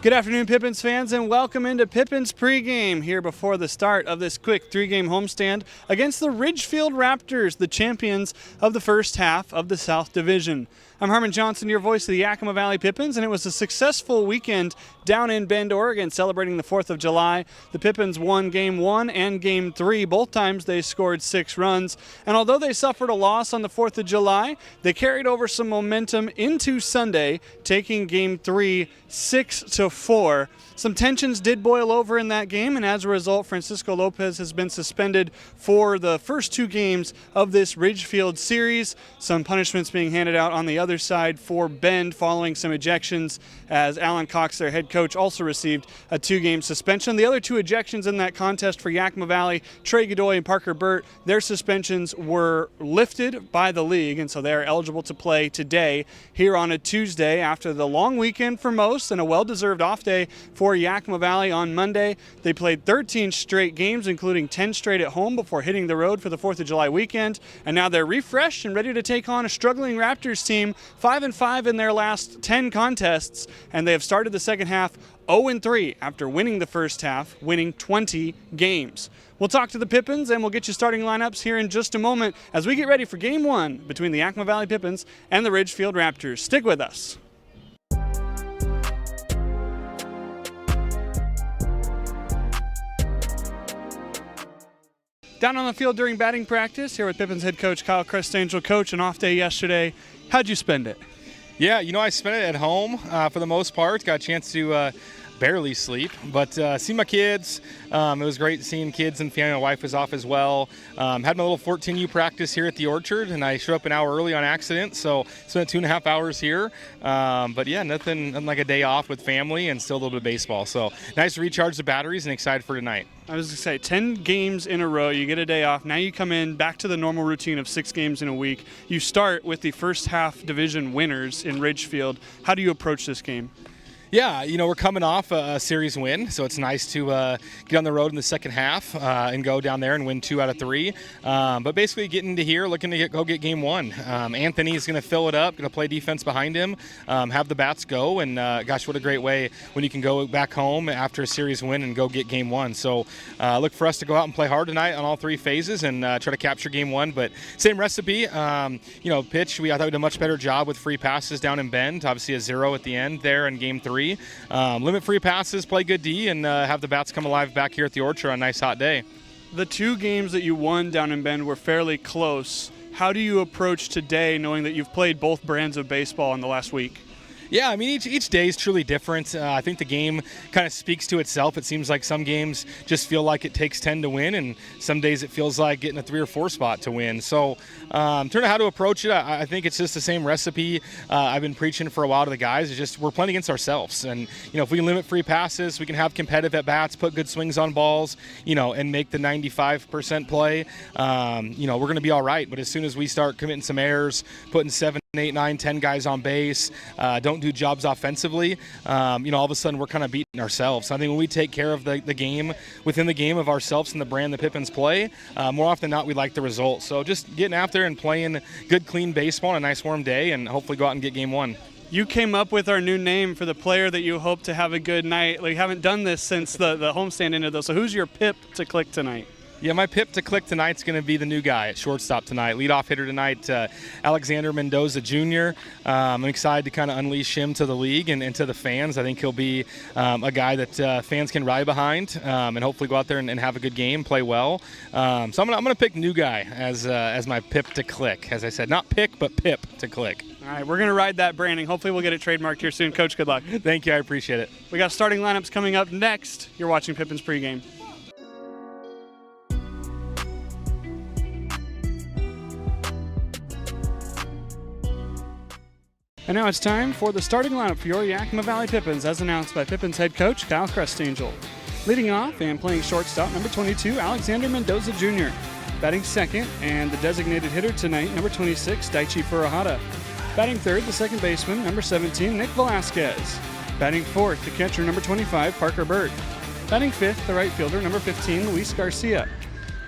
Good afternoon, Pippins fans, and welcome into Pippins pregame here before the start of this quick three-game homestand against the Ridgefield Raptors, the champions of the first half of the South Division. I'm Harmon Johnson, your voice of the Yakima Valley Pippins, and it was a successful weekend down in Bend, Oregon, celebrating the 4th of July. The Pippins won Game 1 and Game 3. Both times they scored 6 runs, and although they suffered a loss on the 4th of July, they carried over some momentum into Sunday, taking Game 3 6-4. Some tensions did boil over in that game, and as a result, Francisco Lopez has been suspended for the first 2 games of this Ridgefield series. Some punishments being handed out on the other side for Bend following some ejections, as Alan Cox, their head coach, also received a 2-game suspension. The other 2 ejections in that contest for Yakima Valley, Trey Godoy and Parker Burt, their suspensions were lifted by the league, and so they are eligible to play today here on a Tuesday after the long weekend for most and a well-deserved off day for Yakima Valley on Monday. They played 13 straight games, including 10 straight at home before hitting the road for the 4th of July weekend, and now they're refreshed and ready to take on a struggling Raptors team, 5-5 in their last 10 contests, and they have started the second half 0-3 after winning the first half, winning 20 games. We'll talk to the Pippins and we'll get you starting lineups here in just a moment as we get ready for Game 1 between the Yakima Valley Pippins and the Ridgefield Raptors. Stick with us. Down on the field during batting practice, here with Pippins head coach Kyle Crestangel. Coach, an off day yesterday. How'd you spend it? Yeah, I spent it at home for the most part. Got a chance to barely sleep, but see my kids. It was great seeing kids and family. My wife was off as well. Had my little 14U practice here at the Orchard, and I showed up an hour early on accident, so spent 2.5 hours here. But yeah, nothing like a day off with family and still a little bit of baseball. So nice to recharge the batteries and excited for tonight. I was going to say, 10 games in a row, you get a day off. Now you come in back to the normal routine of 6 games in a week. You start with the first half division winners in Ridgefield. How do you approach this game? Yeah, we're coming off a series win, so it's nice to get on the road in the second half and go down there and win 2 out of 3. But basically getting to here, looking to go get Game 1. Anthony is going to fill it up, going to play defense behind him, have the bats go, and gosh, what a great way when you can go back home after a series win and go get Game 1. So look for us to go out and play hard tonight on all 3 phases and try to capture Game 1. But same recipe, pitch. I thought we did a much better job with free passes down in Bend. Obviously a 0 at the end there in Game 3. Limit free passes, play good D, and have the bats come alive back here at the Orchard on a nice hot day. The 2 games that you won down in Bend were fairly close. How do you approach today knowing that you've played both brands of baseball in the last week? Yeah, I mean, each day is truly different. I think the game kind of speaks to itself. It seems like some games just feel like it takes 10 to win, and some days it feels like getting a 3 or 4 spot to win. So in terms of how to approach it, I think it's just the same recipe I've been preaching for a while to the guys. It's just we're playing against ourselves. And, if we can limit free passes, we can have competitive at-bats, put good swings on balls, and make the 95% play, we're going to be all right. But as soon as we start committing some errors, putting 7, 8, 9, 10 guys on base, don't do jobs offensively, all of a sudden we're kind of beating ourselves. I think when we take care of the game within the game of ourselves and the brand the Pippins play, more often than not we like the result. So just getting after and playing good, clean baseball on a nice warm day and hopefully go out and get Game 1. You came up with our new name for the player that you hope to have a good night. We haven't done this since the homestand ended, though. So who's your pip to click tonight? Yeah, my pip to click tonight's going to be the new guy at shortstop tonight. Leadoff hitter tonight, Alexander Mendoza Jr. I'm excited to kind of unleash him to the league and to the fans. I think he'll be a guy that fans can ride behind and hopefully go out there and have a good game, play well. So I'm gonna pick new guy as my pip to click. As I said, not pick, but pip to click. All right, we're going to ride that branding. Hopefully we'll get it trademarked here soon. Coach, good luck. Thank you. I appreciate it. We got starting lineups coming up next. You're watching Pippins pregame. And now it's time for the starting lineup for your Yakima Valley Pippins, as announced by Pippins head coach Kyle Crestangel. Leading off and playing shortstop, number 22, Alexander Mendoza Jr. Batting second and the designated hitter tonight, number 26, Daichi Furuhata. Batting third, the second baseman, number 17, Nick Velasquez. Batting fourth, the catcher, number 25, Parker Burt. Batting fifth, the right fielder, number 15, Luis Garcia.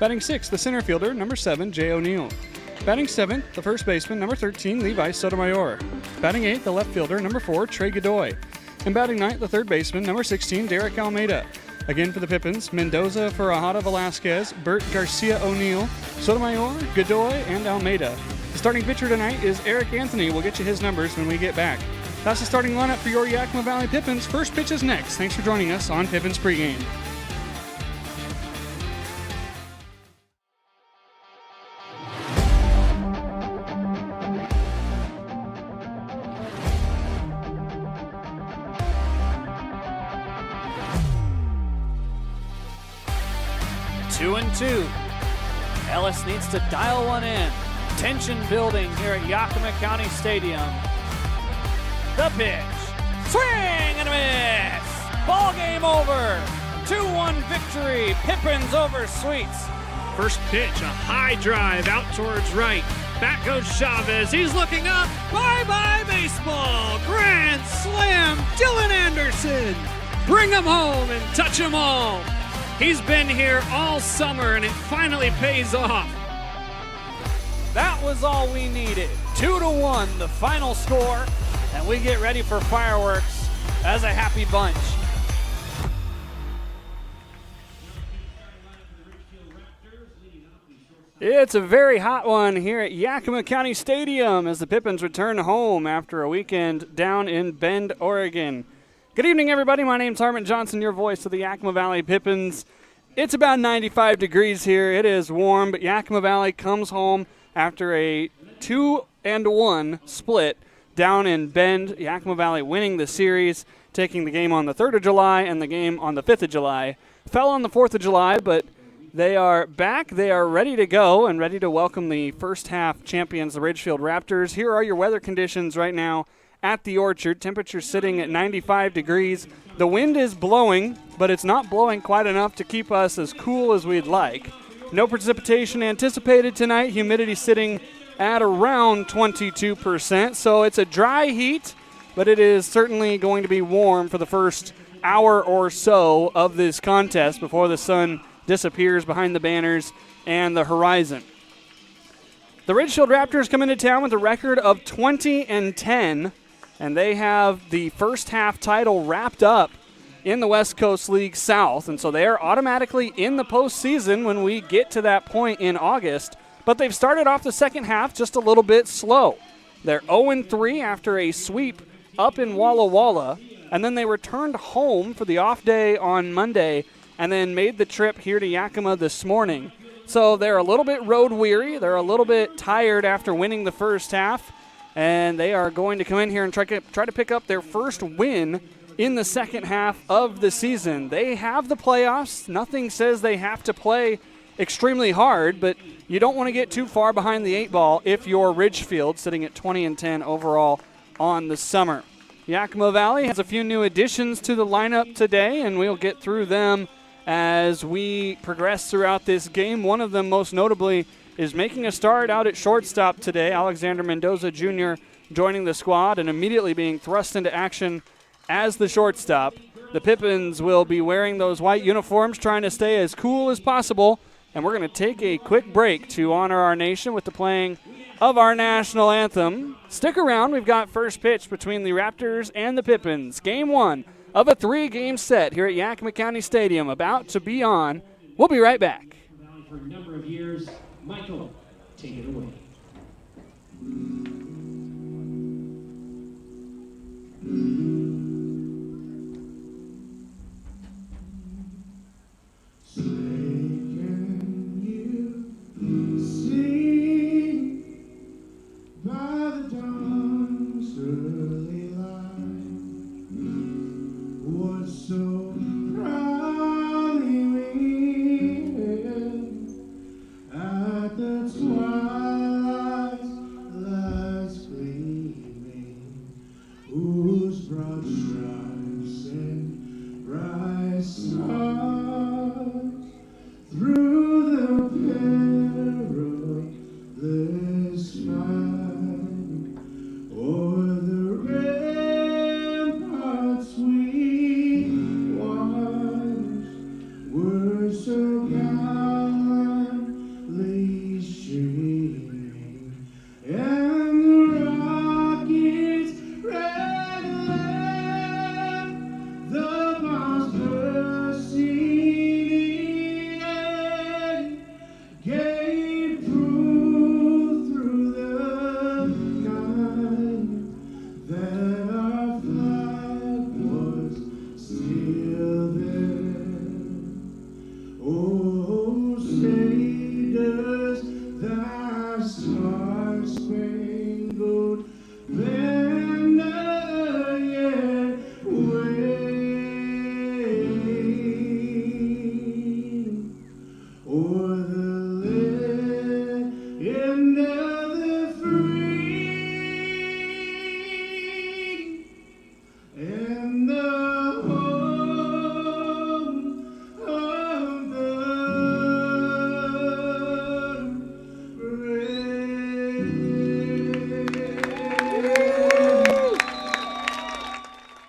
Batting sixth, the center fielder, number 7, Jay O'Neill. Batting seventh, the first baseman, number 13, Levi Sotomayor. Batting eighth, the left fielder, number 4, Trey Godoy. And batting ninth, the third baseman, number 16, Derek Almeida. Again for the Pippins, Mendoza, Farahada, Velasquez, Bert Garcia O'Neill, Sotomayor, Godoy, and Almeida. The starting pitcher tonight is Eric Anthony. We'll get you his numbers when we get back. That's the starting lineup for your Yakima Valley Pippins. First pitch is next. Thanks for joining us on Pippins Pregame. Two and two. Ellis needs to dial one in. Tension building here at Yakima County Stadium. The pitch. Swing and a miss. Ball game over. 2-1 victory. Pippins over Sweets. First pitch, a high drive out towards right. Back goes Chavez. He's looking up. Bye-bye baseball. Grand slam. Dylan Anderson. Bring him home and touch him all. He's been here all summer, and it finally pays off. That was all we needed. 2-1, the final score, and we get ready for fireworks as a happy bunch. It's a very hot one here at Yakima County Stadium as the Pippins return home after a weekend down in Bend, Oregon. Good evening, everybody. My name's Harmon Johnson, your voice of the Yakima Valley Pippins. It's about 95 degrees here. It is warm, but Yakima Valley comes home after a 2-1 split down in Bend. Yakima Valley winning the series, taking the game on the 3rd of July and the game on the 5th of July. Fell on the 4th of July, but they are back. They are ready to go and ready to welcome the first half champions, the Ridgefield Raptors. Here are your weather conditions right now at the Orchard. Temperature sitting at 95 degrees. The wind is blowing, but it's not blowing quite enough to keep us as cool as we'd like. No precipitation anticipated tonight. Humidity sitting at around 22%. So it's a dry heat, but it is certainly going to be warm for the first hour or so of this contest before the sun disappears behind the banners and the horizon. The Ridgefield Raptors come into town with a record of 20-10. And they have the first half title wrapped up in the West Coast League South. And so they are automatically in the postseason when we get to that point in August. But they've started off the second half just a little bit slow. They're 0-3 after a sweep up in Walla Walla. And then they returned home for the off day on Monday and then made the trip here to Yakima this morning. So they're a little bit road weary. They're a little bit tired after winning the first half. And they are going to come in here and try to pick up their first win in the second half of the season. They have the playoffs. Nothing says they have to play extremely hard, but you don't want to get too far behind the 8 ball if you're Ridgefield, sitting at 20-10 overall on the summer. Yakima Valley has a few new additions to the lineup today, and we'll get through them as we progress throughout this game. One of them, most notably, is making a start out at shortstop today. Alexander Mendoza Jr. joining the squad and immediately being thrust into action as the shortstop. The Pippins will be wearing those white uniforms, trying to stay as cool as possible. And we're going to take a quick break to honor our nation with the playing of our national anthem. Stick around. We've got first pitch between the Raptors and the Pippins. Game 1 of a 3-game set here at Yakima County Stadium about to be on. We'll be right back. For a number of years, Michael, take it away. At the twilight's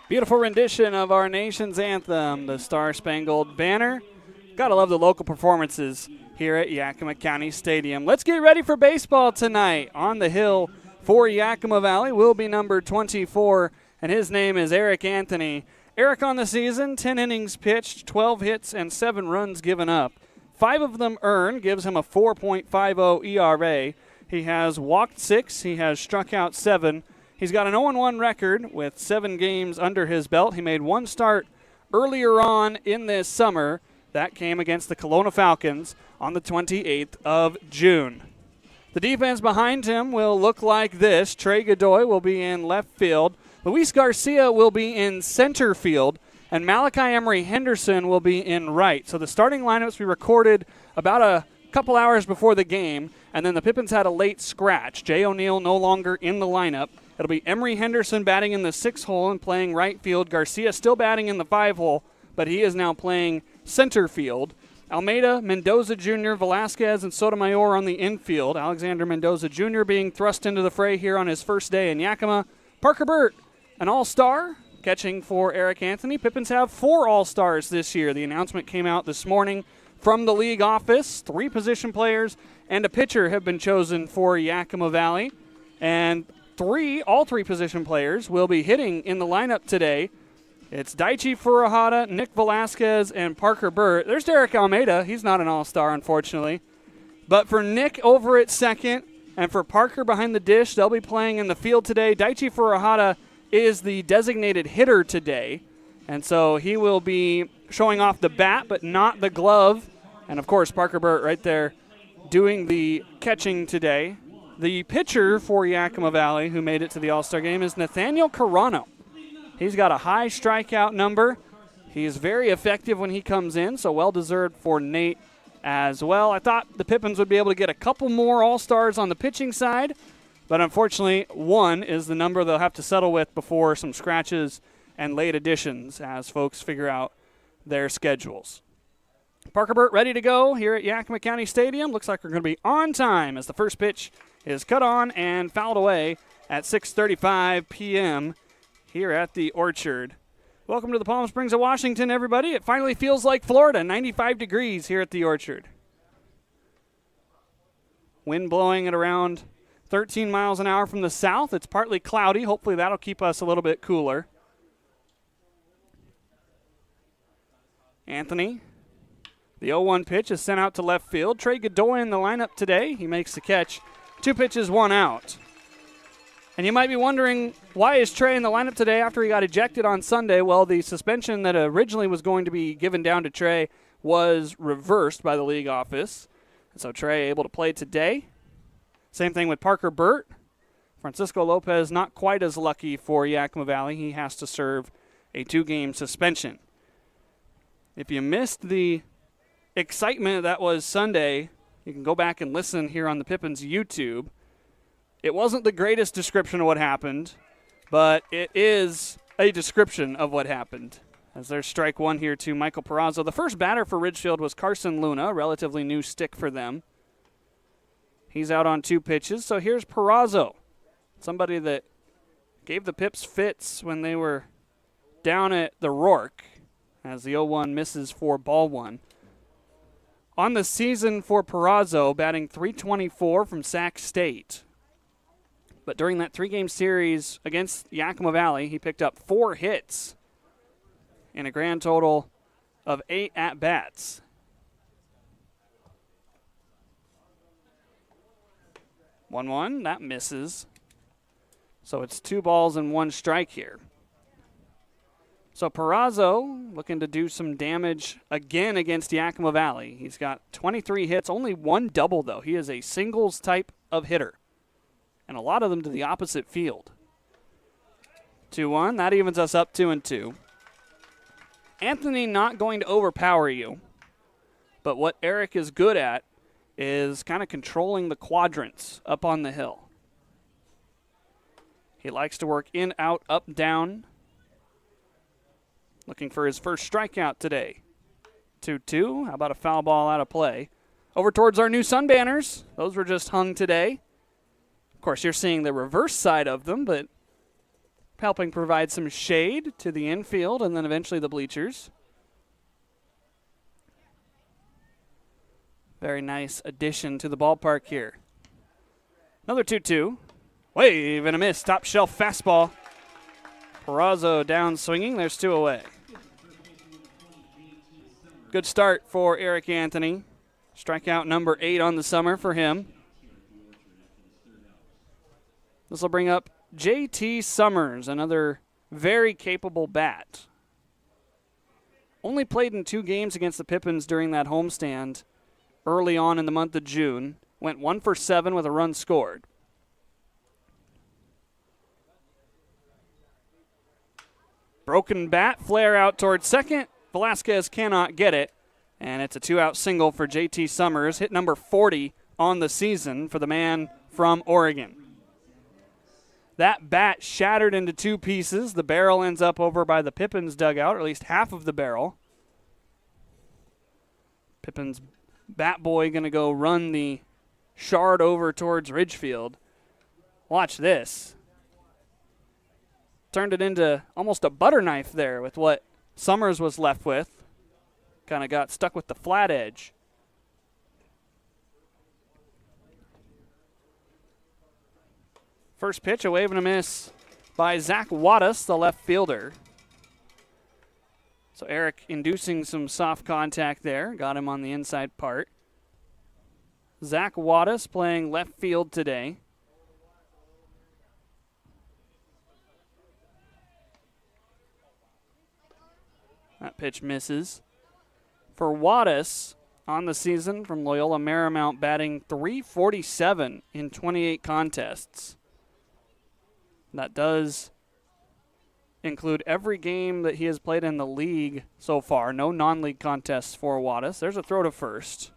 Beautiful rendition of our nation's anthem, the Star-Spangled Banner. Gotta love the local performances here at Yakima County Stadium. Let's get ready for baseball tonight. On the hill for Yakima Valley will be number 24, and his name is Eric Anthony. Eric on the season, 10 innings pitched, 12 hits, and 7 runs given up. 5 of them earned, gives him a 4.50 ERA. He has walked 6, he has struck out 7. He's got an 0-1 record with 7 games under his belt. He made 1 start earlier on in this summer. That came against the Kelowna Falcons on the 28th of June. The defense behind him will look like this. Trey Godoy will be in left field. Luis Garcia will be in center field. And Malachi Emery Henderson will be in right. So the starting lineups we recorded about a couple hours before the game. And then the Pippins had a late scratch. Jay O'Neill no longer in the lineup. It'll be Emery Henderson batting in the 6 hole and playing right field. Garcia still batting in the 5 hole, but he is now playing center field. Almeida, Mendoza Jr., Velasquez, and Sotomayor on the infield. Alexander Mendoza Jr. being thrust into the fray here on his first day in Yakima. Parker Burt, an all-star, catching for Eric Anthony. Pippins have 4 all-stars this year. The announcement came out this morning from the league office. 3 position players and a pitcher have been chosen for Yakima Valley. And all three position players will be hitting in the lineup today. It's Daichi Furuhata, Nick Velasquez, and Parker Burt. There's Derek Almeida. He's not an all-star, unfortunately. But for Nick over at second and for Parker behind the dish, they'll be playing in the field today. Daichi Furuhata is the designated hitter today, and so he will be showing off the bat but not the glove. And, of course, Parker Burt right there doing the catching today. The pitcher for Yakima Valley who made it to the All-Star game is Nathaniel Carano. He's got a high strikeout number. He's very effective when he comes in, so well-deserved for Nate as well. I thought the Pippins would be able to get a couple more All-Stars on the pitching side, but unfortunately 1 is the number they'll have to settle with before some scratches and late additions as folks figure out their schedules. Parker Burt ready to go here at Yakima County Stadium. Looks like we're going to be on time as the first pitch is cut on and fouled away at 6:35 p.m. here at the Orchard. Welcome to the Palm Springs of Washington, everybody. It finally feels like Florida, 95 degrees here at the Orchard. Wind blowing at around 13 miles an hour from the south. It's partly cloudy. Hopefully that'll keep us a little bit cooler. Anthony, the 0-1 pitch is sent out to left field. Trey Godoy in the lineup today. He makes the catch. 2 pitches, 1 out. And you might be wondering, why is Trey in the lineup today after he got ejected on Sunday? Well, the suspension that originally was going to be given down to Trey was reversed by the league office. And so Trey able to play today. Same thing with Parker Burt. Francisco Lopez not quite as lucky for Yakima Valley. He has to serve a 2-game suspension. If you missed the excitement that was Sunday, you can go back and listen here on the Pippins YouTube. It wasn't the greatest description of what happened, but it is a description of what happened. As there's strike 1 here to Michael Perazzo. The first batter for Ridgefield was Carson Luna, a relatively new stick for them. He's out on 2 pitches, so here's Perazzo, somebody that gave the Pips fits when they were down at the Rourke, as the 0-1 misses for ball 1. On the season for Perazzo, batting .324 from Sac State. But during that 3-game series against Yakima Valley, he picked up 4 hits in a grand total of 8 at-bats. One, that misses. So it's 2 balls and 1 strike here. So Perazzo looking to do some damage again against Yakima Valley. He's got 23 hits, only 1 double though. He is a singles type of hitter, and a lot of them to the opposite field. 2-1, that evens us up 2-2. Anthony not going to overpower you, but what Eric is good at is kind of controlling the quadrants up on the hill. He likes to work in, out, up, down. Looking for his first strikeout today. 2-2. How about a foul ball out of play? Over towards our new sun banners. Those were just hung today. Of course, you're seeing the reverse side of them, but helping provide some shade to the infield and then eventually the bleachers. Very nice addition to the ballpark here. Another 2-2. Wave and a miss. Top shelf fastball. Perazo down swinging. There's 2 away. Good start for Eric Anthony. Strikeout number 8 on the summer for him. This will bring up J.T. Summers, another very capable bat. Only played in 2 games against the Pippins during that homestand early on in the month of June. Went 1 for 7 with a run scored. Broken bat, flare out towards second. Velasquez cannot get it, and it's a 2-out single for J.T. Summers, hit number 40 on the season for the man from Oregon. That bat shattered into 2 pieces. The barrel ends up over by the Pippins dugout, or at least half of the barrel. Pippins bat boy going to go run the shard over towards Ridgefield. Watch this. Turned it into almost a butter knife there with what Summers was left with. Kind of got stuck with the flat edge. First pitch, a wave and a miss by Zach Wattis, the left fielder. So Eric inducing some soft contact there. Got him on the inside part. Zach Wattis playing left field today. That pitch misses. For Wattis, on the season from Loyola Marymount, batting .347 in 28 contests. That does include every game that he has played in the league so far. No non-league contests for Wattis. There's a throw to first.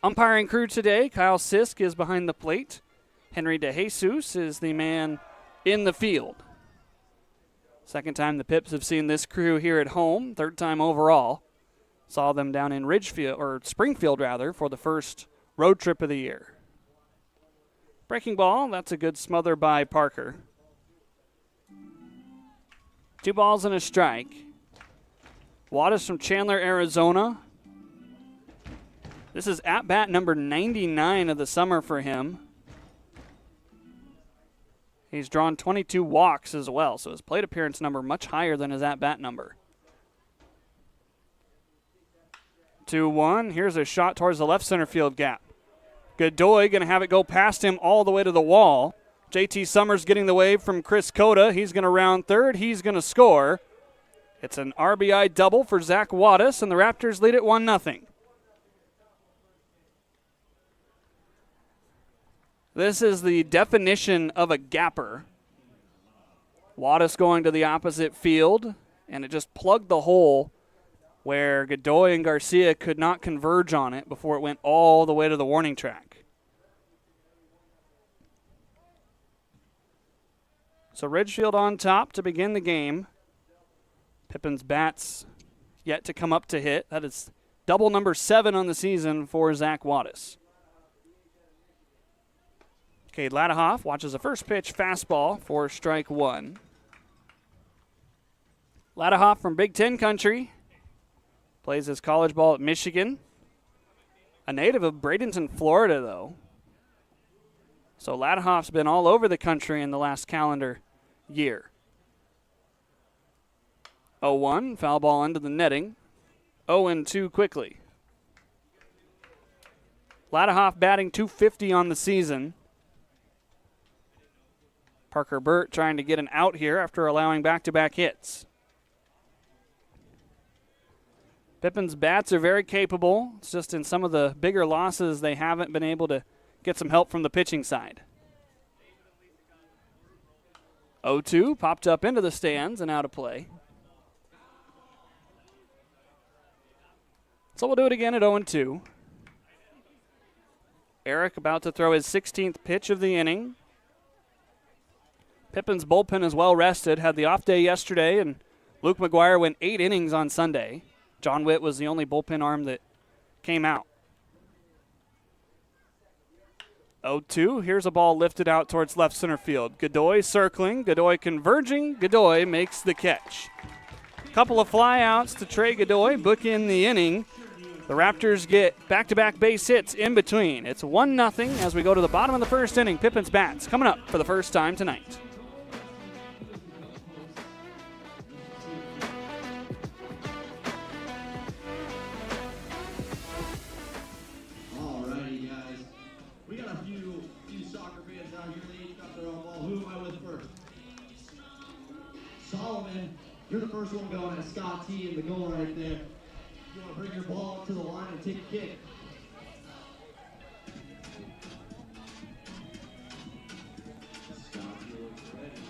Umpiring crew today, Kyle Sisk is behind the plate. Henry DeJesus is the man in the field. Second time the Pips have seen this crew here at home. 3rd time overall. Saw them down in Ridgefield, or Springfield rather, for the first road trip of the year. Breaking ball, that's a good smother by Parker. 2 balls and a strike. Wattis from Chandler, Arizona. This is at-bat number 99 of the summer for him. He's drawn 22 walks as well, so his plate appearance number much higher than his at-bat number. 2-1. Here's a shot towards the left center field gap. Godoy going to have it go past him all the way to the wall. J.T. Summers getting the wave from Chris Cota. He's going to round third. He's going to score. It's an RBI double for Zach Wattis, and the Raptors lead it 1-0. This is the definition of a gapper. Wattis going to the opposite field, and it just plugged the hole where Godoy and Garcia could not converge on it before it went all the way to the warning track. So Ridgefield on top to begin the game. Pippins bats yet to come up to hit. That is double number 7 on the season for Zach Wattis. Cade Ladahoff watches a first pitch fastball for strike 1. Ladahoff from Big Ten country. Plays his college ball at Michigan. A native of Bradenton, Florida, though. So Ladahoff's been all over the country in the last calendar year. 0-1, foul ball into the netting. 0-2 quickly. Ladahoff batting .250 on the season. Parker Burt trying to get an out here after allowing back-to-back hits. Pippin's bats are very capable. It's just in some of the bigger losses they haven't been able to get some help from the pitching side. 0-2 popped up into the stands and out of play. So we'll do it again at 0-2. Eric about to throw his 16th pitch of the inning. Pippin's bullpen is well rested, had the off day yesterday, and Luke McGuire went 8 innings on Sunday. John Witt was the only bullpen arm that came out. 0-2. Here's a ball lifted out towards left center field. Godoy circling, Godoy converging, Godoy makes the catch. Couple of flyouts to Trey Godoy, bookend the inning. The Raptors get back-to-back base hits in between. It's 1-0 as we go to the bottom of the first inning. Pippins bats coming up for the first time tonight. Alrighty, guys. We got a few soccer fans out here. They each got their own ball. Who am I with first? Solomon, you're the first one going at Scott T in the goal right there. You want to bring your ball up to the line and take a kick. Scott T looks ready.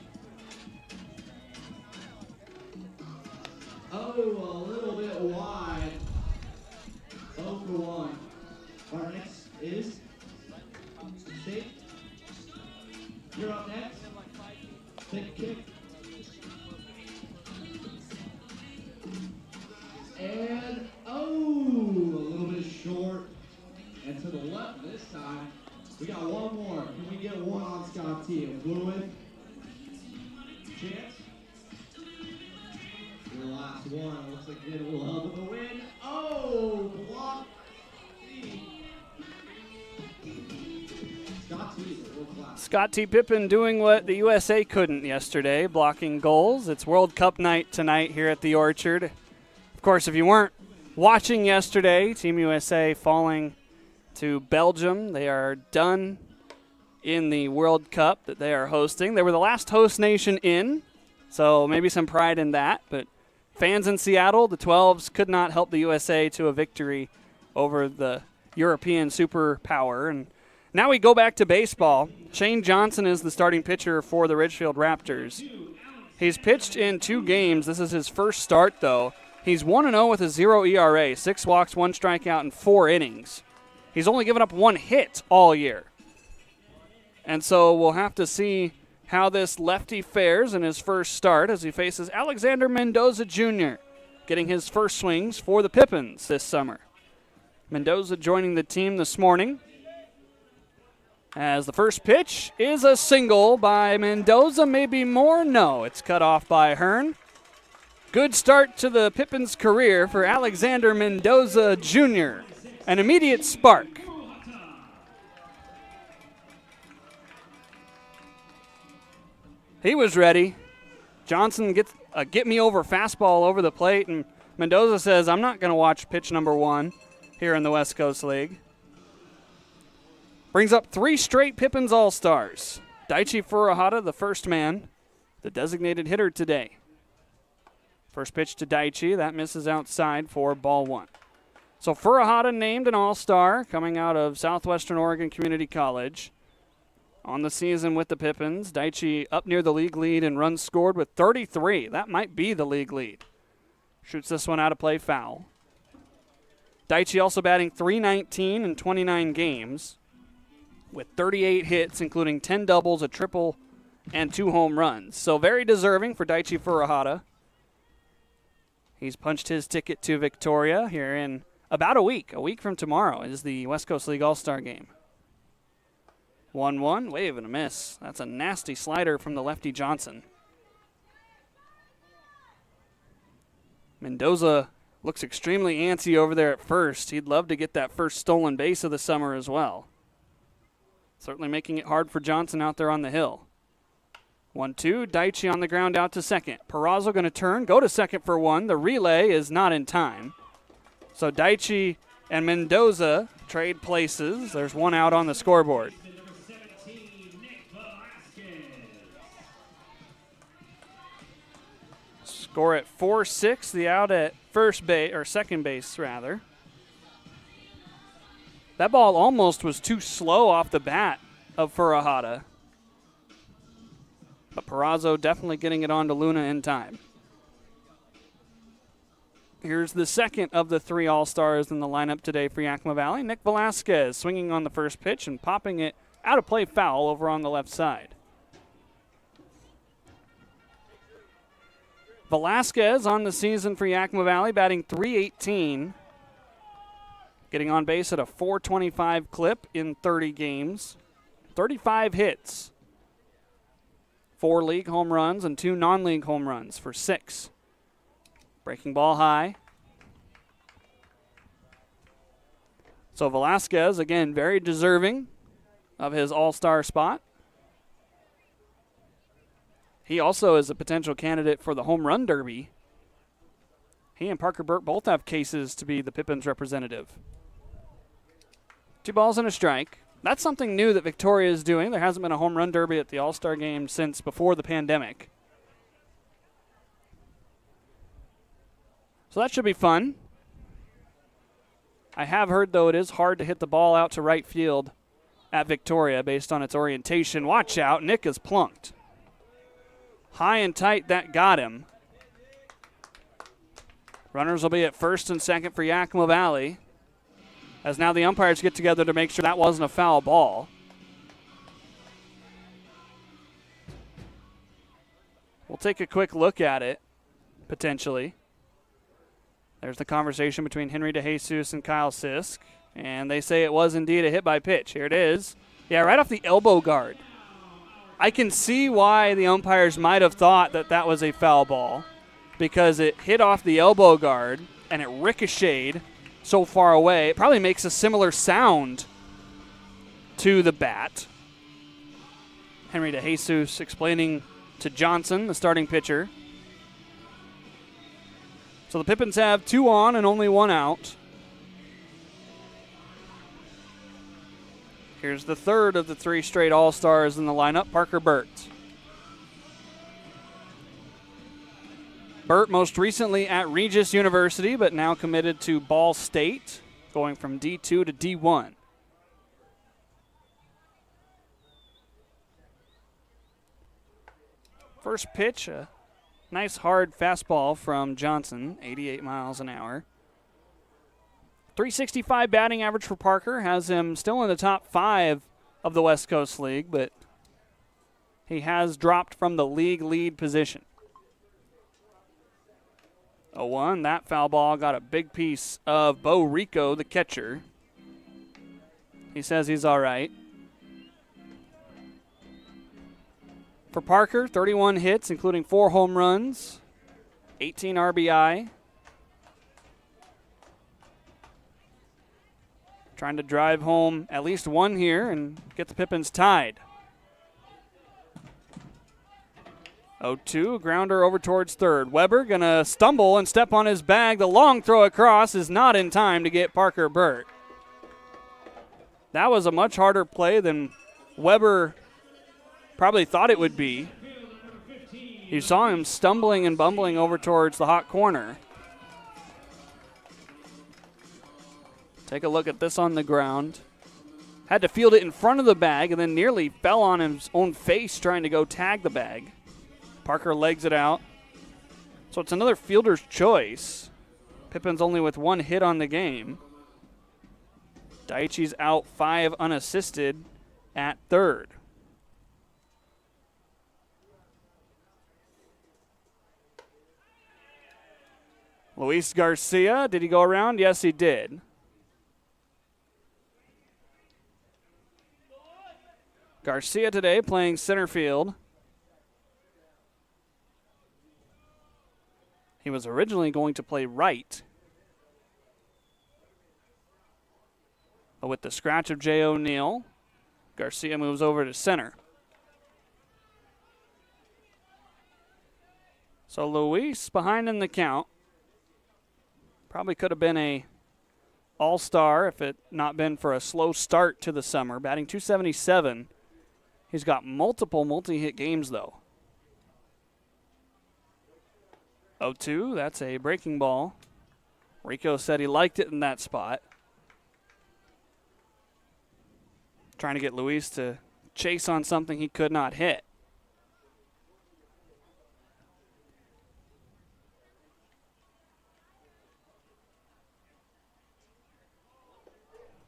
Oh, a little bit wide. 0 for 1. Our next is State. You're up next. Take a kick. And, a little bit short. And to the left this time. We got one more. Can we get one on Scott T? A fluid. Chance. Your last one. Looks like it will help with the win. Block. Scott T is a world class. Scott T. Pippin doing what the USA couldn't yesterday, blocking goals. It's World Cup night tonight here at the Orchard. Of course, if you weren't watching yesterday, Team USA falling to Belgium. They are done in the World Cup that they are hosting. They were the last host nation in, so maybe some pride in that. But fans in Seattle, the 12s, could not help the USA to a victory over the European superpower. And now we go back to baseball. Shane Johnson is the starting pitcher for the Ridgefield Raptors. He's pitched in 2 games. This is his first start, though. He's 1-0 with a 0 ERA, 6 walks, 1 strikeout in 4 innings. He's only given up 1 hit all year. And so we'll have to see how this lefty fares in his first start as he faces Alexander Mendoza Jr., getting his first swings for the Pippins this summer. Mendoza joining the team this morning. As the first pitch is a single by Mendoza, maybe more. No, it's cut off by Hearn. Good start to the Pippins' career for Alexander Mendoza Jr. An immediate spark. He was ready. Johnson gets a get-me-over fastball over the plate, and Mendoza says, I'm not going to watch pitch number 1 here in the West Coast League. Brings up 3 straight Pippins All-Stars. Daichi Furuhata, the first man, the designated hitter today. First pitch to Daichi, that misses outside for ball 1. So Furuhata named an All-Star coming out of Southwestern Oregon Community College. On the season with the Pippins, Daichi up near the league lead in runs scored with 33. That might be the league lead. Shoots this one out of play, foul. Daichi also batting .319 in 29 games with 38 hits, including 10 doubles, a triple, and 2 home runs. So very deserving for Daichi Furuhata. He's punched his ticket to Victoria here in about a week. A week from tomorrow is the West Coast League All-Star game. 1-1, wave and a miss. That's a nasty slider from the lefty Johnson. Mendoza looks extremely antsy over there at first. He'd love to get that first stolen base of the summer as well. Certainly making it hard for Johnson out there on the hill. 1-2, Daichi on the ground out to second. Perazo going to turn, go to second for 1. The relay is not in time. So Daichi and Mendoza trade places. There's 1 out on the scoreboard. Score at 4-6, the out at first base, or second base rather. That ball almost was too slow off the bat of Furuhata. But Perazo definitely getting it on to Luna in time. Here's the second of the 3 All-Stars in the lineup today for Yakima Valley. Nick Velasquez swinging on the first pitch and popping it out of play foul over on the left side. Velasquez on the season for Yakima Valley, batting .318. Getting on base at a .425 clip in 30 games. 35 hits, 4 league home runs and 2 non-league home runs for 6. Breaking ball high. So Velasquez, again, very deserving of his all-star spot. He also is a potential candidate for the home run derby. He and Parker Burt both have cases to be the Pippins representative. 2 balls and a strike. That's something new that Victoria is doing. There hasn't been a home run derby at the All-Star game since before the pandemic. So that should be fun. I have heard, though, it is hard to hit the ball out to right field at Victoria based on its orientation. Watch out. Nick is plunked. High and tight, that got him. Runners will be at first and second for Yakima Valley, as now the umpires get together to make sure that wasn't a foul ball. We'll take a quick look at it, potentially. There's the conversation between Henry DeJesus and Kyle Sisk, and they say it was indeed a hit by pitch. Here it is. Yeah, right off the elbow guard. I can see why the umpires might have thought that that was a foul ball, because it hit off the elbow guard and it ricocheted so far away. It probably makes a similar sound to the bat. Henry DeJesus explaining to Johnson, the starting pitcher. So the Pippins have 2 on and only 1 out. Here's the third of the 3 straight All-Stars in the lineup, Parker Burt. Burt most recently at Regis University, but now committed to Ball State, going from D2 to D1. First pitch, a nice hard fastball from Johnson, 88 miles an hour. 365 batting average for Parker, has him still in the top 5 of the West Coast League, but he has dropped from the league lead position. 0-1, that foul ball got a big piece of Bo Rico, the catcher. He says he's all right. For Parker, 31 hits, including 4 home runs, 18 RBI. Trying to drive home at least 1 here and get the Pippins tied. 0-2, grounder over towards third. Weber going to stumble and step on his bag. The long throw across is not in time to get Parker Burt. That was a much harder play than Weber probably thought it would be. You saw him stumbling and bumbling over towards the hot corner. Take a look at this on the ground. Had to field it in front of the bag and then nearly fell on his own face trying to go tag the bag. Parker legs it out. So it's another fielder's choice. Pippins only with 1 hit on the game. Daichi's out 5 unassisted at third. Luis Garcia, did he go around? Yes, he did. Garcia today playing center field. He was originally going to play right, but with the scratch of Jay O'Neill, Garcia moves over to center. So Luis behind in the count. Probably could have been a all-star if it not been for a slow start to the summer. Batting .277. He's got multiple multi-hit games, though. 0-2, that's a breaking ball. Rico said he liked it in that spot. Trying to get Luis to chase on something he could not hit.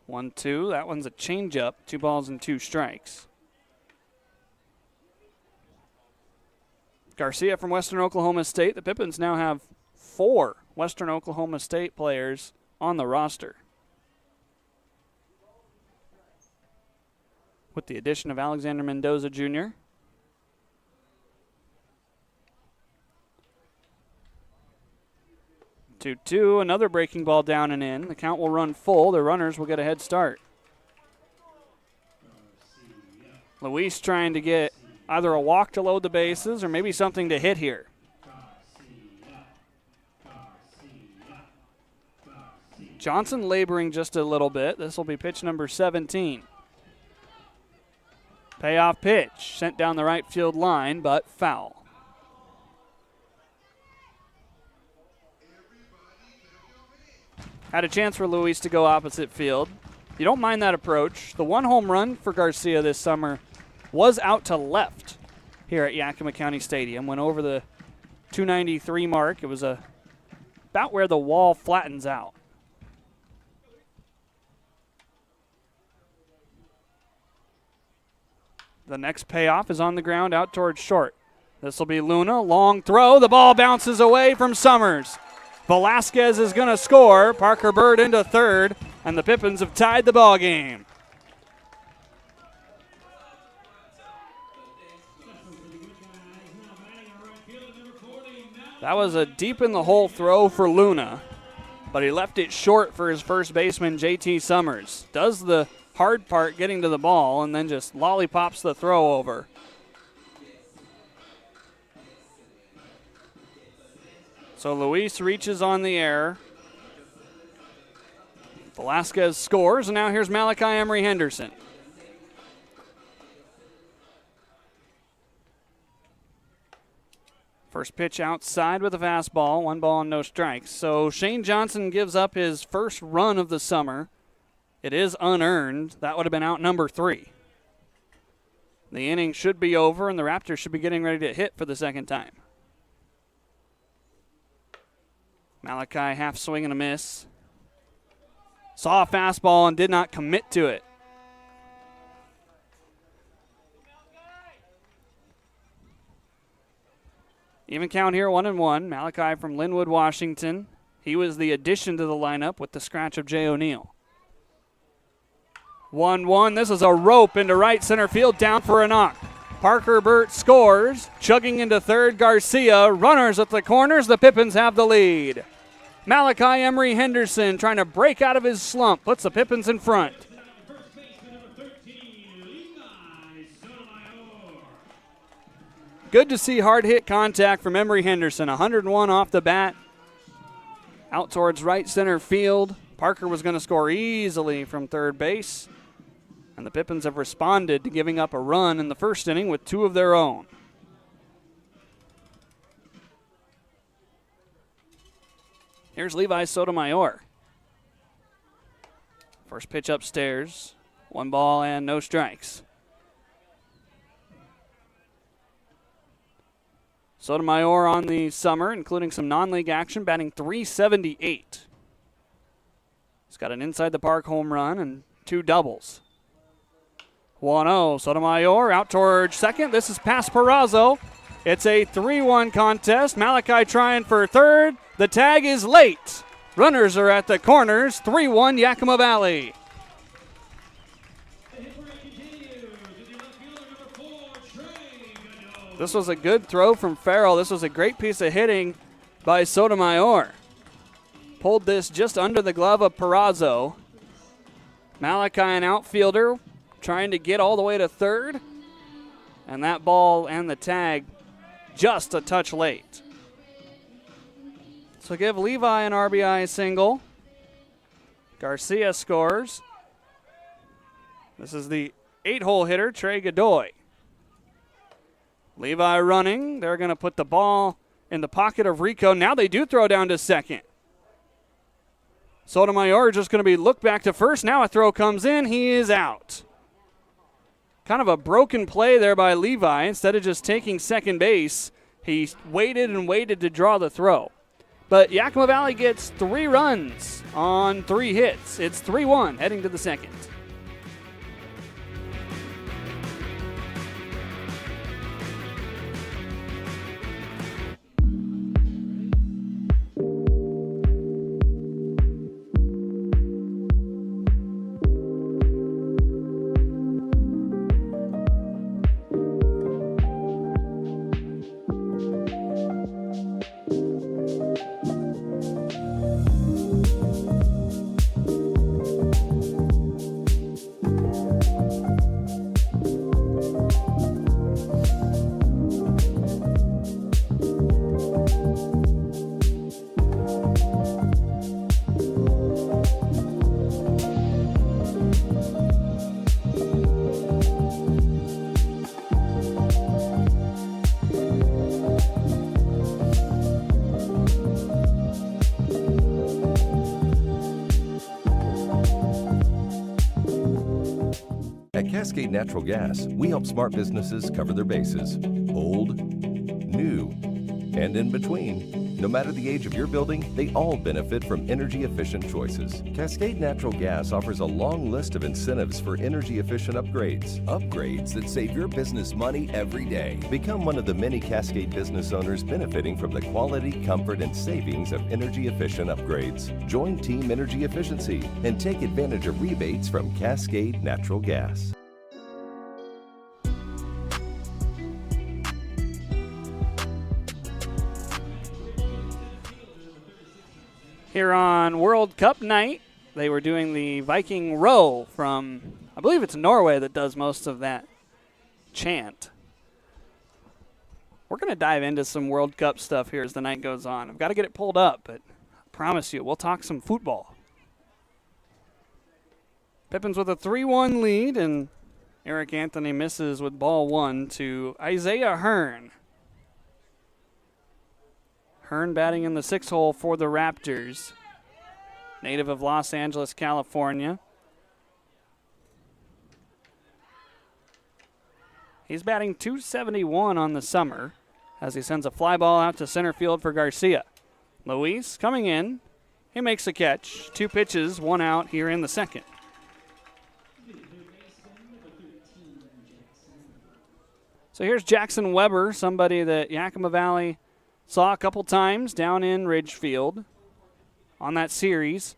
One, 2. That one's a changeup. 2 balls and 2 strikes. Garcia from Western Oklahoma State. The Pippins now have 4 Western Oklahoma State players on the roster. with the addition of Alexander Mendoza Jr. Two, another breaking ball down and in. The count will run full. The runners will get a head start. Luis trying to get either a walk to load the bases or maybe something to hit here. Johnson laboring just a little bit. This will be pitch number 17. Payoff pitch sent down the right field line, but foul. Had a chance for Luis to go opposite field. You don't mind that approach. The one home run for Garcia this summer was out to left here at Yakima County Stadium. Went over the 293 mark. It was about where the wall flattens out. The next payoff is on the ground out towards short. This will be Luna. Long throw. The ball bounces away from Summers. Velasquez is going to score. Parker Bird into third, and the Pippins have tied the ball game. That was a deep in the hole throw for Luna, but he left it short for his first baseman, JT Summers. Does the hard part getting to the ball and then just lollipops the throw over. So Luis reaches on the air. Velasquez scores, and now here's Malachi Emery Henderson. First pitch outside with a fastball, 1 ball and no strikes. So Shane Johnson gives up his first run of the summer. It is unearned. That would have been out number 3. The inning should be over, and the Raptors should be getting ready to hit for the second time. Malachi half swing and a miss. Saw a fastball and did not commit to it. Even count here, 1-1. Malachi from Linwood, Washington. He was the addition to the lineup with the scratch of Jay O'Neill. 1-1. This is a rope into right center field, down for a knock. Parker Burt scores. Chugging into third, Garcia. Runners at the corners. The Pippins have the lead. Malachi Emery Henderson trying to break out of his slump. Puts the Pippins in front. Good to see hard hit contact from Emery Henderson. 101 off the bat. Out towards right center field. Parker was going to score easily from third base. And the Pippins have responded to giving up a run in the first inning with 2 of their own. Here's Levi Sotomayor. First pitch upstairs. 1 ball and no strikes. Sotomayor on the summer, including some non-league action, batting .378. He's got an inside the park home run and 2 doubles. 1-0, Sotomayor out towards second. This is past Perazzo. It's a 3-1 contest. Malachi trying for third. The tag is late. Runners are at the corners. 3-1 Yakima Valley. This was a good throw from Farrell. This was a great piece of hitting by Sotomayor. Pulled this just under the glove of Perazzo. Malachi, an outfielder, trying to get all the way to third. And that ball and the tag just a touch late. So give Levi an RBI single. Garcia scores. This is the 8-hole hitter, Trey Godoy. Levi running. They're going to put the ball in the pocket of Rico. Now they do throw down to second. Sotomayor just going to be looked back to first. Now a throw comes in. He is out. Kind of a broken play there by Levi. Instead of just taking second base, he waited and waited to draw the throw. But Yakima Valley gets 3 runs on 3 hits. It's 3-1 heading to the second. Cascade Natural Gas, we help smart businesses cover their bases. Old, new, and in between. No matter the age of your building, they all benefit from energy-efficient choices. Cascade Natural Gas offers a long list of incentives for energy-efficient upgrades. Upgrades that save your business money every day. Become one of the many Cascade business owners benefiting from the quality, comfort, and savings of energy-efficient upgrades. Join Team Energy Efficiency and take advantage of rebates from Cascade Natural Gas. Here on World Cup night, they were doing the Viking row from, I believe it's Norway that does most of that chant. We're going to dive into some World Cup stuff here as the night goes on. I've got to get it pulled up, but I promise you, we'll talk some football. Pippins with a 3-1 lead, and Eric Anthony misses with ball 1 to Isaiah Hearn. Hearn batting in the 6 hole for the Raptors. Native of Los Angeles, California. He's batting .271 on the summer as he sends a fly ball out to center field for Garcia. Luis coming in. He makes a catch. 2 pitches, 1 out here in the second. So here's Jackson Weber, somebody that Yakima Valley saw a couple times down in Ridgefield on that series.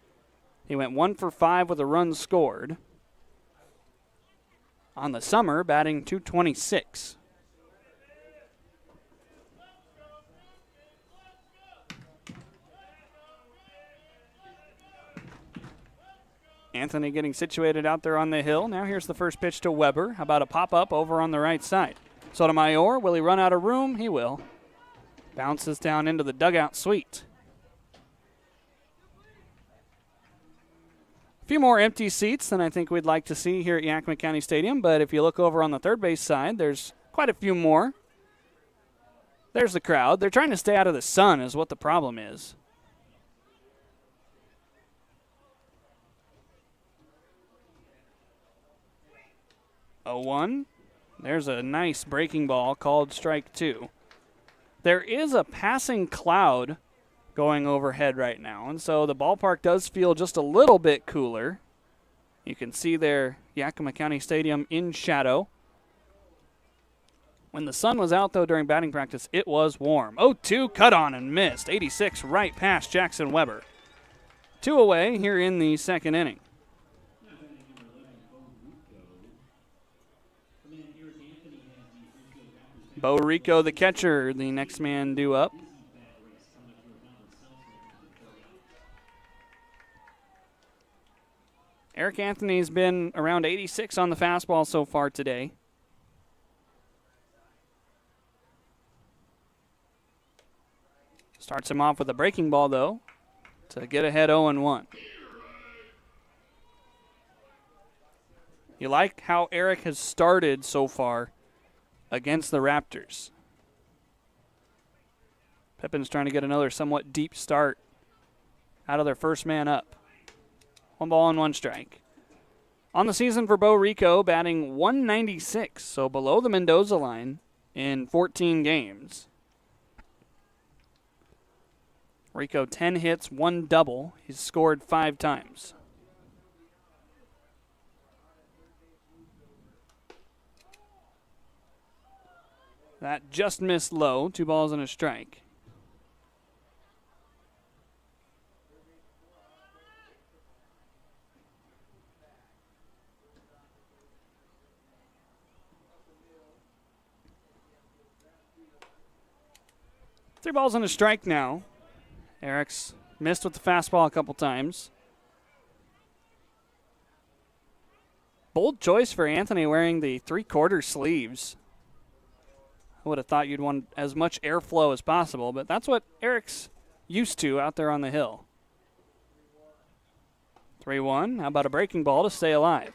He went 1 for 5 with a run scored. On the summer, batting .226. Anthony getting situated out there on the hill. Now here's the first pitch to Weber. How about a pop-up over on the right side? Sotomayor, will he run out of room? He will. Bounces down into the dugout suite. A few more empty seats than I think we'd like to see here at Yakima County Stadium, but if you look over on the third base side, there's quite a few more. There's the crowd. They're trying to stay out of the sun is what the problem is. A 1. There's a nice breaking ball called strike 2. There is a passing cloud going overhead right now, and so the ballpark does feel just a little bit cooler. You can see there Yakima County Stadium in shadow. When the sun was out, though, during batting practice, it was warm. 0-2, cut on and missed. 86 right past Jackson Weber. 2 away here in the second inning. Bo Rico, the catcher, the next man due up. Eric Anthony's been around 86 on the fastball so far today. Starts him off with a breaking ball, though, to get ahead 0-1. You like how Eric has started so far against the Raptors. Pippins trying to get another somewhat deep start out of their first man up. 1 ball and 1 strike. On the season for Bo Rico, batting .196, so below the Mendoza line in 14 games. Rico 10 hits, 1 double. He's scored 5 times. That just missed low. 2 balls and a strike. Three balls and a strike now. Eric's missed with the fastball a couple times. Bold choice for Anthony wearing the 3/4 sleeves. I would have thought you'd want as much airflow as possible, but that's what Eric's used to out there on the hill. 3-1. How about a breaking ball to stay alive?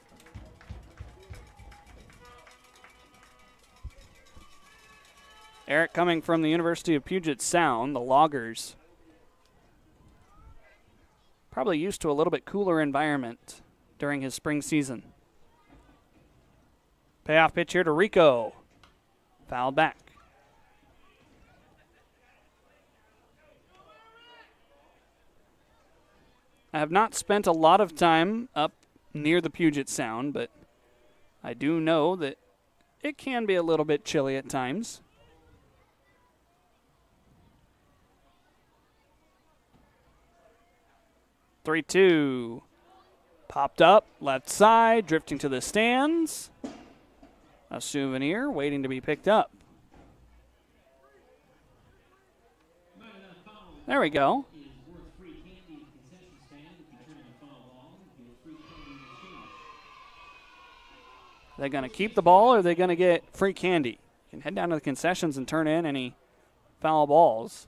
Eric coming from the University of Puget Sound, the Loggers. Probably used to a little bit cooler environment during his spring season. Payoff pitch here to Rico. Foul back. I have not spent a lot of time up near the Puget Sound, but I do know that it can be a little bit chilly at times. Three-two. Popped up, left side, drifting to the stands. A souvenir waiting to be picked up. There we go. Are they going to keep the ball or are they going to get free candy? You can head down to the concessions and turn in any foul balls.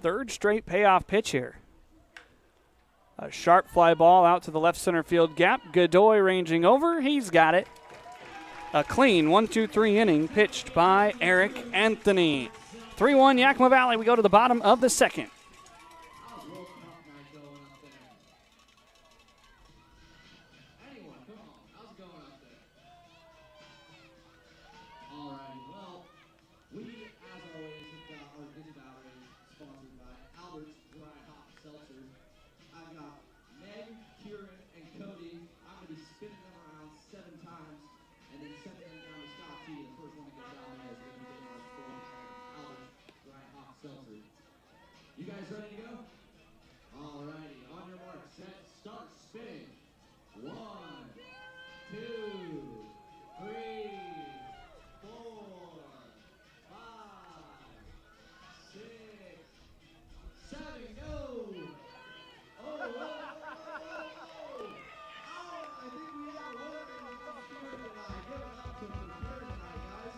Third straight payoff pitch here. A sharp fly ball out to the left center field gap. Godoy ranging over. He's got it. A clean 1-2-3 inning pitched by Eric Anthony. 3-1 Yakima Valley. We go to the bottom of the second. You guys ready to go? All righty, on your mark, set, start, spinning. 1, 2, 3, 4, 5, 6, 7, go! Oh, I think we have one in the computer tonight. Give it up to the computer tonight, guys.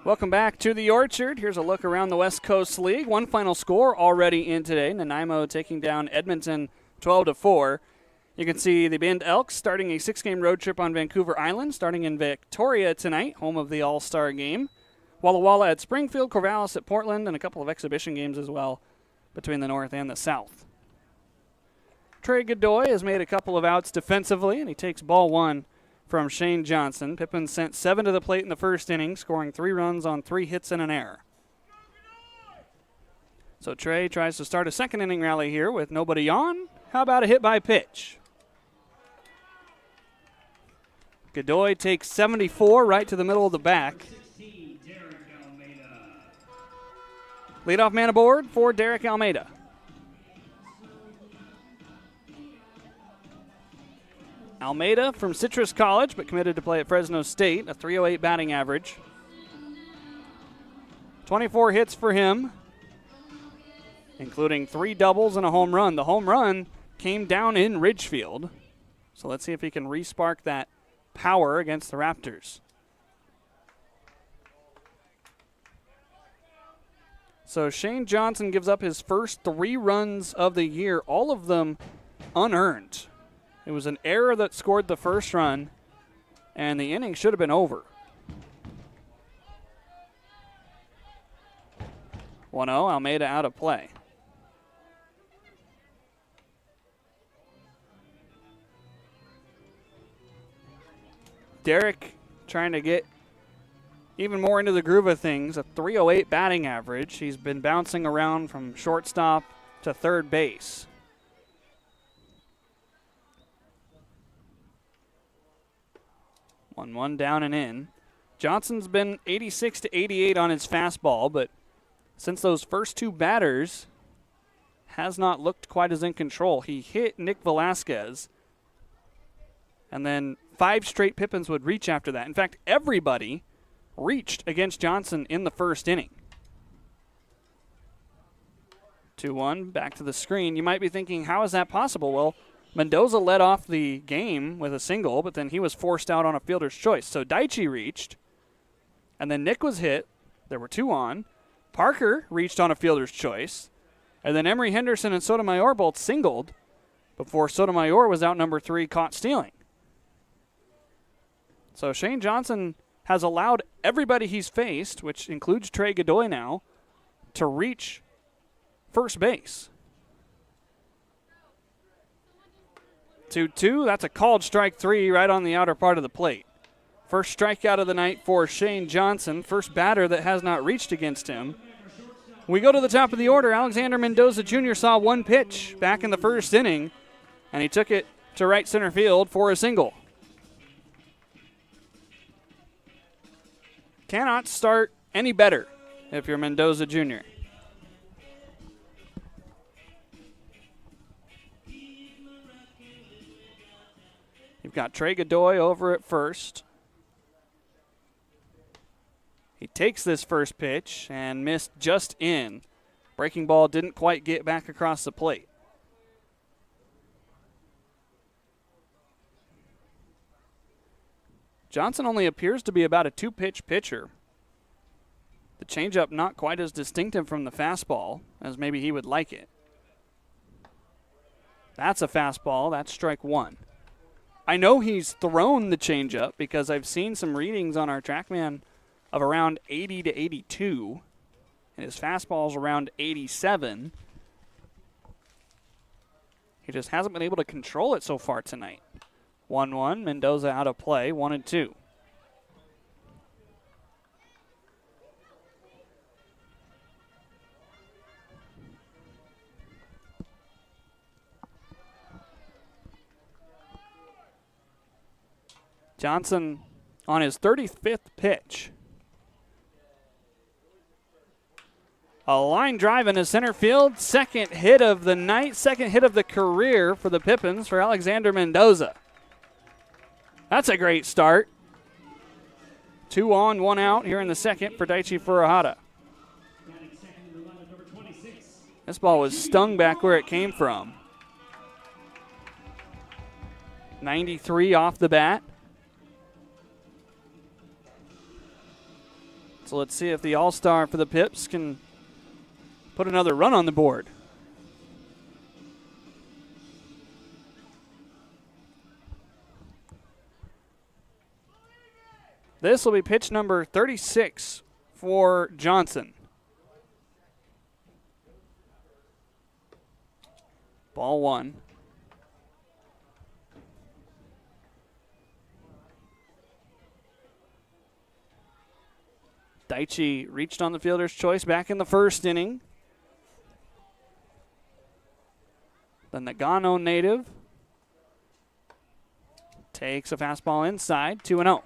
Welcome back to the Orchard. Here's a look around the West Coast League. One final score already in today. Nanaimo taking down Edmonton 12-4. You can see the Bend Elks starting a 6-game road trip on Vancouver Island, starting in Victoria tonight, home of the All-Star game. Walla Walla at Springfield, Corvallis at Portland, and a couple of exhibition games as well between the North and the South. Trey Godoy has made a couple of outs defensively, and he takes ball one from Shane Johnson. Pippins sent 7 to the plate in the first inning, scoring 3 runs on 3 hits and an error. So Trey tries to start a second inning rally here with nobody on. How about a hit by pitch? Godoy takes 74 right to the middle of the back. Leadoff man aboard for Derek Almeida. Almeida from Citrus College, but committed to play at Fresno State, a .308 batting average. 24 hits for him, including 3 doubles and a home run. The home run came down in Ridgefield. So let's see if he can re-spark that power against the Raptors. So Shane Johnson gives up his first 3 runs of the year, all of them unearned. It was an error that scored the first run, and the inning should have been over. 1-0, Almeida out of play. Derek trying to get even more into the groove of things, a .308 batting average. He's been bouncing around from shortstop to third base. One down and in. Johnson's been 86 to 88 on his fastball, but since those first two batters, has not looked quite as in control. He hit Nick Velasquez, and then 5 straight Pippins would reach after that. In fact, everybody reached against Johnson in the first inning. 2-1, back to the screen. You might be thinking, how is that possible? Well, Mendoza led off the game with a single, but then he was forced out on a fielder's choice. So Daichi reached, and then Nick was hit. There were 2 on. Parker reached on a fielder's choice, and then Emery Henderson and Sotomayor both singled before Sotomayor was out number 3, caught stealing. So Shane Johnson has allowed everybody he's faced, which includes Trey Godoy now, to reach first base. 2-2, that's a called strike 3 right on the outer part of the plate. First strikeout of the night for Shane Johnson, first batter that has not reached against him. We go to the top of the order. Alexander Mendoza Jr. saw 1 pitch back in the first inning, and he took it to right center field for a single. Cannot start any better if you're Mendoza Jr. You've got Trey Godoy over at first. He takes this first pitch and missed just in. Breaking ball didn't quite get back across the plate. Johnson only appears to be about a 2-pitch pitcher. The changeup not quite as distinctive from the fastball as maybe he would like it. That's a fastball. That's strike 1. I know he's thrown the changeup because I've seen some readings on our TrackMan of around 80 to 82, and his fastball's around 87. He just hasn't been able to control it so far tonight. 1-1, Mendoza out of play, 1-2. Johnson on his 35th pitch. A line drive into center field. Second hit of the night, second hit of the career for the Pippins for Alexander Mendoza. That's a great start. 2 on, 1 out here in the second for Daichi Furuhata. This ball was stung back where it came from. 93 off the bat. So let's see if the all-star for the Pips can put another run on the board. This will be pitch number 36 for Johnson. Ball 1. Daichi reached on the fielder's choice back in the first inning. The Nagano native takes a fastball inside, 2-0.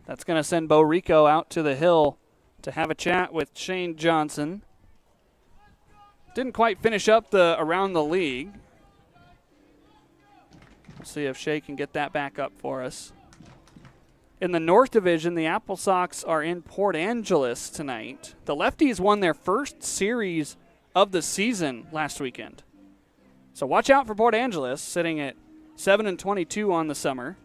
That's going to send Bo Rico out to the hill to have a chat with Shane Johnson. Didn't quite finish up the around the league. We'll see if Shea can get that back up for us. In the North Division, the Apple Sox are in Port Angeles tonight. The Lefties won their first series of the season last weekend. So watch out for Port Angeles, sitting at 7-22 on the summer.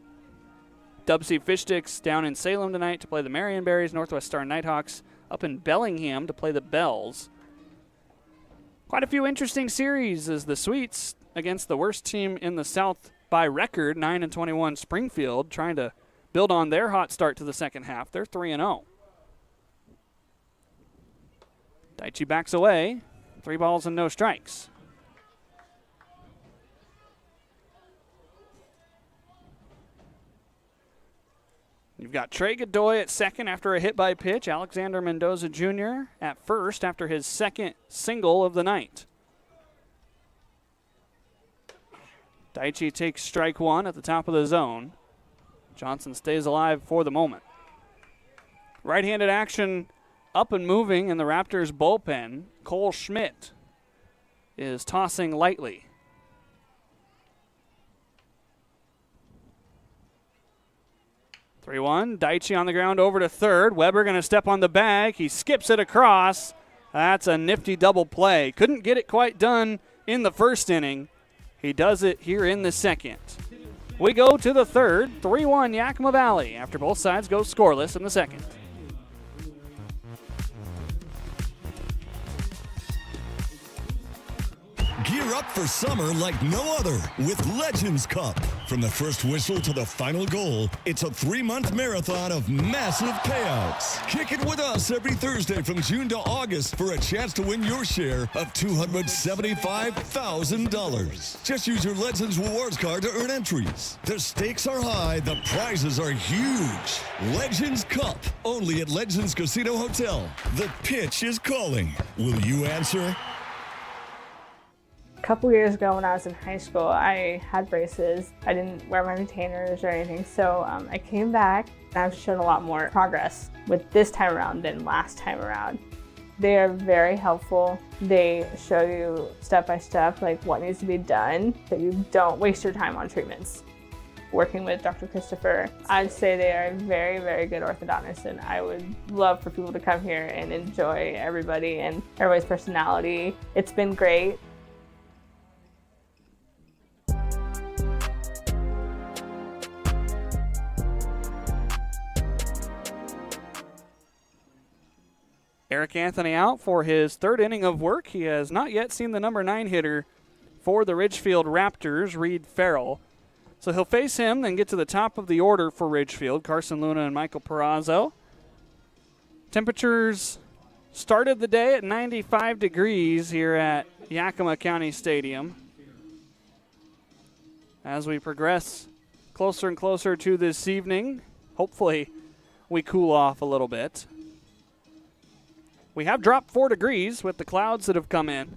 Dub C Fish Sticks down in Salem tonight to play the Marionberries. Northwest Star Nighthawks up in Bellingham to play the Bells. Quite a few interesting series as the Sweets against the worst team in the South by record, 9-21 Springfield, trying to build on their hot start to the second half. They're 3-0. Daichi backs away. 3 balls and no strikes. You've got Trey Godoy at second after a hit by pitch. Alexander Mendoza Jr. at first after his second single of the night. Daichi takes strike 1 at the top of the zone. Johnson stays alive for the moment. Right-handed action up and moving in the Raptors bullpen. Cole Schmidt is tossing lightly. (3-1). Daichi on the ground over to third. Weber going to step on the bag. He skips it across. That's a nifty double play. Couldn't get it quite done in the first inning. He does it here in the second. We go to the third. 3-1 Yakima Valley after both sides go scoreless in the second. Gear up for summer like no other with Legends Cup. From the first whistle to the final goal, it's a 3-month marathon of massive payouts. Kick it with us every Thursday from June to August for a chance to win your share of $275,000. Just use your Legends Rewards card to earn entries. The stakes are high, the prizes are huge. Legends Cup, only at Legends Casino Hotel. The pitch is calling. Will you answer? A couple years ago when I was in high school, I had braces. I didn't wear my retainers or anything, so I came back and I've shown a lot more progress with this time around than last time around. They are very helpful. They show you step by step like what needs to be done so you don't waste your time on treatments. Working with Dr. Christopher, I'd say they are very, very good orthodontists, and I would love for people to come here and enjoy everybody and everybody's personality. It's been great. Eric Anthony out for his third inning of work. He has not yet seen the number 9 hitter for the Ridgefield Raptors, Reed Farrell. So he'll face him, then get to the top of the order for Ridgefield, Carson Luna and Michael Perazzo. Temperatures started the day at 95 degrees here at Yakima County Stadium. As we progress closer and closer to this evening, hopefully we cool off a little bit. We have dropped 4 degrees with the clouds that have come in,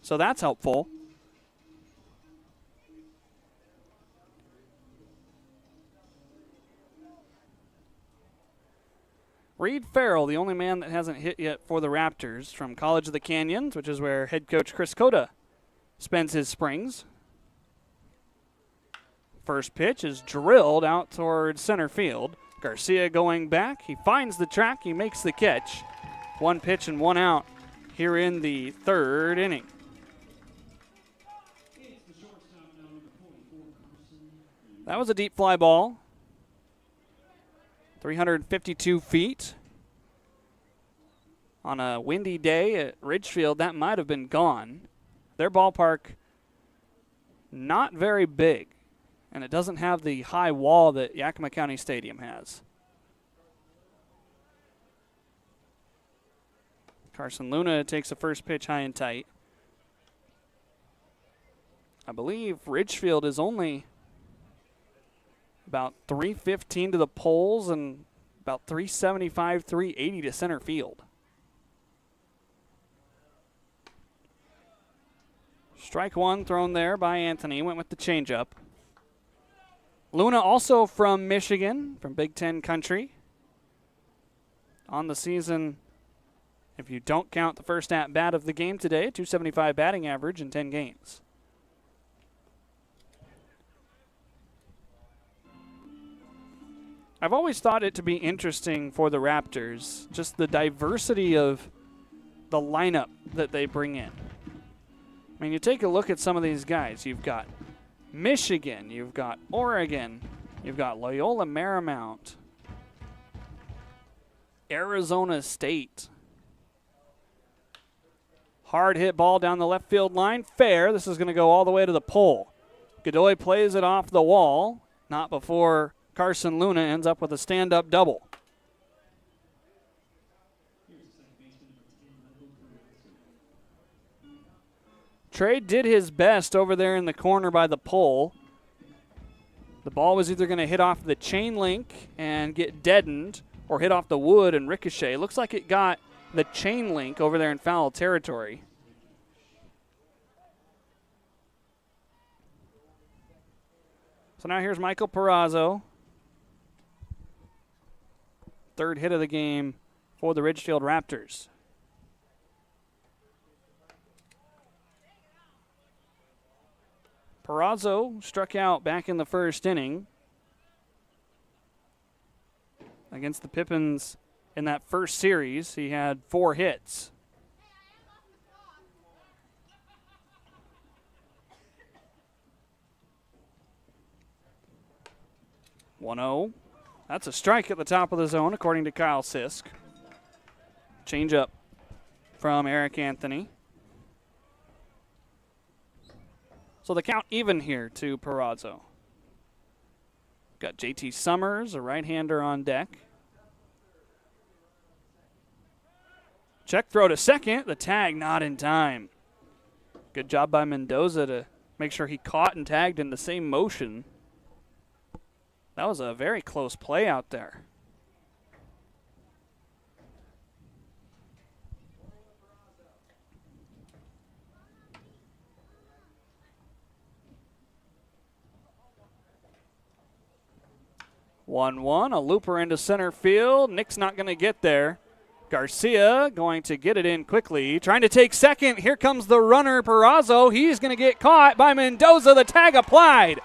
so that's helpful. Reed Farrell, the only man that hasn't hit yet for the Raptors, from College of the Canyons, which is where head coach Chris Cota spends his springs. First pitch is drilled out towards center field. Garcia going back. He finds the track. He makes the catch. 1 pitch and 1 out here in the third inning. That was a deep fly ball. 352 feet. On a windy day at Ridgefield, that might have been gone. Their ballpark, not very big, and it doesn't have the high wall that Yakima County Stadium has. Carson Luna takes the first pitch high and tight. I believe Ridgefield is only about 315 to the poles and about 375, 380 to center field. Strike one thrown there by Anthony. Went with the changeup. Luna also from Michigan, from Big Ten country. On the season, if you don't count the first at-bat of the game today, 275 batting average in 10 games. I've always thought it to be interesting for the Raptors, just the diversity of the lineup that they bring in. I mean, you take a look at some of these guys. You've got Michigan, you've got Oregon, you've got Loyola Marymount, Arizona State. Hard hit ball down the left field line. Fair. This is going to go all the way to the pole. Godoy plays it off the wall. Not before Carson Luna ends up with a stand-up double. Trey did his best over there in the corner by the pole. The ball was either going to hit off the chain link and get deadened or hit off the wood and ricochet. Looks like it got the chain link over there in foul territory. So now here's Michael Perazzo. third hit of the game for the Ridgefield Raptors. Perazo struck out back in the first inning against the Pippins in that first series. He had 4 hits. (1-0). That's a strike at the top of the zone, according to Kyle Sisk. Changeup from Eric Anthony. So the count even here to Perazo. Got JT Summers, a right-hander on deck. Check throw to second. The tag not in time. Good job by Mendoza to make sure he caught and tagged in the same motion. That was a very close play out there. (1-1), a looper into center field. Nick's not going to get there. Garcia going to get it in quickly. Trying to take second. Here comes the runner, Perazo. He's going to get caught by Mendoza. The tag applied.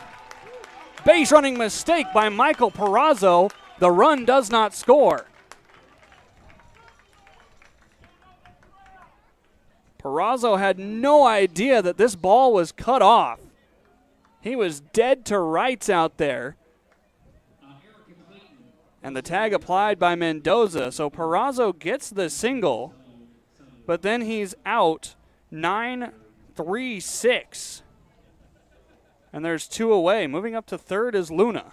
Base running mistake by Michael Perazo. The run does not score. Perazo had no idea that this ball was cut off. He was dead to rights out there. And the tag applied by Mendoza. So Perazo gets the single, but then he's out 9-3-6. And there's 2 away. Moving up to third is Luna.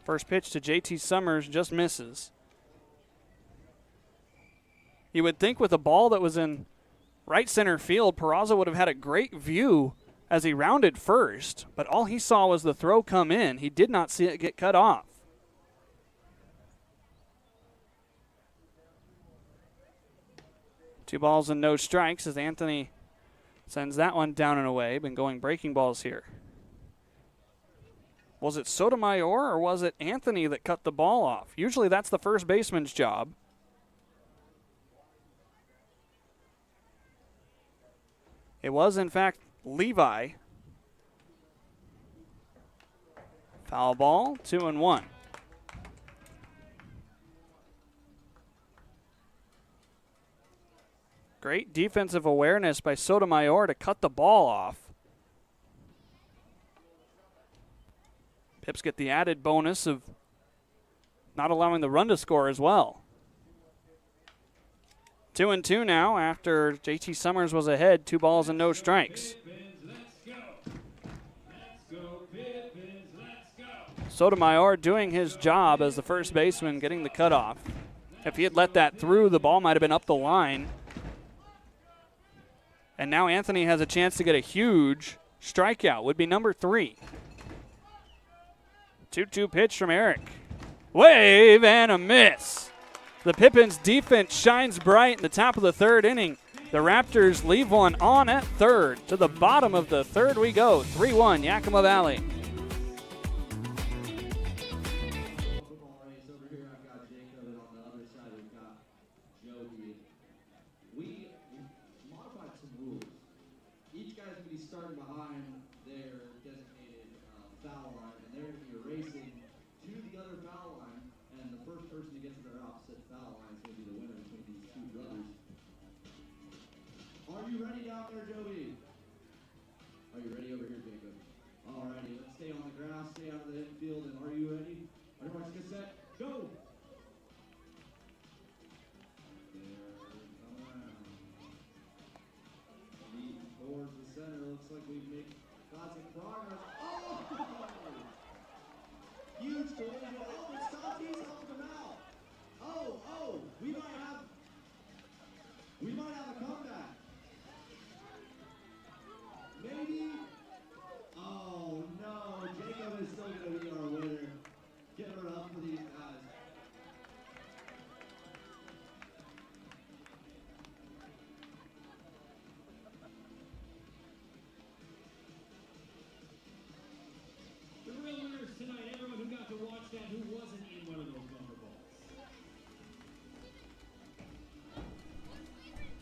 First pitch to JT Summers just misses. You would think with a ball that was in right center field, Perazo would have had a great view as he rounded first, but all he saw was the throw come in. He did not see it get cut off. Two balls and no strikes as Anthony sends that one down and away. Been going breaking balls here. Was it Sotomayor or was it Anthony that cut the ball off? Usually that's the first baseman's job. It was, in fact, Levi. Foul ball, 2-1. Great defensive awareness by Sotomayor to cut the ball off. Pips get the added bonus of not allowing the run to score as well. 2-2 now after JT Summers was ahead, 2 balls and no strikes. Sotomayor doing his job as the first baseman, getting the cutoff. If he had let that through, the ball might have been up the line. And now Anthony has a chance to get a huge strikeout, would be number 3. 2-2 pitch from Eric. Wave and a miss. The Pippins defense shines bright in the top of the third inning. The Raptors leave one on at third. To the bottom of the third we go. 3-1 Yakima Valley.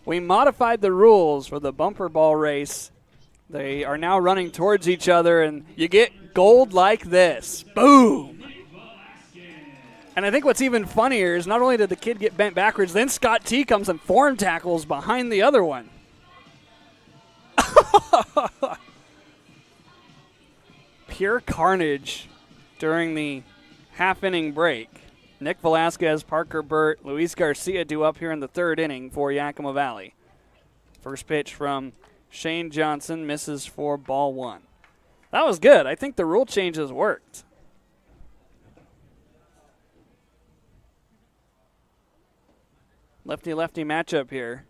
We modified the rules for the bumper ball race. They are now running towards each other, and you get gold like this. Boom! And I think what's even funnier is not only did the kid get bent backwards, then Scott T comes and form tackles behind the other one. Pure carnage during the half-inning break. Nick Velasquez, Parker Burt, Luis Garcia due up here in the third inning for Yakima Valley. First pitch from Shane Johnson misses for ball one. That was good. I think the rule changes worked. Lefty-lefty matchup here.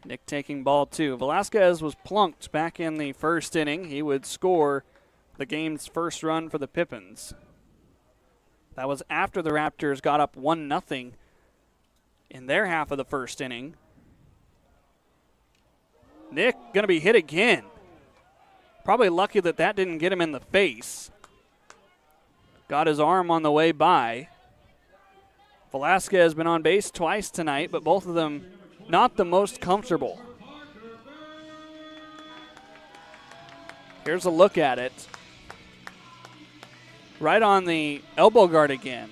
Nick taking ball two. Velasquez was plunked back in the first inning. He would score the game's first run for the Pippins. That was after the Raptors got up 1-0 in their half of the first inning. Nick going to be hit again. Probably lucky that that didn't get him in the face. Got his arm on the way by. Velasquez has been on base twice tonight, but both of them not the most comfortable. Here's a look at it. Right on the elbow guard again.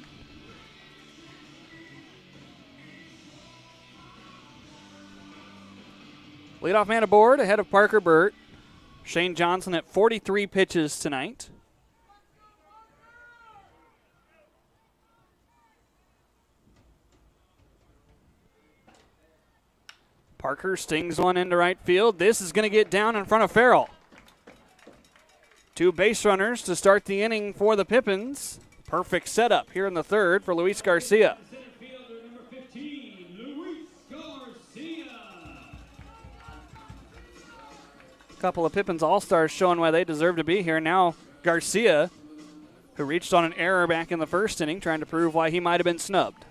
Leadoff man aboard ahead of Parker Burt. Shane Johnson at 43 pitches tonight. Parker stings one into right field. This is going to get down in front of Farrell. Two base runners to start the inning for the Pippins. Perfect setup here in the third for Luis Garcia. A couple of Pippins All-Stars showing why they deserve to be here. Now Garcia, who reached on an error back in the first inning, trying to prove why he might have been snubbed.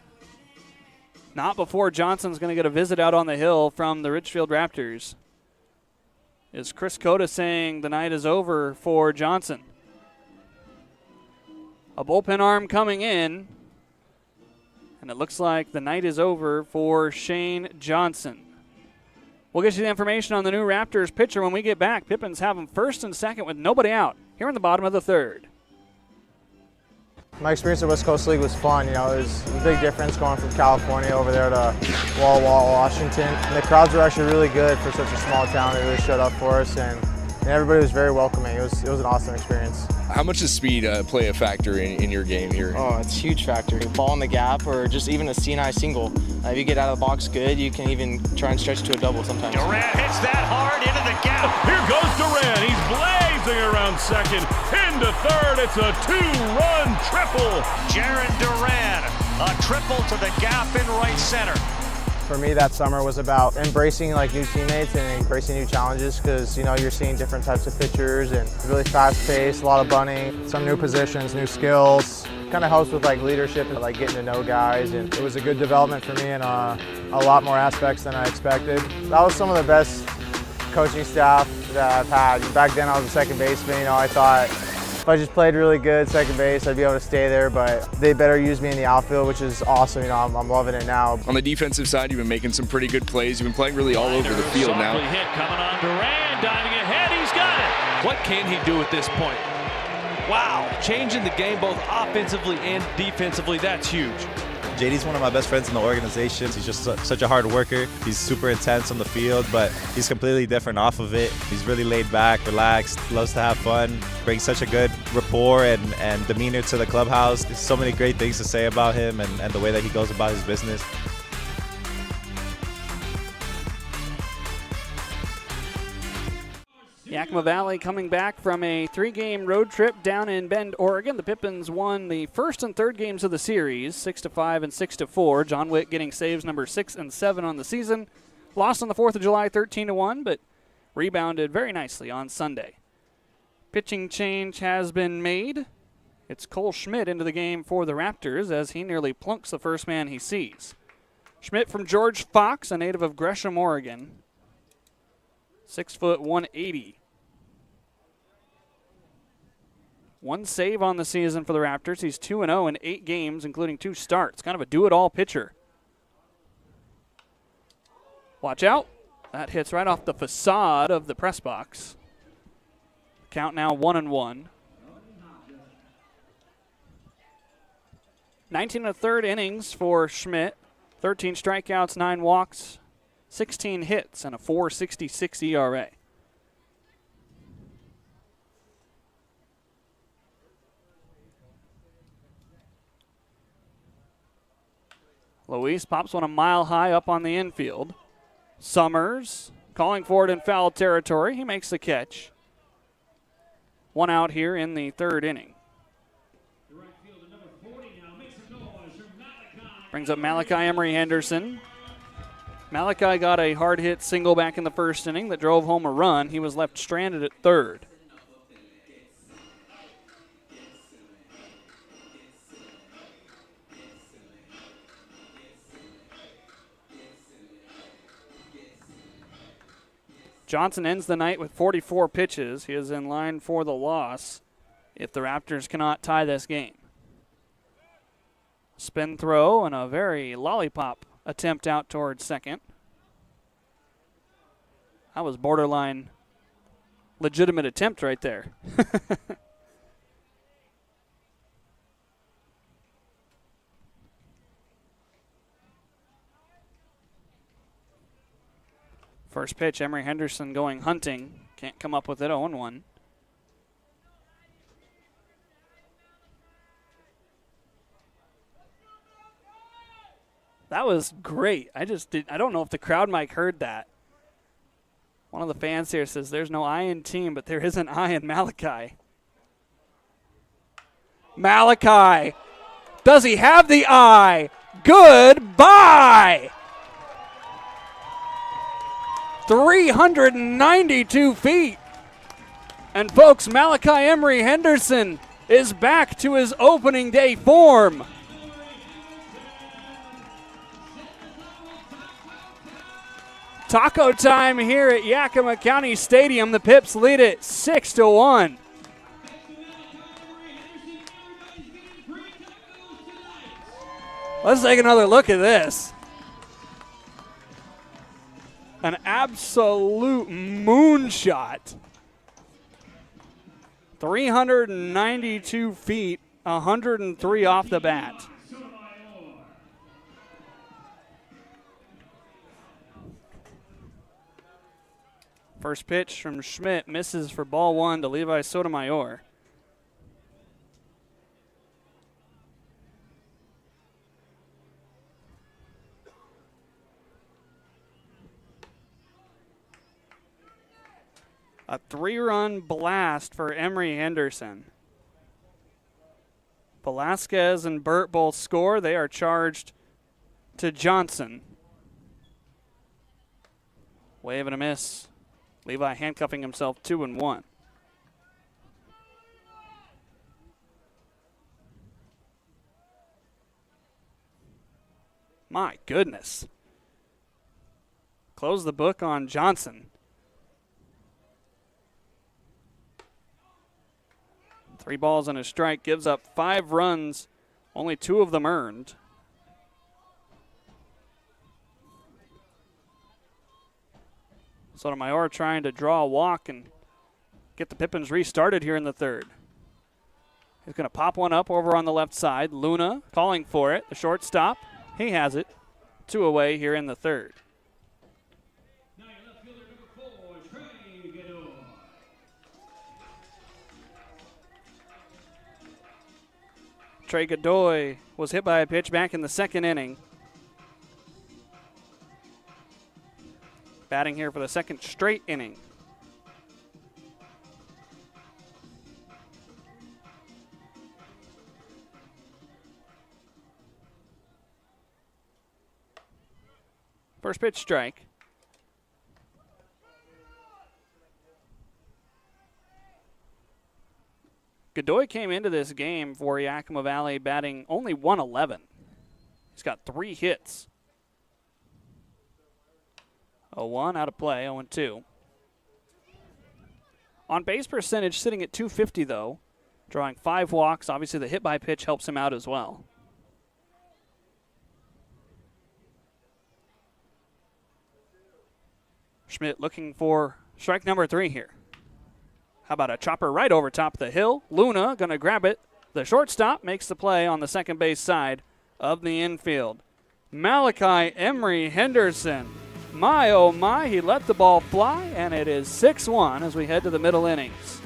Not before Johnson's going to get a visit out on the hill from the Ridgefield Raptors. Is Chris Cota saying the night is over for Johnson? A bullpen arm coming in, and it looks like the night is over for Shane Johnson. We'll get you the information on the new Raptors pitcher when we get back. Pippins have him first and second with nobody out here in the bottom of the third. My experience at West Coast League was fun. You know, it was a big difference going from California over there to Walla Walla, Washington. And the crowds were actually really good for such a small town. They really showed up for us, and everybody was very welcoming. It was an awesome experience. How much does speed play a factor in your game here? Oh, it's a huge factor. Ball in the gap or just even a C&I single. If you get out of the box good, you can even try and stretch to a double sometimes. Durant hits that hard into the gap. Here goes Durant. He's blazing around second. Into third. It's a two-run triple. Jaron Durant, a triple to the gap in right center. For me, that summer was about embracing new teammates and embracing new challenges because you're seeing different types of pitchers and it's really fast-paced, a lot of bunting, some new positions, new skills. Kind of helps with leadership and getting to know guys, and it was a good development for me in a lot more aspects than I expected. That was some of the best coaching staff that I've had. Back then, I was a second baseman. I thought if I just played really good second base, I'd be able to stay there, but they better use me in the outfield, which is awesome. I'm loving it now. On the defensive side, you've been making some pretty good plays. You've been playing really all over the field now. Hit coming on Durant, diving ahead, he's got it. What can he do at this point? Wow, changing the game both offensively and defensively, that's huge. JD's one of my best friends in the organization. He's just such a hard worker. He's super intense on the field, but he's completely different off of it. He's really laid back, relaxed, loves to have fun, brings such a good rapport and demeanor to the clubhouse. There's so many great things to say about him and the way that he goes about his business. Yakima Valley coming back from a 3-game road trip down in Bend, Oregon. The Pippins won the first and third games of the series, 6-5 and 6-4. John Witt getting saves number 6 and 7 on the season. Lost on the 4th of July 13-1, but rebounded very nicely on Sunday. Pitching change has been made. It's Cole Schmidt into the game for the Raptors as he nearly plunks the first man he sees. Schmidt from George Fox, a native of Gresham, Oregon. 6 foot 180. One save on the season for the Raptors. He's 2-0 in 8 games, including 2 starts. Kind of a do-it-all pitcher. Watch out. That hits right off the facade of the press box. Count now 1-1. 19 1/3 innings for Schmidt. 13 strikeouts, 9 walks, 16 hits, and a 4.66 ERA. Luis pops one a mile high up on the infield. Summers calling for it in foul territory. He makes the catch. One out here in the third inning. Brings up Malachi Emery Henderson. Malachi got a hard hit single back in the first inning that drove home a run. He was left stranded at third. Johnson ends the night with 44 pitches. He is in line for the loss if the Raptors cannot tie this game. Spin throw and a very lollipop attempt out towards second. That was borderline legitimate attempt right there. First pitch, Emery Henderson going hunting. Can't come up with it, 0-1. That was great. I don't know if the crowd mic heard that. One of the fans here says there's no I in team, but there is an I in Malachi. Malachi. Does he have the I? Goodbye. 392 feet. And folks, Malachi Emery Henderson is back to his opening day form. Taco time here at Yakima County Stadium. The Pips lead it 6-1. Let's take another look at this. An absolute moonshot. 392 feet, 103 off the bat. First pitch from Schmidt misses for ball one to Levi Sotomayor. A 3-run blast for Emery Henderson. Velasquez and Burt both score. They are charged to Johnson. Wave and a miss. Levi handcuffing himself 2-1. My goodness. Close the book on Johnson. 3 balls and a strike, gives up 5 runs, only 2 of them earned. Sotomayor trying to draw a walk and get the Pippins restarted here in the third. He's going to pop one up over on the left side. Luna calling for it. The shortstop, he has it. 2 away here in the third. Trey Godoy was hit by a pitch back in the second inning. Batting here for the second straight inning. First pitch strike. Godoy came into this game for Yakima Valley batting only 111. He's got 3 hits. 0-1 out of play, 0-2. On base percentage sitting at .250 though, drawing 5 walks. Obviously the hit by pitch helps him out as well. Schmidt looking for strike number 3 here. How about a chopper right over top of the hill? Luna going to grab it. The shortstop makes the play on the second base side of the infield. Malachi Emery Henderson. My, oh my, he let the ball fly, and it is 6-1 as we head to the middle innings.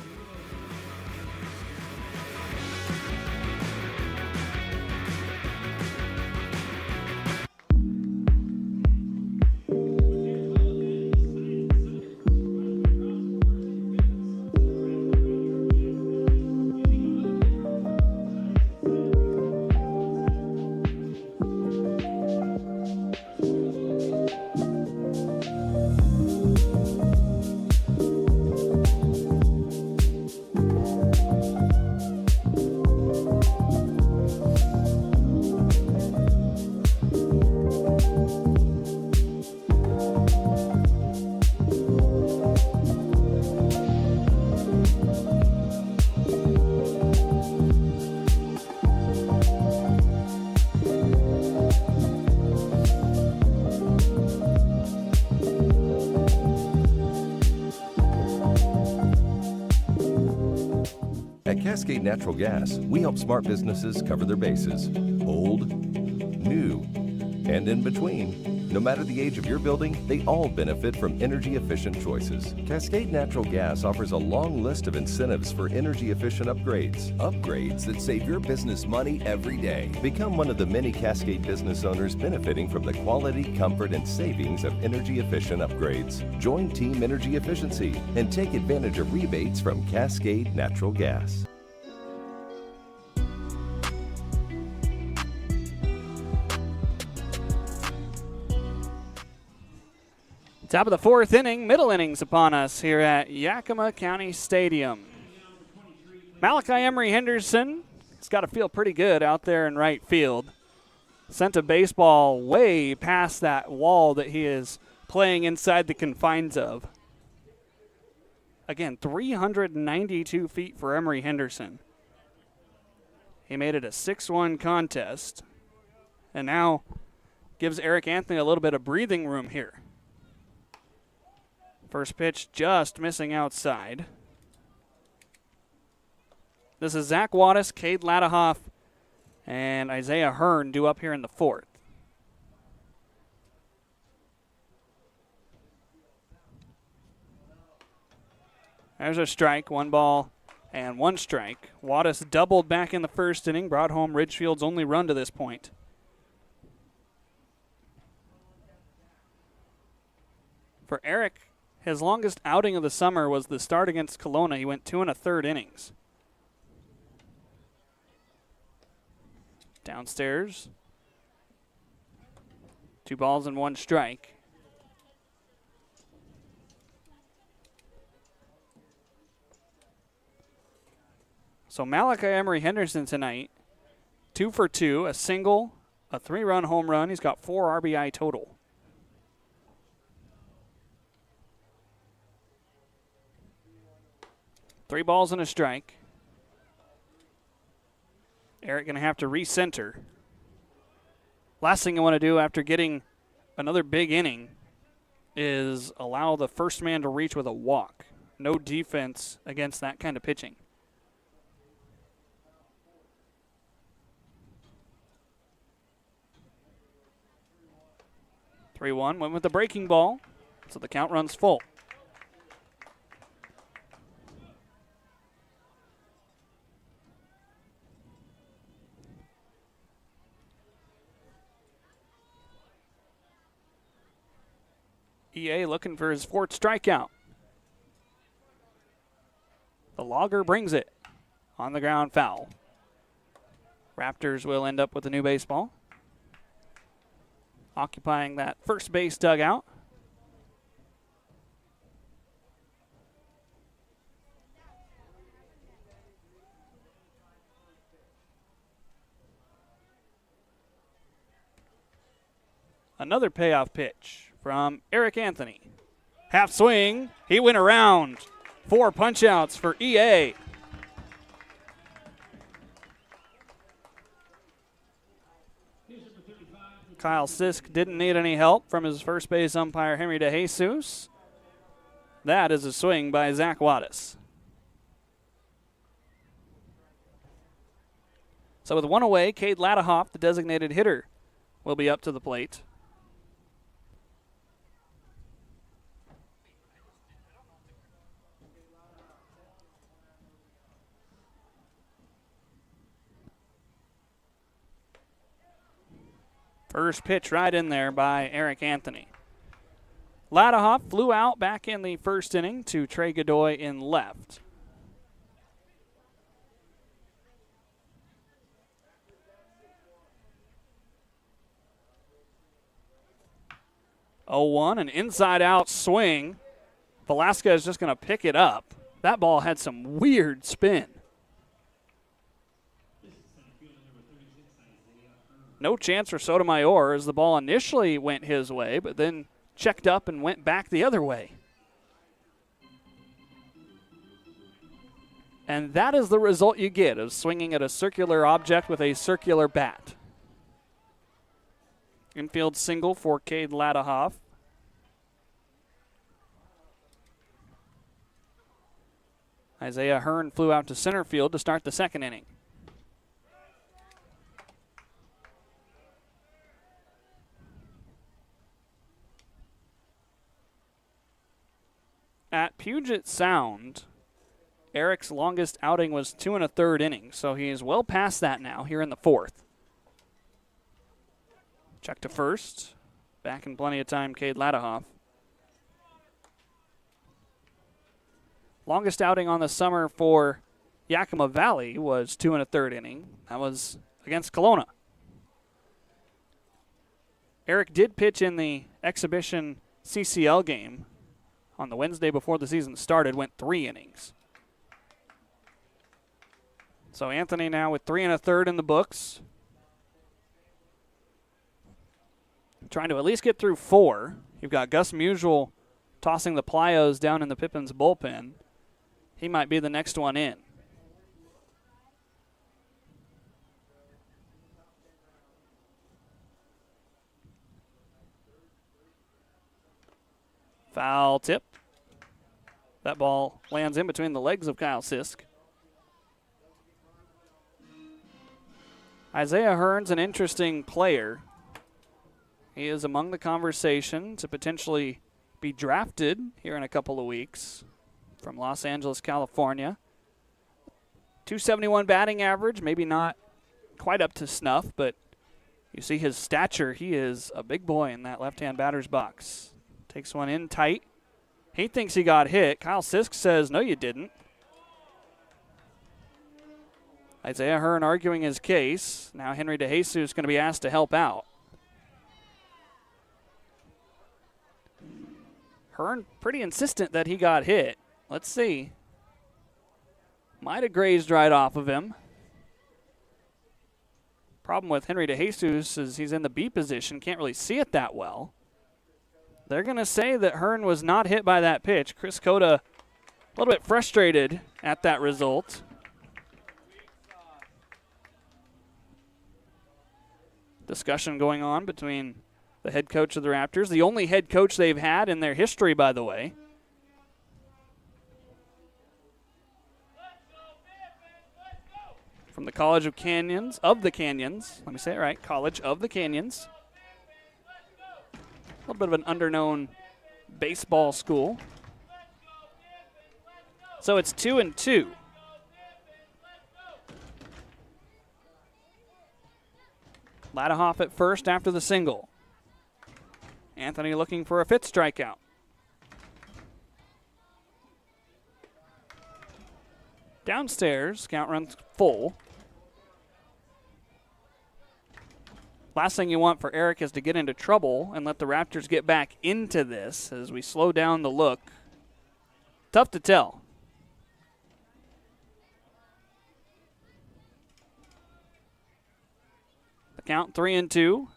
At Cascade Natural Gas, we help smart businesses cover their bases. Old, new, and in between. No matter the age of your building, they all benefit from energy-efficient choices. Cascade Natural Gas offers a long list of incentives for energy-efficient upgrades. Upgrades that save your business money every day. Become one of the many Cascade business owners benefiting from the quality, comfort, and savings of energy-efficient upgrades. Join Team Energy Efficiency and take advantage of rebates from Cascade Natural Gas. Top of the 4th inning, middle innings upon us here at Yakima County Stadium. Malachi Emery Henderson has got to feel pretty good out there in right field. Sent a baseball way past that wall that he is playing inside the confines of. Again, 392 feet for Emery Henderson. He made it a 6-1 contest and now gives Eric Anthony a little bit of breathing room here. First pitch just missing outside. This is Zach Wattis, Cade Ladahoff, and Isaiah Hearn due up here in the 4th. There's a strike, 1 ball and 1 strike. Wattis doubled back in the 1st inning, brought home Ridgefield's only run to this point. For Eric, his longest outing of the summer was the start against Kelowna. He went 2 1/3 innings. Downstairs. 2 balls and 1 strike. So Malachi Emery Henderson tonight, 2 for 2, a single, a 3-run home run. He's got 4 RBI total. Three balls and a strike. Eric going to have to recenter. Last thing I want to do after getting another big inning is allow the first man to reach with a walk. No defense against that kind of pitching. (3-1) went with the breaking ball, so the count runs full. EA looking for his 4th strikeout. The logger brings it. On the ground, foul. Raptors will end up with a new baseball. Occupying that first base dugout. Another payoff pitch from Eric Anthony. Half swing. He went around. 4 punch-outs for EA. Kyle Sisk didn't need any help from his first base umpire, Henry DeJesus. That is a swing by Zach Wattis. So with one away, Cade Ladahoff, the designated hitter, will be up to the plate. First pitch right in there by Eric Anthony. Ladahoff flew out back in the first inning to Trey Godoy in left. Oh, 1, an inside-out swing. Velasquez is just going to pick it up. That ball had some weird spin. No chance for Sotomayor as the ball initially went his way, but then checked up and went back the other way. And that is the result you get of swinging at a circular object with a circular bat. Infield single for Cade Ladahoff. Isaiah Hearn flew out to center field to start the second inning. At Puget Sound, Eric's longest outing was 2 1/3 innings, so he is well past that now here in the fourth. Check to first. Back in plenty of time, Cade Ladahoff. Longest outing on the summer for Yakima Valley was 2 1/3 inning. That was against Kelowna. Eric did pitch in the exhibition CCL game on the Wednesday before the season started, went 3 innings. So Anthony now with 3 1/3 in the books. Trying to at least get through 4. You've got Gus Musial tossing the plyos down in the Pippins bullpen. He might be the next one in. Foul tip. That ball lands in between the legs of Kyle Sisk. Isaiah Hearn's an interesting player. He is among the conversation to potentially be drafted here in a couple of weeks from Los Angeles, California. 271 batting average, maybe not quite up to snuff, but you see his stature. He is a big boy in that left-hand batter's box. Takes one in tight. He thinks he got hit. Kyle Sisk says, no, you didn't. Isaiah Hearn arguing his case. Now Henry DeJesus is going to be asked to help out. Hearn pretty insistent that he got hit. Let's see. Might have grazed right off of him. Problem with Henry DeJesus is he's in the B position, can't really see it that well. They're going to say that Hearn was not hit by that pitch. Chris Cota a little bit frustrated at that result. Discussion going on between the head coach of the Raptors, the only head coach they've had in their history, by the way. From the College of Canyons, let me say it right, College of the Canyons. A little bit of an underknown baseball school. So it's 2-2. Ladahoff at first after the single. Anthony looking for a fifth strikeout. Downstairs, count runs full. Last thing you want for Eric is to get into trouble and let the Raptors get back into this as we slow down the look. Tough to tell. The count 3-2.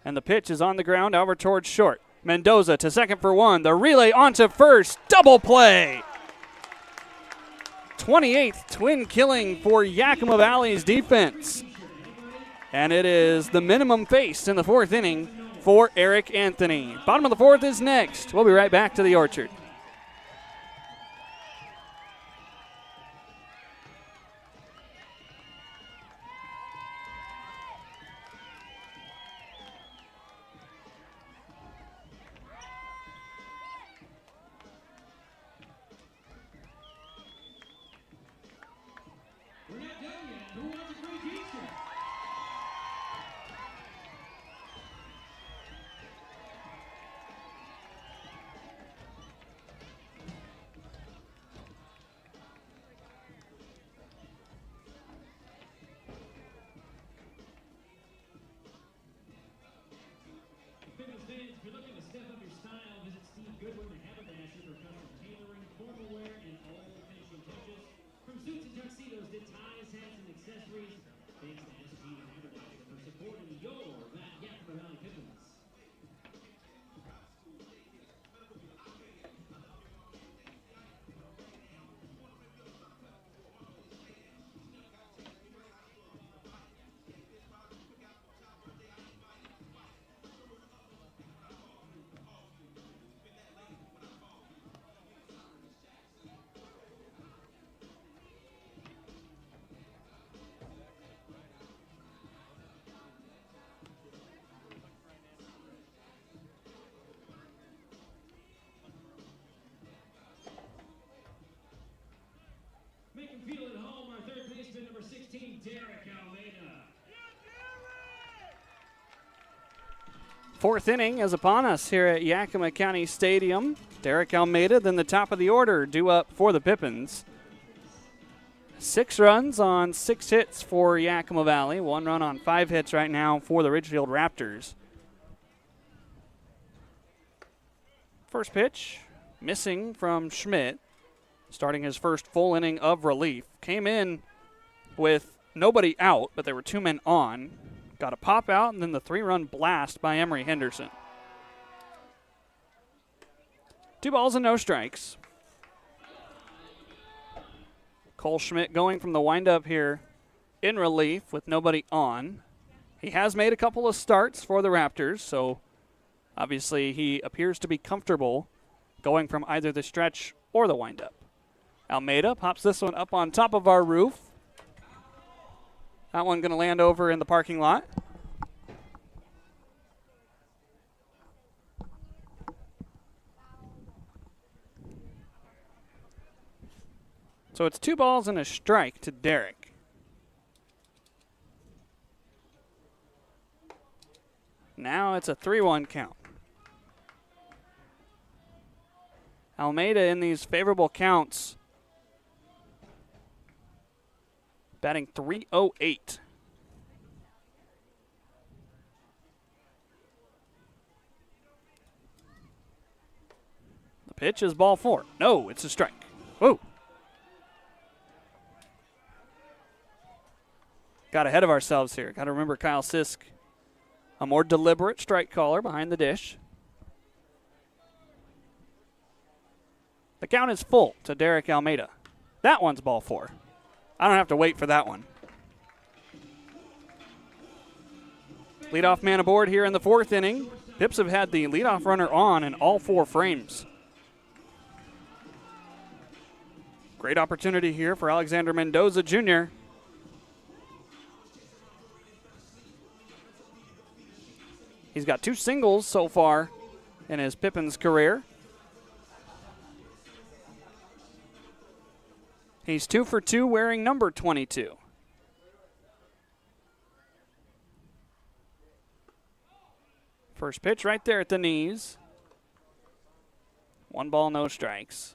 And the pitch is on the ground over towards short. Mendoza to second for one. The relay onto first. Double play. 28th twin killing for Yakima Valley's defense. And it is the minimum faced in the fourth inning for Eric Anthony. Bottom of the fourth is next. We'll be right back to the Orchard. Who wants a free t-shirt? Pippins fans, if you're looking to step up your style, visit Steve Goodwin, the haberdasher, for custom tailoring, formal wear, and all finishing touches. From suits and tuxedos to ties, hats, and accessories, thanks to SG and Haberdasher for supporting your Yakima Valley Pippins. Make him feel at home, our third baseman, number 16, Derek Almeida. Fourth inning is upon us here at Yakima County Stadium. Derek Almeida, then the top of the order, due up for the Pippins. 6 runs on 6 hits for Yakima Valley. 1 run on 5 hits right now for the Ridgefield Raptors. First pitch, missing from Schmidt. Starting his first full inning of relief. Came in with nobody out, but there were 2 men on. Got a pop out, and then the 3-run blast by Emery Henderson. 2 balls and no strikes. Cole Schmidt going from the windup here in relief with nobody on. He has made a couple of starts for the Raptors, so obviously he appears to be comfortable going from either the stretch or the windup. Almeida pops this one up on top of our roof. That one going to land over in the parking lot. So it's 2 balls and a strike to Derek. Now it's a 3-1 count. Almeida in these favorable counts batting .308. The pitch is ball 4. No, it's a strike. Whoa. Got ahead of ourselves here. Got to remember Kyle Sisk, a more deliberate strike caller behind the dish. The count is full to Derek Almeida. That one's ball 4. I don't have to wait for that one. Leadoff man aboard here in the 4th inning. Pips have had the leadoff runner on in all 4 frames. Great opportunity here for Alexander Mendoza Jr. He's got 2 singles so far in his Pippins career. He's 2 for 2 wearing number 22. First pitch right there at the knees. 1 ball, no strikes.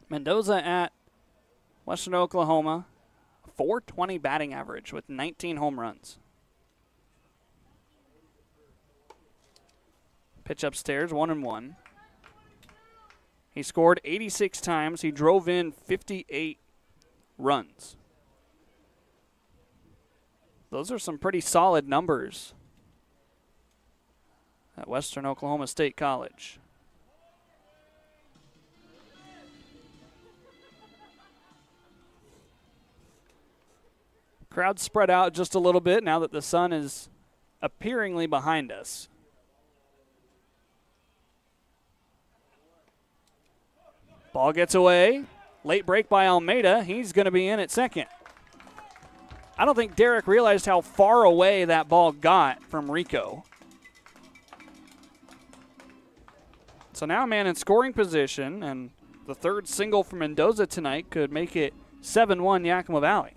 Mendoza at Western Oklahoma, .420 batting average with 19 home runs. Pitch upstairs, 1-1. He scored 86 times. He drove in 58 runs. Those are some pretty solid numbers at Western Oklahoma State College. Crowd spread out just a little bit now that the sun is appearingly behind us. Ball gets away. Late break by Almeida. He's going to be in at second. I don't think Derek realized how far away that ball got from Rico. So now a man in scoring position, and The third single for Mendoza tonight could make it 7-1 Yakima Valley.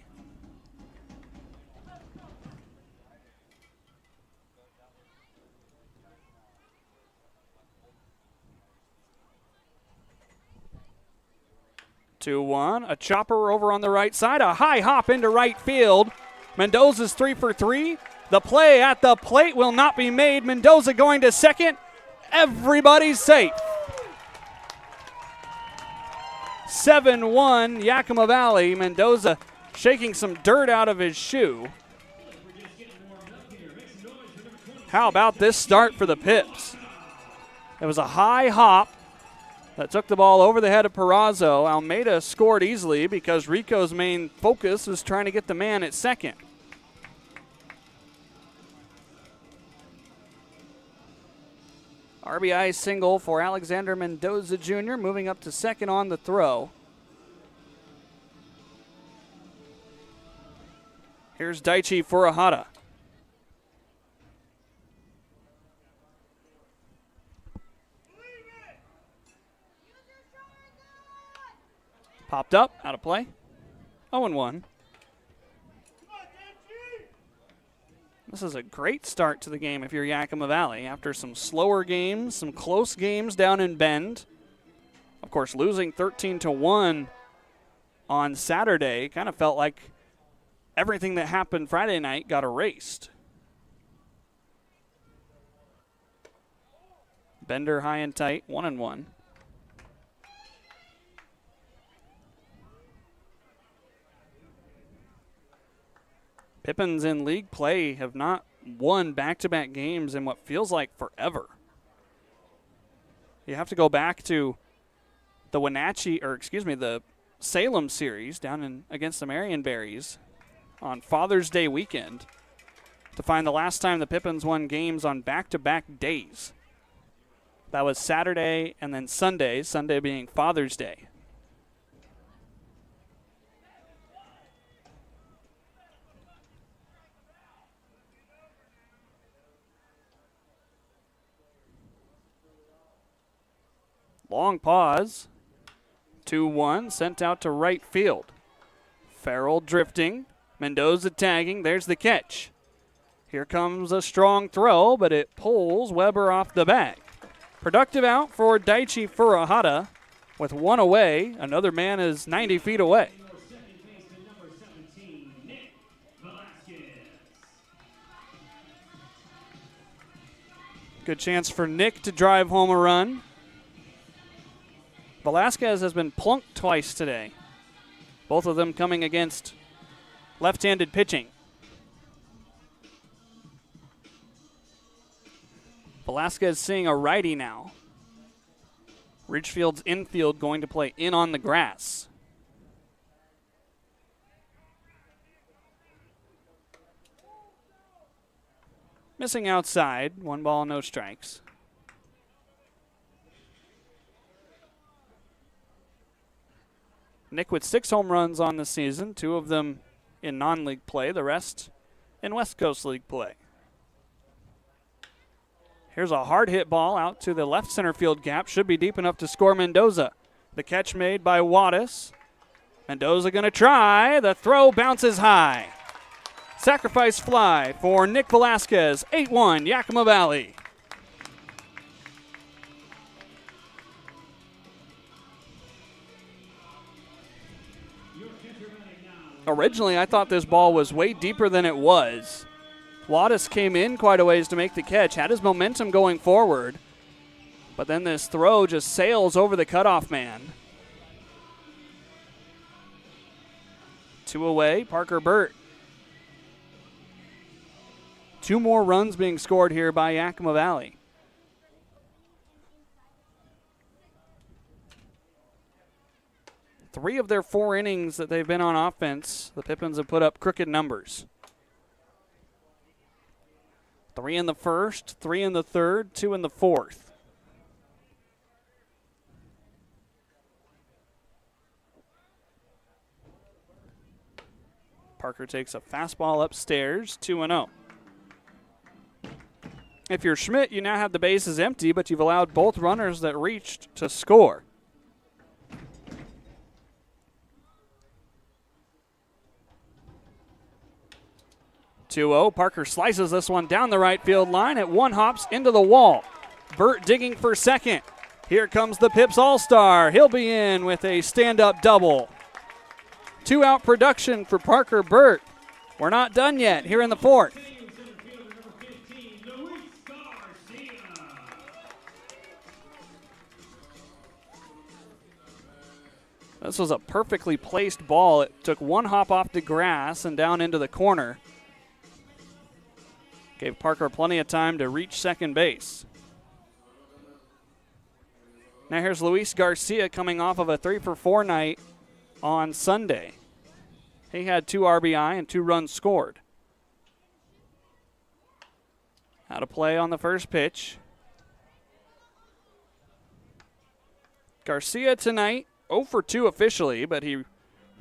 A chopper over on the right side, a high hop into right field. Mendoza's 3 for 3. The play at the plate will not be made. Mendoza going to second. Everybody's safe. 7-1 Yakima Valley. Mendoza shaking some dirt out of his shoe. How about this start for the Pips? It was a high hop that took the ball over the head of Perazo. Almeida scored easily because Rico's main focus was trying to get the man at second. RBI single for Alexander Mendoza Jr., moving up to second on the throw. Here's Daichi Furuhata. Popped up, out of play. 0-1. This is a great start to the game if you're Yakima Valley. After some slower games, some close games down in Bend. Of course, losing 13-1 on Saturday kind of felt like everything that happened Friday night got erased. Bender high and tight, 1-1. Pippins in league play have not won back-to-back games in what feels like forever. You have to go back to the Salem series down in against the Marionberries on Father's Day weekend to find the last time the Pippins won games on back-to-back days. That was Saturday and then Sunday being Father's Day. Long pause. 2-1, sent out to right field. Farrell drifting. Mendoza tagging. There's the catch. Here comes a strong throw, but it pulls Weber off the bag. Productive out for Daichi Furuhata with one away. Another man is 90 feet away. Good chance for Nick to drive home a run. Velasquez has been plunked twice today, both of them coming against left-handed pitching. Velasquez seeing a righty now. Ridgefield's infield going to play in on the grass. Missing outside, 1 ball, no strikes. Nick with 6 home runs on the season, 2 of them in non-league play, the rest in West Coast League play. Here's a hard hit ball out to the left center field gap. Should be deep enough to score Mendoza. The catch made by Wattis. Mendoza going to try. The throw bounces high. Sacrifice fly for Nick Velasquez. 8-1 Yakima Valley. Originally, I thought this ball was way deeper than it was. Wattis came in quite a ways to make the catch, had his momentum going forward, but then this throw just sails over the cutoff man. 2 away, Parker Burt. 2 more runs being scored here by Yakima Valley. Three of their 4 innings that they've been on offense, the Pippins have put up crooked numbers. 3 in the first, 3 in the third, 2 in the fourth. Parker takes a fastball upstairs, 2-0. If you're Schmidt, you now have the bases empty, but you've allowed both runners that reached to score. 2-0. Parker slices this one down the right field line. It one hops into the wall. Burt digging for second. Here comes the Pips All-Star. He'll be in with a stand-up double. 2-out production for Parker Burt. We're not done yet here in the fourth. This was a perfectly placed ball. It took one hop off the grass and down into the corner. Gave Parker plenty of time to reach second base. Now here's Luis Garcia coming off of a 3-for-4 night on Sunday. He had 2 RBI and 2 runs scored. How to play on the first pitch. Garcia tonight 0-for-2 officially, but he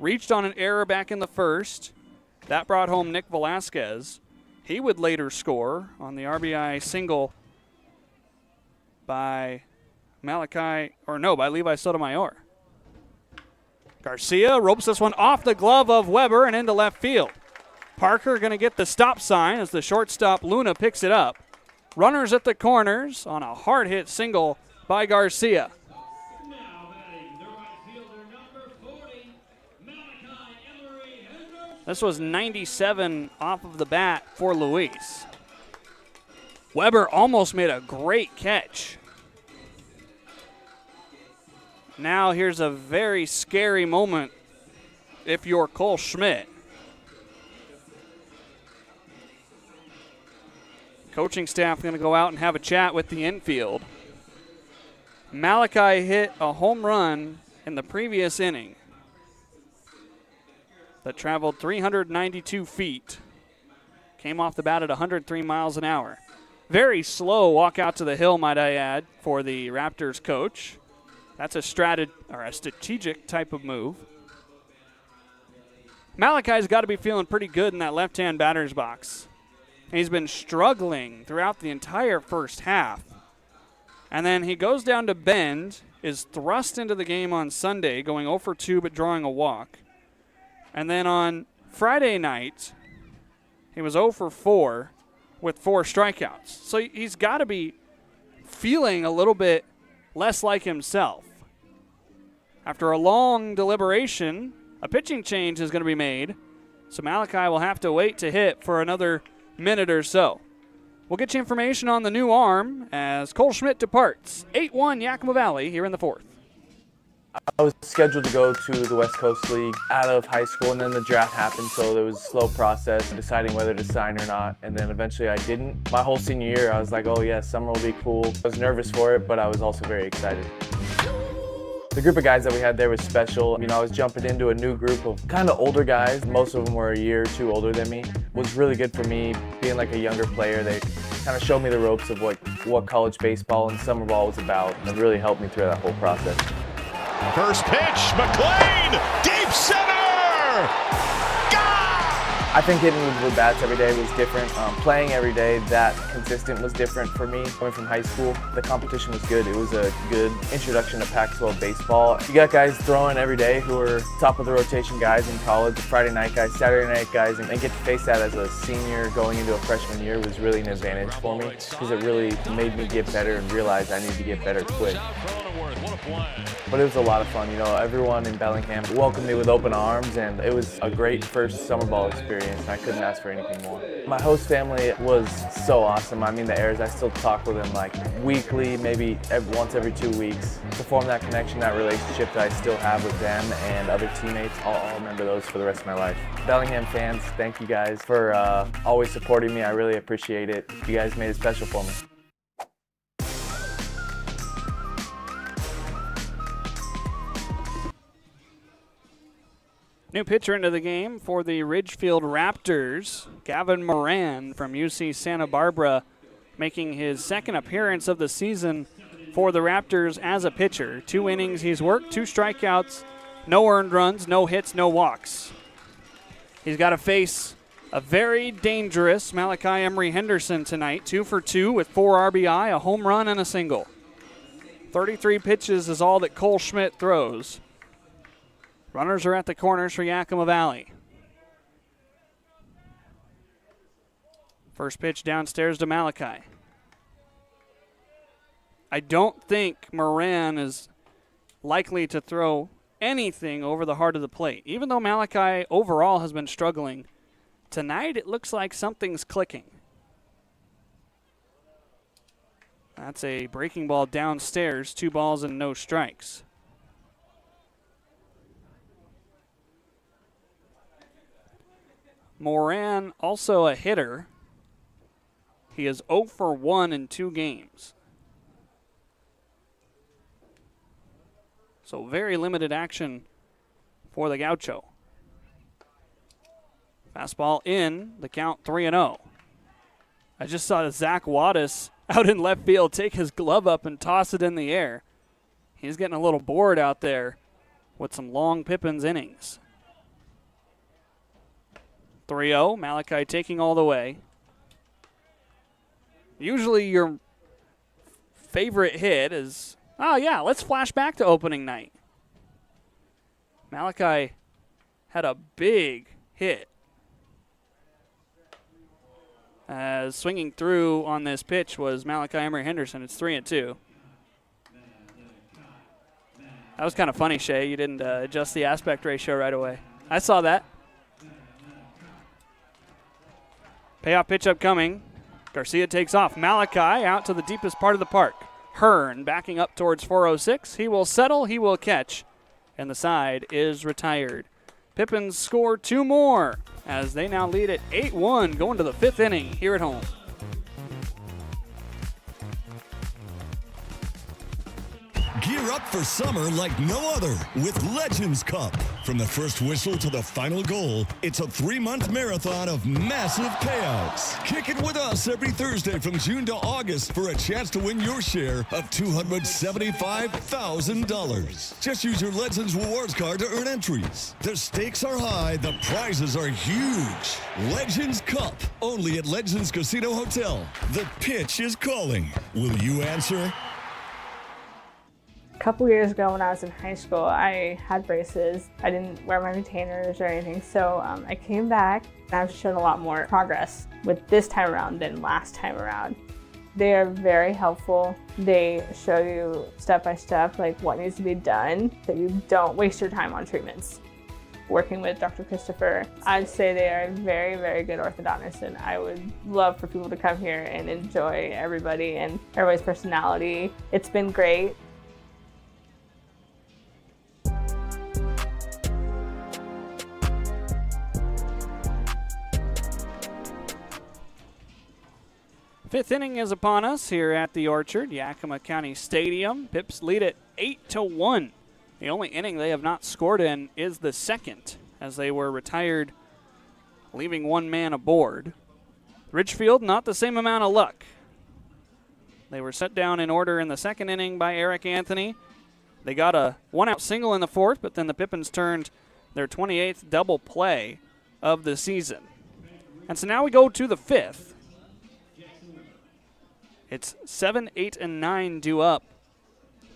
reached on an error back in the first. That brought home Nick Velasquez. He would later score on the RBI single by Levi Sotomayor. Garcia ropes this one off the glove of Weber and into left field. Parker going to get the stop sign as the shortstop Luna picks it up. Runners at the corners on a hard hit single by Garcia. This was 97 off of the bat for Luis. Weber almost made a great catch. Now here's a very scary moment if you're Cole Schmidt. Coaching staff going to go out and have a chat with the infield. Malachi hit a home run in the previous inning that traveled 392 feet. Came off the bat at 103 miles an hour. Very slow walk out to the hill, might I add, for the Raptors coach. That's a strategic type of move. Malachi's got to be feeling pretty good in that left-hand batter's box. He's been struggling throughout the entire first half. And then he goes down to Bend, is thrust into the game on Sunday, going 0-for-2 but drawing a walk. And then on Friday night, he was 0-for-4 with 4 strikeouts. So he's got to be feeling a little bit less like himself. After a long deliberation, a pitching change is going to be made. So Malachi will have to wait to hit for another minute or so. We'll get you information on the new arm as Cole Schmidt departs. 8-1 Yakima Valley here in the fourth. I was scheduled to go to the West Coast League out of high school, and then the draft happened, so there was a slow process deciding whether to sign or not, and then eventually I didn't. My whole senior year, I was like, oh yeah, summer will be cool. I was nervous for it, but I was also very excited. The group of guys that we had there was special. You know, I was jumping into a new group of kind of older guys. Most of them were a year or two older than me. It was really good for me being like a younger player. They kind of showed me the ropes of what college baseball and summer ball was about, and really helped me through that whole process. First pitch, McLean, deep center! I think hitting with bats every day was different. Playing every day that consistent was different for me. Coming from high school, the competition was good. It was a good introduction to Pac-12 baseball. You got guys throwing every day who are top of the rotation guys in college, Friday night guys, Saturday night guys, and get to face that as a senior going into a freshman year was really an advantage for me because it really made me get better and realize I need to get better quick. But it was a lot of fun. You know, everyone in Bellingham welcomed me with open arms, and it was a great first summer ball experience. I couldn't ask for anything more. My host family was so awesome. I mean, the Ayers, I still talk with them like weekly, maybe once every 2 weeks. To form that connection, that relationship that I still have with them and other teammates, I'll remember those for the rest of my life. Bellingham fans, thank you guys for always supporting me. I really appreciate it. You guys made it special for me. New pitcher into the game for the Ridgefield Raptors, Gavin Moran from UC Santa Barbara, making his second appearance of the season for the Raptors as a pitcher. 2 innings he's worked, 2 strikeouts, no earned runs, no hits, no walks. He's got to face a very dangerous Malachi Emery Henderson tonight, 2-for-2 with 4 RBI, a home run, and a single. 33 pitches is all that Cole Schmidt throws. Runners are at the corners for Yakima Valley. First pitch downstairs to Malachi. I don't think Moran is likely to throw anything over the heart of the plate. Even though Malachi overall has been struggling, tonight it looks like something's clicking. That's a breaking ball downstairs, 2 balls and no strikes. Moran, also a hitter. He is 0 for 1 in 2 games. So very limited action for the Gaucho. Fastball in, the count 3-0. I just saw Zach Wattis out in left field take his glove up and toss it in the air. He's getting a little bored out there with some long Pippins innings. 3-0, Malachi taking all the way. Usually your favorite hit is, oh yeah, let's flash back to opening night. Malachi had a big hit. As swinging through on this pitch was Malachi Emery Henderson. It's 3-2. That was kind of funny, Shay. You didn't adjust the aspect ratio right away. I saw that. Payoff pitch upcoming. Garcia takes off. Malachi out to the deepest part of the park. Hearn backing up towards 406. He will settle, he will catch, and the side is retired. Pippins score 2 more as they now lead at 8-1 going to the 5th inning here at home. Gear up for summer like no other with Legends Cup. From the first whistle to the final goal, it's a 3-month marathon of massive payouts. Kick it with us every Thursday from June to August for a chance to win your share of $275,000. Just use your Legends Rewards card to earn entries. The stakes are high, the prizes are huge. Legends Cup, only at Legends Casino Hotel. The pitch is calling. Will you answer? A couple years ago when I was in high school, I had braces. I didn't wear my retainers or anything, so I came back and I've shown a lot more progress with this time around than last time around. They are very helpful. They show you step by step like what needs to be done so you don't waste your time on treatments. Working with Dr. Christopher, I'd say they are very, very good orthodontists, and I would love for people to come here and enjoy everybody and everybody's personality. It's been great. Fifth inning is upon us here at the Orchard, Yakima County Stadium. Pips lead it 8-1. The only inning they have not scored in is the second, as they were retired, leaving 1 man aboard. Ridgefield, not the same amount of luck. They were set down in order in the second inning by Eric Anthony. They got a 1-out single in the 4th, but then the Pippins turned their 28th double play of the season. And so now we go to the 5th. It's 7, 8, and 9 due up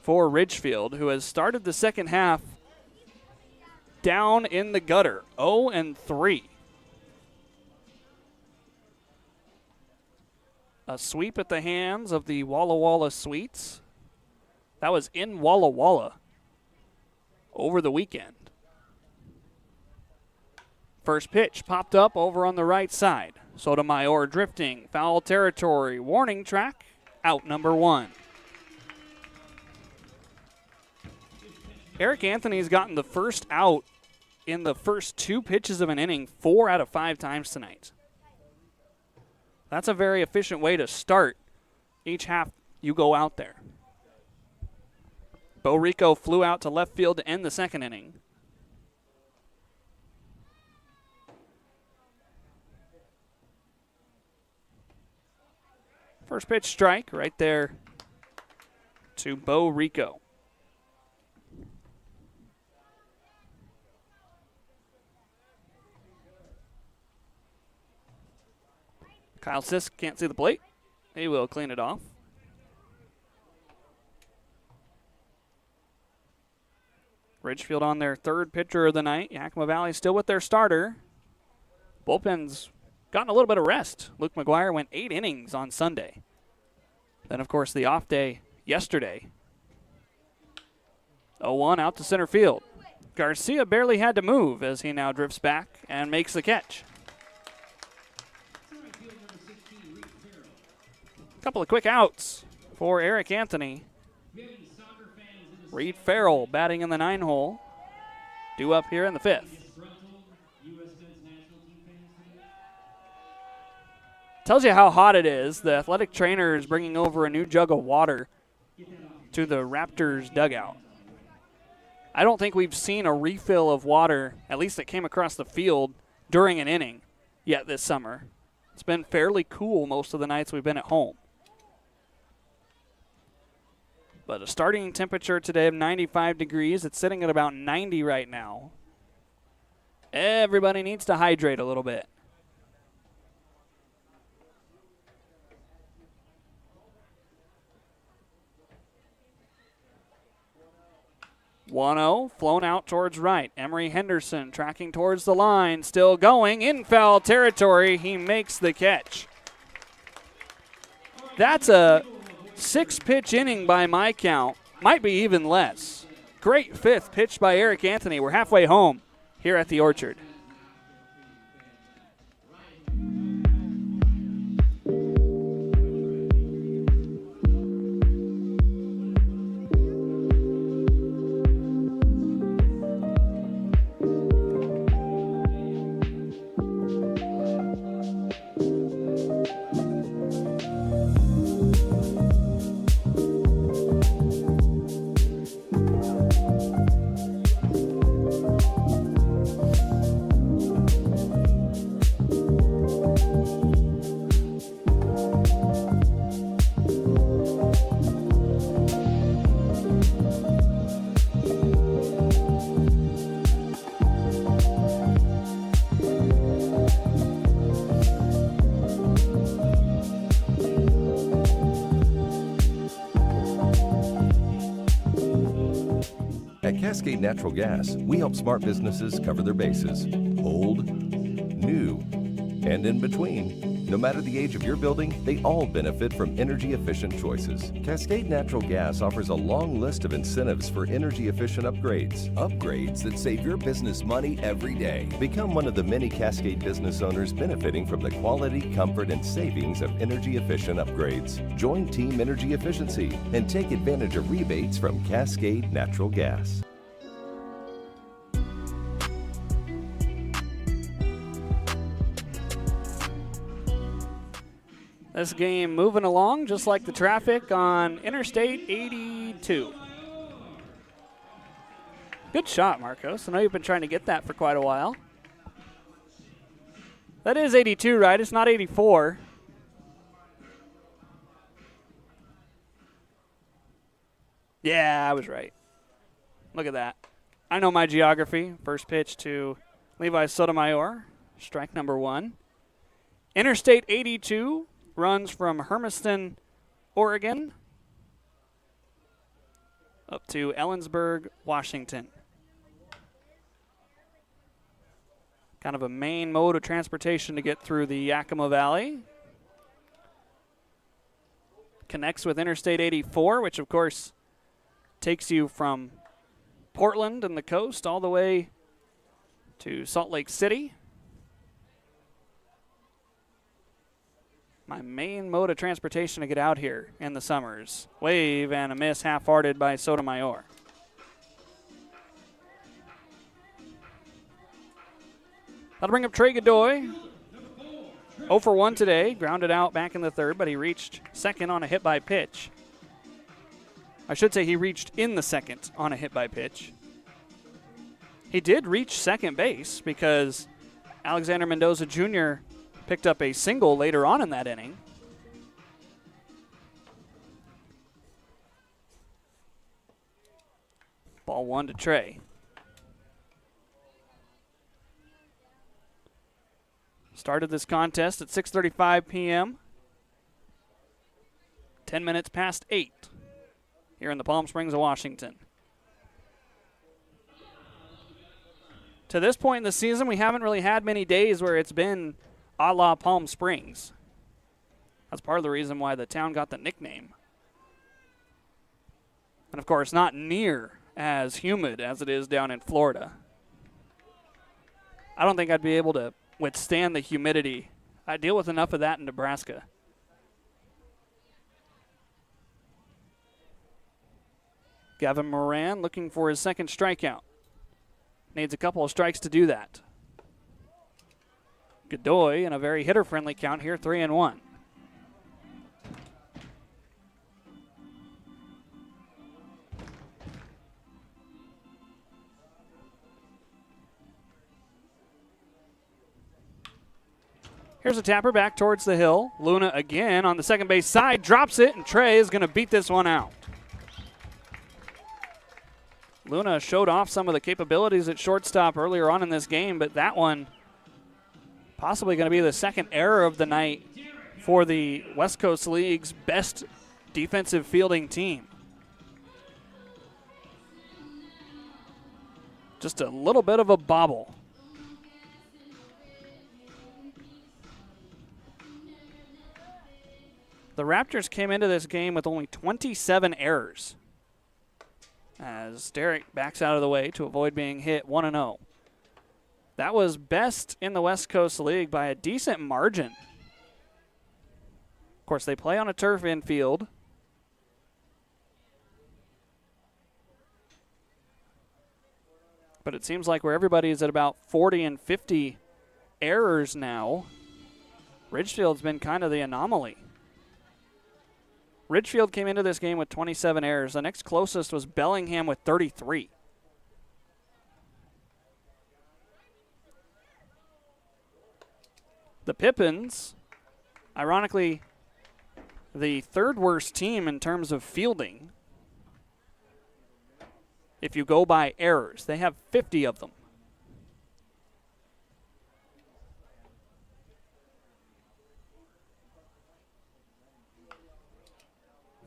for Ridgefield, who has started the second half down in the gutter, 0-3. A sweep at the hands of the Walla Walla Sweets. That was in Walla Walla over the weekend. First pitch popped up over on the right side. Sotomayor drifting, foul territory, warning track, out number 1. Eric Anthony's gotten the first out in the first 2 pitches of an inning 4 out of 5 times tonight. That's a very efficient way to start each half you go out there. Bo Rico flew out to left field to end the second inning. First pitch strike right there to Bo Rico. Kyle Sisk can't see the plate. He will clean it off. Ridgefield on their 3rd pitcher of the night. Yakima Valley still with their starter. Bullpen's gotten a little bit of rest. Luke McGuire went 8 innings on Sunday. Then, of course, the off day yesterday. 0-1 out to center field. Garcia barely had to move as he now drifts back and makes the catch. A couple of quick outs for Eric Anthony. Reed Farrell batting in the 9 hole. Due up here in the 5th. Tells you how hot it is. The athletic trainer is bringing over a new jug of water to the Raptors dugout. I don't think we've seen a refill of water, at least that came across the field, during an inning yet this summer. It's been fairly cool most of the nights we've been at home. But a starting temperature today of 95 degrees. It's sitting at about 90 right now. Everybody needs to hydrate a little bit. 1-0, flown out towards right. Emery Henderson tracking towards the line, still going in foul territory. He makes the catch. That's a 6-pitch inning by my count. Might be even less. Great 5th pitch by Eric Anthony. We're halfway home here at the Orchard. At Cascade Natural Gas, we help smart businesses cover their bases. Old, new, and in between. No matter the age of your building, they all benefit from energy-efficient choices. Cascade Natural Gas offers a long list of incentives for energy-efficient upgrades. Upgrades that save your business money every day. Become one of the many Cascade business owners benefiting from the quality, comfort, and savings of energy-efficient upgrades. Join Team Energy Efficiency and take advantage of rebates from Cascade Natural Gas. This game moving along just like the traffic on Interstate 82. Good shot, Marcos. I know you've been trying to get that for quite a while. That is 82, right? It's not 84. Yeah, I was right. Look at that. I know my geography. First pitch to Levi Sotomayor, strike number 1. Interstate 82 runs from Hermiston, Oregon, up to Ellensburg, Washington. Kind of a main mode of transportation to get through the Yakima Valley. Connects with Interstate 84, which of course takes you from Portland and the coast all the way to Salt Lake City. My main mode of transportation to get out here in the summers. Wave and a miss, half-hearted by Sotomayor. That'll bring up Trey Godoy. 0 for 1 today. Grounded out back in the 3rd, but he reached second on a hit by pitch. I should say he reached in the 2nd on a hit by pitch. He did reach second base because Alexander Mendoza Jr. picked up a single later on in that inning. Ball 1 to Trey. Started this contest at 6:35 p.m. 10 minutes past 8 here in the Palm Springs of Washington. To this point in the season, we haven't really had many days where it's been a la Palm Springs. That's part of the reason why the town got the nickname. And, of course, not near as humid as it is down in Florida. I don't think I'd be able to withstand the humidity. I deal with enough of that in Nebraska. Gavin Moran looking for his second strikeout. Needs a couple of strikes to do that. Godoy in a very hitter-friendly count here, 3-1. Here's a tapper back towards the hill. Luna again on the second base side, drops it, and Trey is going to beat this one out. Luna showed off some of the capabilities at shortstop earlier on in this game, but that one possibly going to be the second error of the night for the West Coast League's best defensive fielding team. Just a little bit of a bobble. The Raptors came into this game with only 27 errors, as Derek backs out of the way to avoid being hit 1-0. That was best in the West Coast League by a decent margin. Of course, they play on a turf infield. But it seems like where everybody is at about 40 and 50 errors now, Ridgefield's been kind of the anomaly. Ridgefield came into this game with 27 errors. The next closest was Bellingham with 33. The Pippins, ironically, the third worst team in terms of fielding. If you go by errors, they have 50 of them.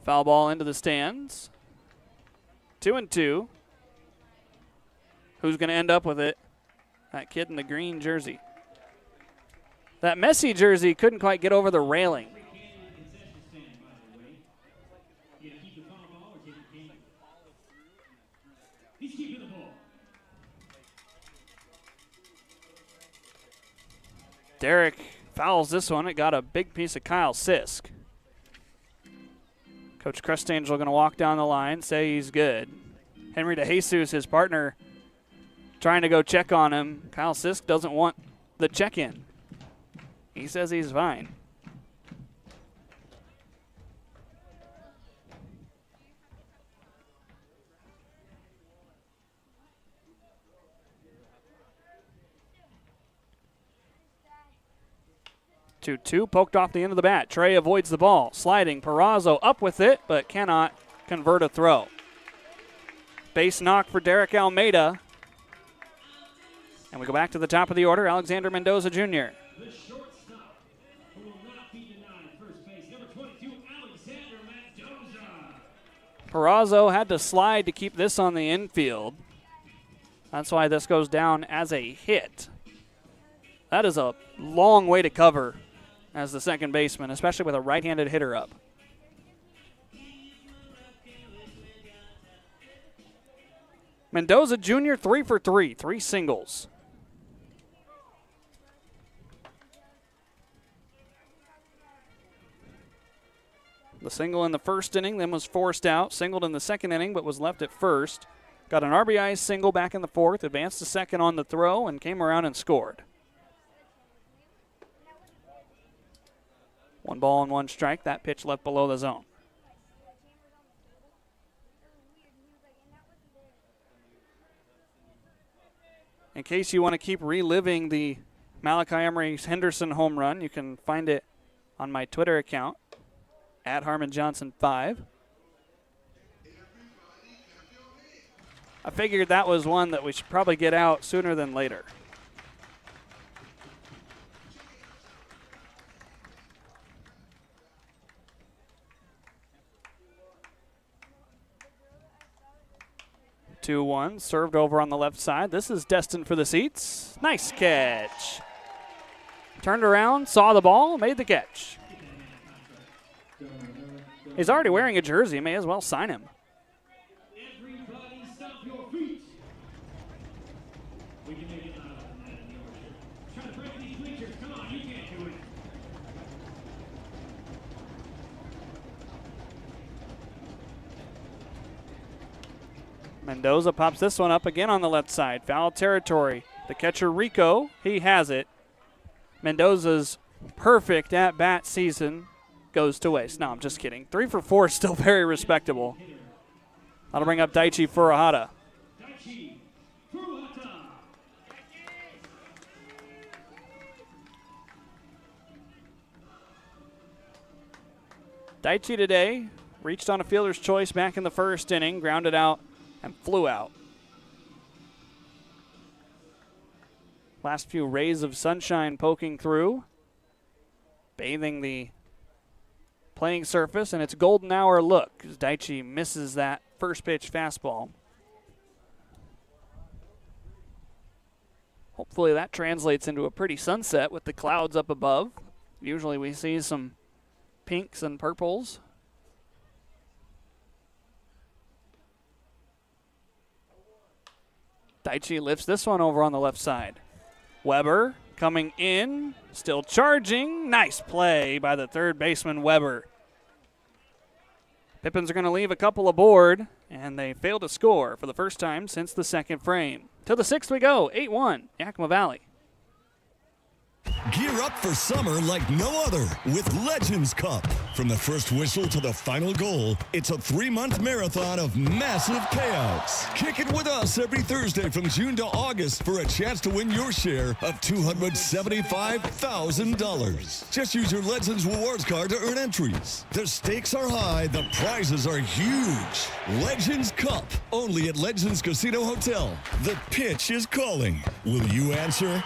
Foul ball into the stands. 2-2. Who's going to end up with it? That kid in the green jersey. That Messi jersey couldn't quite get over the railing. Derek fouls this one. It got a big piece of Kyle Sisk. Coach Crustangel going to walk down the line, say he's good. Henry DeJesus, his partner, trying to go check on him. Kyle Sisk doesn't want the check-in. He says he's fine. Two poked off the end of the bat. Trey avoids the ball. Sliding. Perazo up with it, but cannot convert a throw. Base knock for Derek Almeida. And we go back to the top of the order. Alexander Mendoza Jr. The shortstop, who will not be denied first base, number 22, Alexander Mendoza. Perazo had to slide to keep this on the infield. That's why this goes down as a hit. That is a long way to cover as the second baseman, especially with a right-handed hitter up. Mendoza Jr. 3 for 3, 3 singles. The single in the first inning, then was forced out. Singled in the second inning, but was left at first. Got an RBI single back in the fourth, advanced to second on the throw, and came around and scored. 1 ball and 1 strike. That pitch left below the zone. In case you want to keep reliving the Malachi Emery Henderson home run, you can find it on my Twitter account, @HarmonJohnson5. I figured that was one that we should probably get out sooner than later. (2-1) served over on the left side. This is destined for the seats. Nice catch. Turned around, saw the ball, made the catch. He's already wearing a jersey. May as well sign him. Everybody stop your feet. We can make it louder than that in Yorkshire. Try to break these bleachers. Come on, you can't do it. Mendoza pops this one up again on the left side. Foul territory. The catcher, Rico, he has it. Mendoza's perfect at-bat season goes to waste. No, I'm just kidding. 3 for 4 is still very respectable. That'll bring up Daichi Furuhata. Daichi today reached on a fielder's choice back in the first inning, grounded out, and flew out. Last few rays of sunshine poking through, bathing the playing surface, and it's golden hour look as Daichi misses that first pitch fastball. Hopefully that translates into a pretty sunset with the clouds up above. Usually we see some pinks and purples. Daichi lifts this one over on the left side. Weber coming in, still charging. Nice play by the third baseman, Weber. Pippins are going to leave a couple aboard, and they fail to score for the first time since the second frame. To the sixth we go, 8-1, Yakima Valley. Gear up for summer like no other with Legends Cup. From the first whistle to the final goal, it's a 3-month marathon of massive payouts. Kick it with us every Thursday from June to August for a chance to win your share of $275,000. Just use your Legends Rewards card to earn entries. The stakes are high, the prizes are huge. Legends Cup, only at Legends Casino Hotel. The pitch is calling. Will you answer?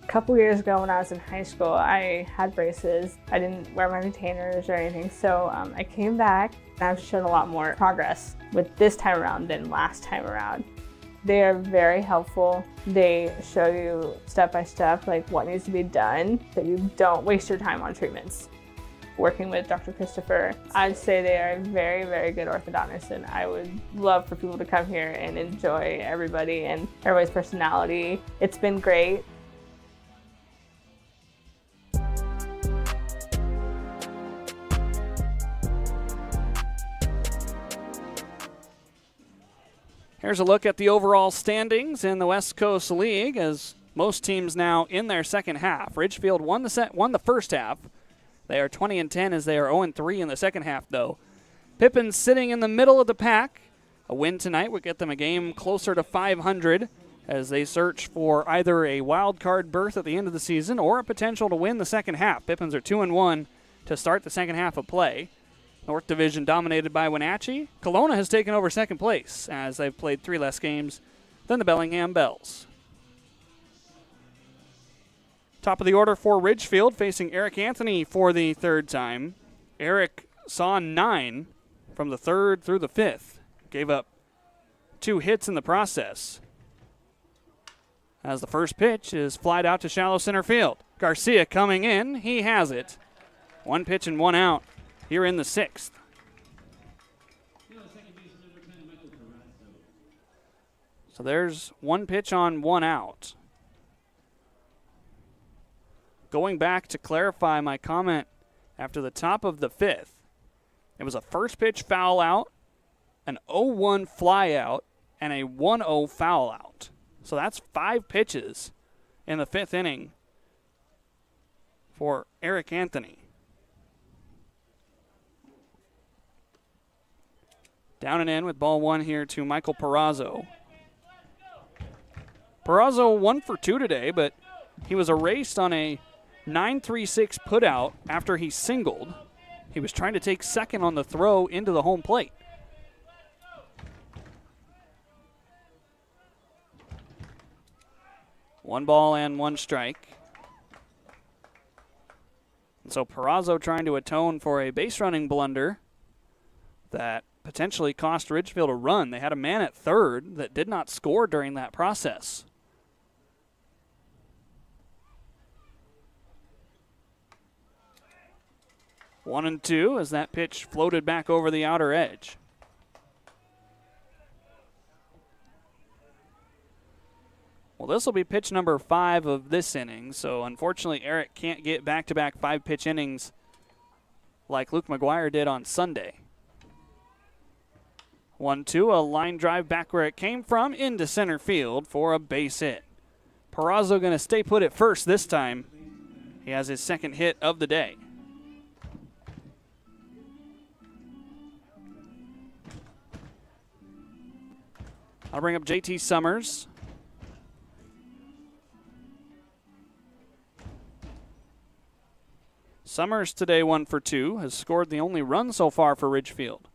A couple years ago when I was in high school, I had braces. I didn't wear my retainers or anything, so I came back and I've shown a lot more progress with this time around than last time around. They are very helpful. They show you step by step like what needs to be done so you don't waste your time on treatments. Working with Dr. Christopher, I'd say they are very, very good orthodontists, and I would love for people to come here and enjoy everybody and everybody's personality. It's been great. Here's a look at the overall standings in the West Coast League as most teams now in their second half. Ridgefield won the first half. They are 20-10 as they are 0-3 in the second half, though. Pippins sitting in the middle of the pack. A win tonight would get them a game closer to 500 as they search for either a wild card berth at the end of the season or a potential to win the second half. Pippins are 2-1 to start the second half of play. North Division dominated by Wenatchee. Kelowna has taken over second place as they've played 3 less games than the Bellingham Bells. Top of the order for Ridgefield, facing Eric Anthony for the third time. Eric saw 9 from the third through the fifth. Gave up 2 hits in the process. As the first pitch is flied out to shallow center field. Garcia coming in, he has it. 1 pitch and 1 out here in the sixth. So there's 1 pitch on 1 out. Going back to clarify my comment after the top of the fifth, it was a first pitch foul out, an 0-1 fly out, and a 1-0 foul out. So that's 5 pitches in the fifth inning for Eric Anthony. Down and in with ball 1 here to Michael Perazzo. Perazzo 1 for 2 today, but he was erased on a 9-3-6 putout after he singled. He was trying to take second on the throw into the home plate. One ball and 1 strike. And so Perazzo trying to atone for a base running blunder that potentially cost Ridgefield a run. They had a man at third that did not score during that process. 1-2 as that pitch floated back over the outer edge. Well, this will be pitch number 5 of this inning, so unfortunately Eric can't get back-to-back 5-pitch innings like Luke McGuire did on Sunday. 1-2, a line drive back where it came from into center field for a base hit. Perazo going to stay put at first this time. He has his second hit of the day. I'll bring up JT Summers. Summers today 1 for 2, has scored the only run so far for Ridgefield.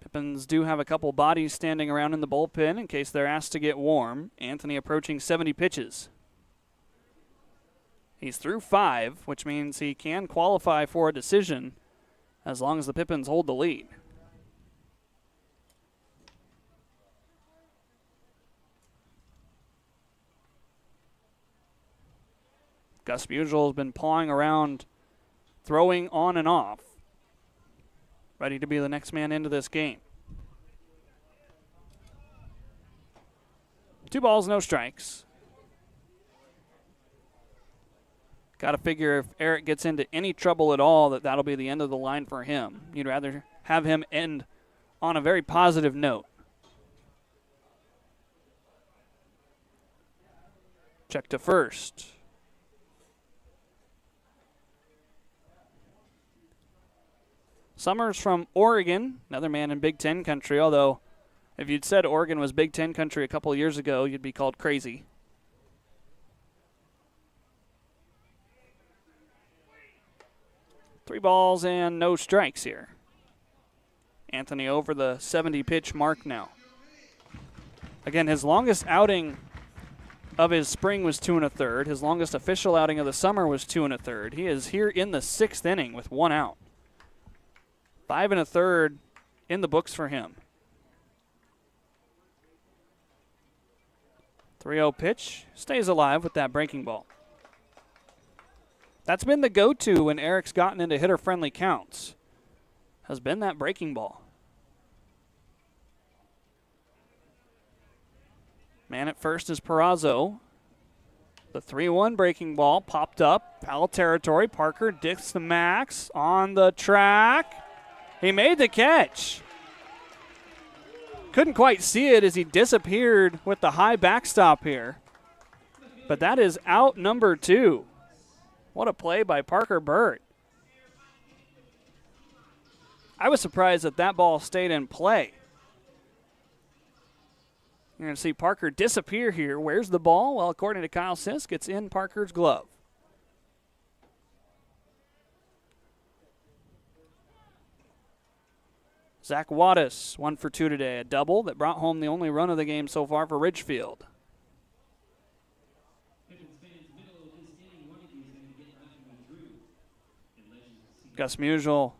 Pippins do have a couple bodies standing around in the bullpen in case they're asked to get warm. Anthony approaching 70 pitches. He's through 5, which means he can qualify for a decision as long as the Pippins hold the lead. Gus Musial has been pawing around, throwing on and off, ready to be the next man into this game. 2 balls, no strikes. Got to figure if Eric gets into any trouble at all, that'll be the end of the line for him. You'd rather have him end on a very positive note. Check to first. Summers from Oregon, another man in Big Ten country, although if you'd said Oregon was Big Ten country a couple of years ago, you'd be called crazy. Three balls and no strikes here. Anthony over the 70-pitch mark now. Again, his longest outing of his spring was 2 1/3. His longest official outing of the summer was 2 1/3. He is here in the 6th inning with 1 out. 5 1/3 in the books for him. 3-0 pitch. Stays alive with that breaking ball. That's been the go-to when Eric's gotten into hitter-friendly counts. Has been that breaking ball. Man at first is Perazo. The 3-1 breaking ball popped up. Foul territory. Parker dicks the max on the track. He made the catch. Couldn't quite see it as he disappeared with the high backstop here. But that is out number 2. What a play by Parker Burt. I was surprised that that ball stayed in play. You're going to see Parker disappear here. Where's the ball? Well, according to Kyle Sisk, it's in Parker's glove. Zach Wattis, 1 for 2 today. A double that brought home the only run of the game so far for Ridgefield. Gus Musial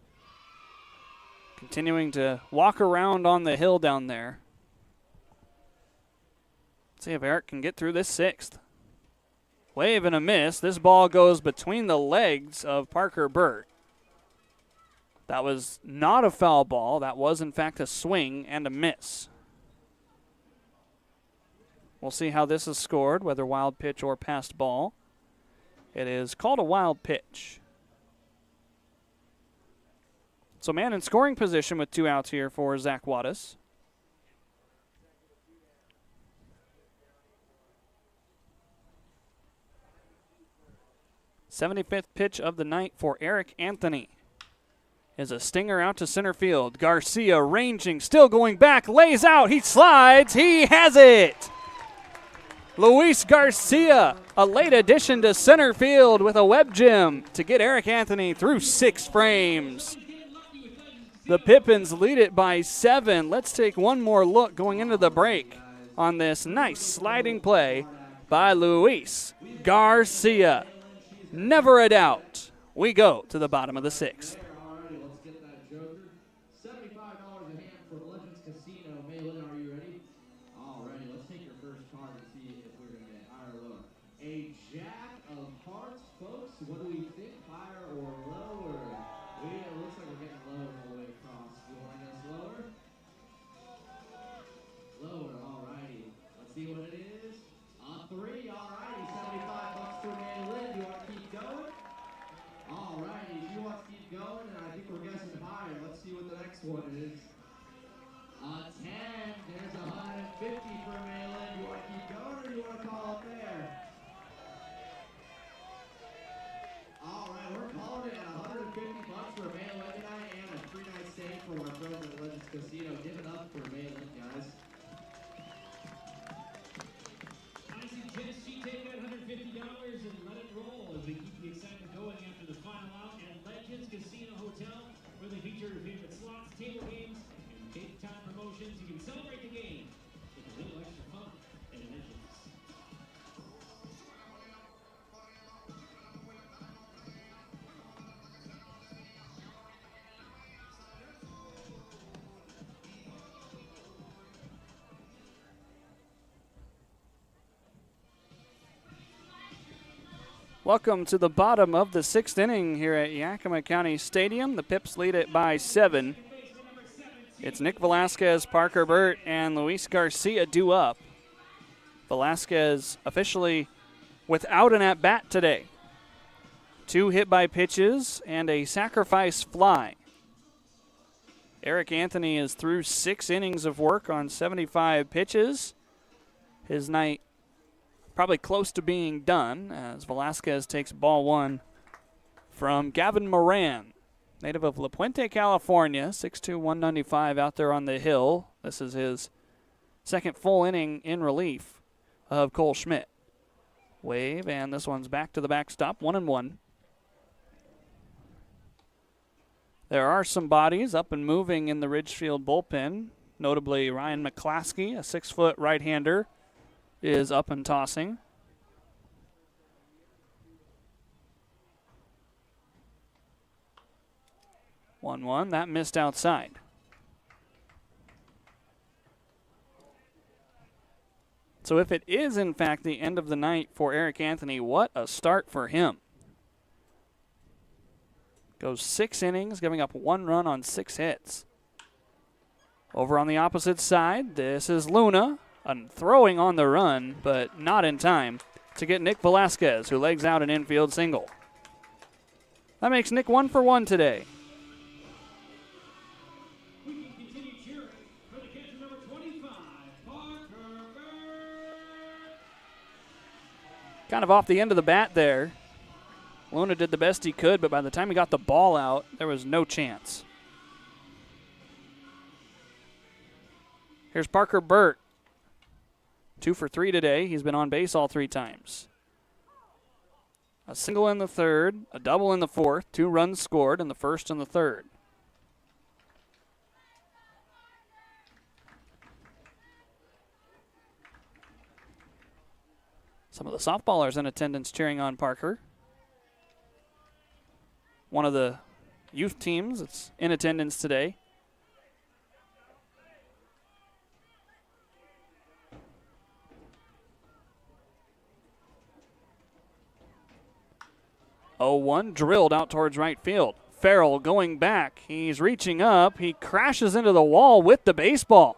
continuing to walk around on the hill down there. Let's see if Eric can get through this 6th. Wave and a miss. This ball goes between the legs of Parker Burt. That was not a foul ball. That was, in fact, a swing and a miss. We'll see how this is scored, whether wild pitch or passed ball. It is called a wild pitch. So man in scoring position with 2 outs here for Zach Wattis. '75th pitch of the night for Eric Anthony. Is a stinger out to center field. Garcia ranging, still going back, lays out, he slides, he has it! Luis Garcia, a late addition to center field with a web gem to get Eric Anthony through 6 frames. The Pippins lead it by 7. Let's take one more look going into the break on this nice sliding play by Luis Garcia. Never a doubt. We go to the bottom of the 6th. a jack of hearts, folks. What do we think? Higher or lower? It looks like we're getting lower all the way across. You want us lower? Lower, alrighty. Let's see what it is. A 3, alrighty. $75 for Maylin. You want to keep going? Alrighty, she wants to keep going, and I think we're guessing higher. Let's see what the next one is. A 10. There's $150 for Maylin. You want to keep going, or you want to call it there? Alright, we're calling it at $150 for Maylin tonight, and a 3-night stay for our friends at Legends Casino. Give it up for Maylin, guys. I suggest she take that $150 and let it roll as we keep the excitement going after the final out at Legends Casino Hotel, where they feature your favorite slots, table games, and big-time promotions. You can celebrate the game with a little extra fun at Legends. Welcome to the bottom of the 6th inning here at Yakima County Stadium. The Pips lead it by 7. It's Nick Velasquez, Parker Burt, and Luis Garcia due up. Velasquez officially without an at-bat today. 2 hit-by pitches and a sacrifice fly. Eric Anthony is through 6 innings of work on 75 pitches. His night probably close to being done as Velasquez takes ball 1 from Gavin Moran, native of La Puente, California, 6'2", 195 out there on the hill. This is his second full inning in relief of Cole Schmidt. Wave, and this one's back to the backstop, 1-1. There are some bodies up and moving in the Ridgefield bullpen, notably Ryan McClaskey, a 6-foot right-hander, is up and tossing. One, that missed outside. So if it is in fact the end of the night for Eric Anthony, what a start for him. Goes 6 innings, giving up 1 run on 6 hits. Over on the opposite side, this is Luna. Throwing on the run, but not in time to get Nick Velasquez, who legs out an infield single. That makes Nick 1 for 1 today. We can continue cheering for the catcher number 25, Parker Burt. Kind of off the end of the bat there. Luna did the best he could, but by the time he got the ball out, there was no chance. Here's Parker Burt. 2 for 3 today. He's been on base all 3 times. A single in the 3rd, a double in the 4th, 2 runs scored in the 1st and the 3rd. Some of the softballers in attendance cheering on Parker. One of the youth teams that's in attendance today. Oh, 1 drilled out towards right field. Farrell going back. He's reaching up. He crashes into the wall with the baseball.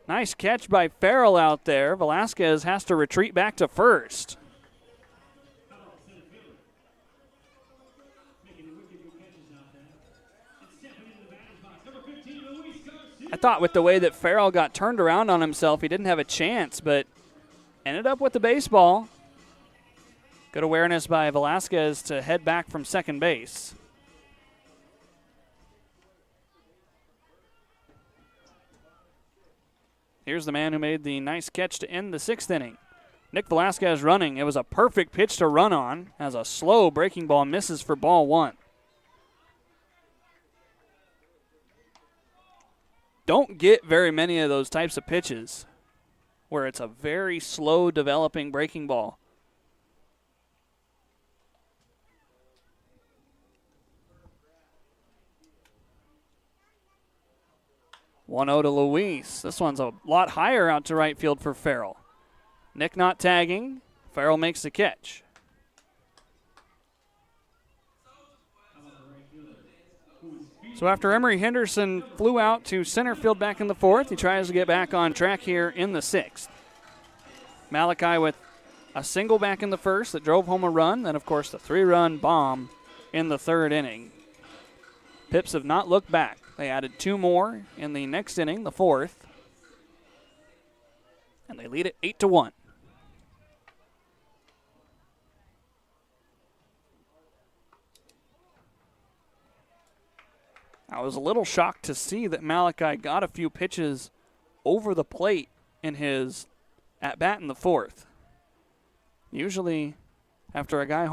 Nice catch by Farrell out there. Velasquez has to retreat back to first. I thought with the way that Farrell got turned around on himself, he didn't have a chance, but ended up with the baseball. Good awareness by Velasquez to head back from second base. Here's the man who made the nice catch to end the 6th inning. Nick Velasquez running. It was a perfect pitch to run on as a slow breaking ball misses for ball 1. Don't get very many of those types of pitches where it's a very slow developing breaking ball. One-0 to Luis. This one's a lot higher out to right field for Farrell. Nick not tagging. Farrell makes the catch. So after Emory Henderson flew out to center field back in the 4th, he tries to get back on track here in the 6th. Malachi with a single back in the 1st that drove home a run, then of course the 3-run bomb in the 3rd inning. Pips have not looked back. They added 2 more in the next inning, the 4th, and they lead it 8-1. I was a little shocked to see that Malachi got a few pitches over the plate in his at-bat in the 4th. Usually, after a guy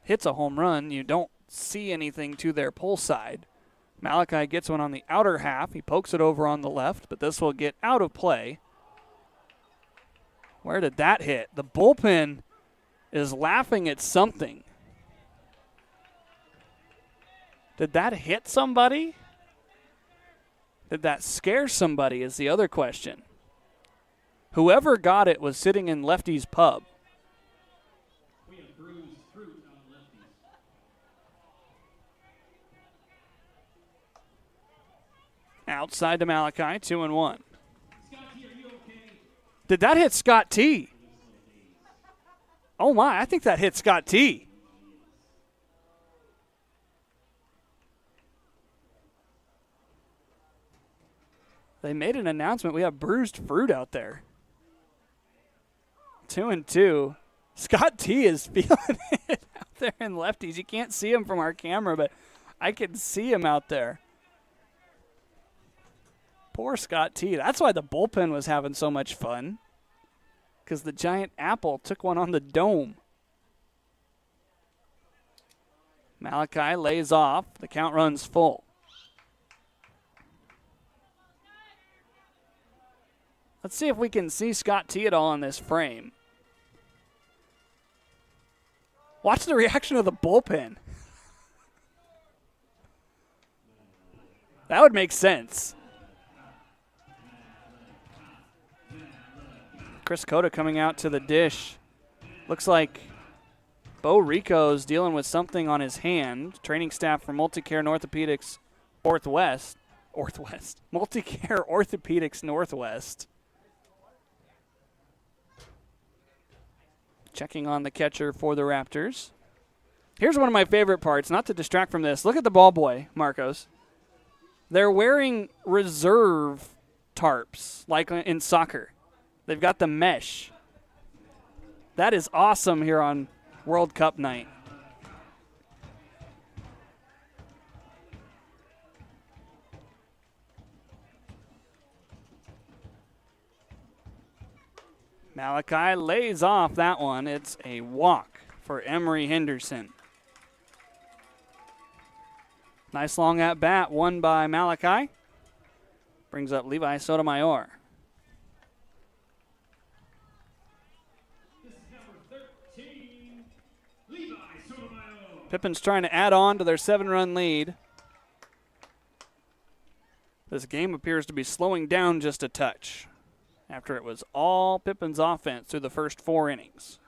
hits a home run, you don't see anything to their pull side. Malachi gets one on the outer half. He pokes it over on the left, but this will get out of play. Where did that hit? The bullpen is laughing at something. Did that hit somebody? Did that scare somebody is the other question. Whoever got it was sitting in Lefty's pub. We have bruised fruit on lefties. Outside to Malachi, 2-1. Did that hit Scott T? Oh my, I think that hit Scott T. They made an announcement. We have bruised fruit out there. 2-2. Scott T is feeling it out there in lefties. You can't see him from our camera, but I can see him out there. Poor Scott T. That's why the bullpen was having so much fun, because the giant apple took one on the dome. Malachi lays off. The count runs full. Let's see if we can see Scott T at all on this frame. Watch the reaction of the bullpen. That would make sense. Chris Cota coming out to the dish. Looks like Bo Rico's dealing with something on his hand. Training staff from Multicare Orthopedics Northwest. Multicare Orthopedics Northwest. Checking on the catcher for the Raptors. Here's one of my favorite parts, not to distract from this. Look at the ball boy, Marcos. They're wearing reserve tarps, like in soccer. They've got the mesh. That is awesome here on World Cup night. Malachi lays off that one. It's a walk for Emory Henderson. Nice long at bat, won by Malachi. Brings up Levi Sotomayor. This is number 13, Levi Sotomayor. Pippins trying to add on to their 7-run lead. This game appears to be slowing down just a touch after it was all Pippins offense through the first 4 innings.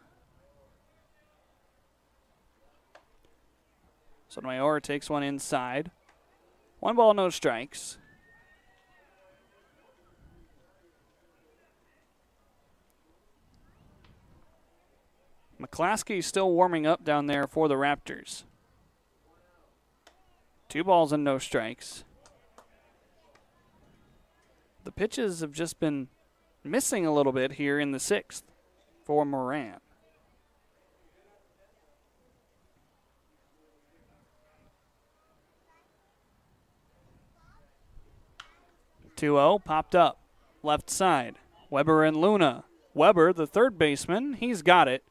Sotomayor takes one inside. 1 ball, no strikes. McClaskey's still warming up down there for the Raptors. 2 balls and no strikes. The pitches have just been missing a little bit here in the 6th for Moran. (2-0) popped up left side. Weber and Luna. Weber, the third baseman, he's got it,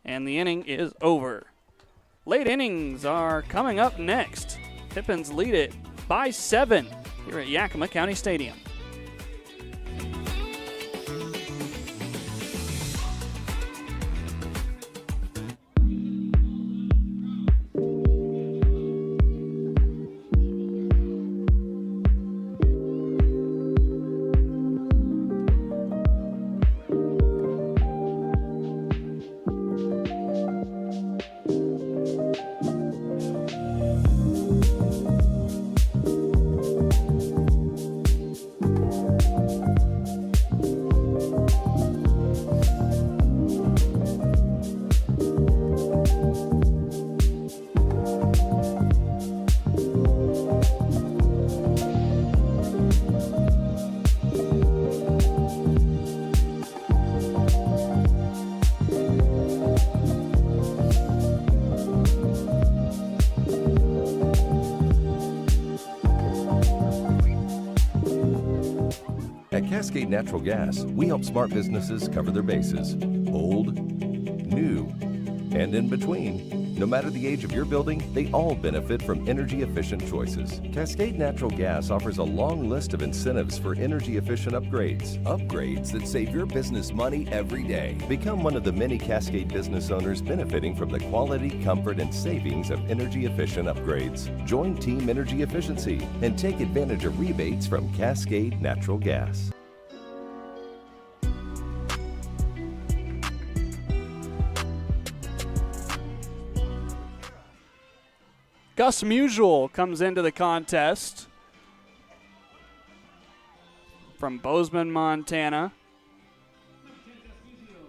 and the inning is over. Late innings are coming up next. Pippins lead it by 7 here at Yakima County Stadium. At Cascade Natural Gas, we help smart businesses cover their bases. Old, new, and in between. No matter the age of your building, they all benefit from energy-efficient choices. Cascade Natural Gas offers a long list of incentives for energy-efficient upgrades. Upgrades that save your business money every day. Become one of the many Cascade business owners benefiting from the quality, comfort, and savings of energy-efficient upgrades. Join Team Energy Efficiency and take advantage of rebates from Cascade Natural Gas. Gus Musial comes into the contest from Bozeman, Montana.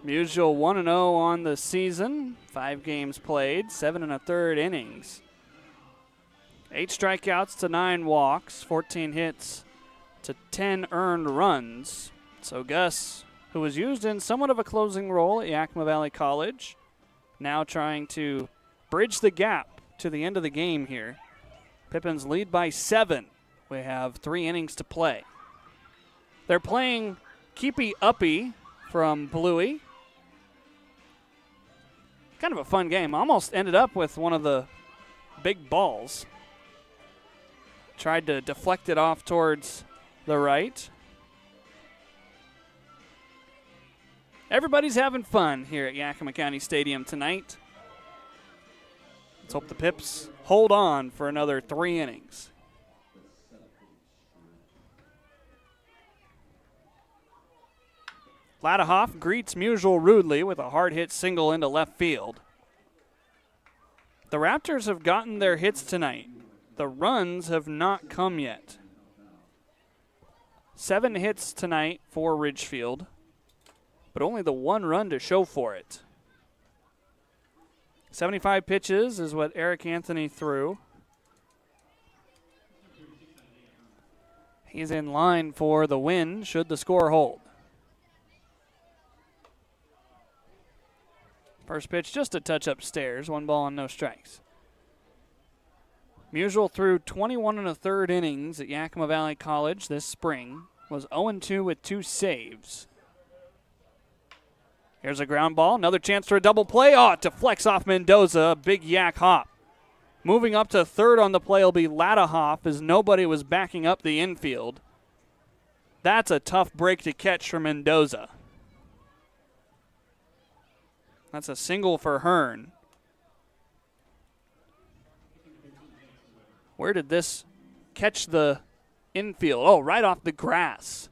Musial 1-0 on the season, 5 games played, 7 1/3 innings. 8 strikeouts to 9 walks, 14 hits to 10 earned runs. So Gus, who was used in somewhat of a closing role at Yakima Valley College, now trying to bridge the gap to the end of the game here. Pippins lead by 7. We have 3 innings to play. They're playing Keepy Uppy from Bluey. Kind of a fun game. Almost ended up with one of the big balls. Tried to deflect it off towards the right. Everybody's having fun here at Yakima County Stadium tonight. Let's hope the Pips hold on for another 3 innings. Ladahoff greets Musial rudely with a hard-hit single into left field. The Raptors have gotten their hits tonight. The runs have not come yet. 7 hits tonight for Ridgefield, but only the 1 run to show for it. 75 pitches is what Eric Anthony threw. He's in line for the win should the score hold. First pitch just a touch upstairs, 1 ball and no strikes. Musial threw 21 1/3 innings at Yakima Valley College this spring, was 0-2 with 2 saves. Here's a ground ball, another chance for a double play. Oh, it deflects off Mendoza, a big yak hop. Moving up to third on the play will be Ladahoff as nobody was backing up the infield. That's a tough break to catch for Mendoza. That's a single for Hearn. Where did this catch the infield? Oh, right off the grass.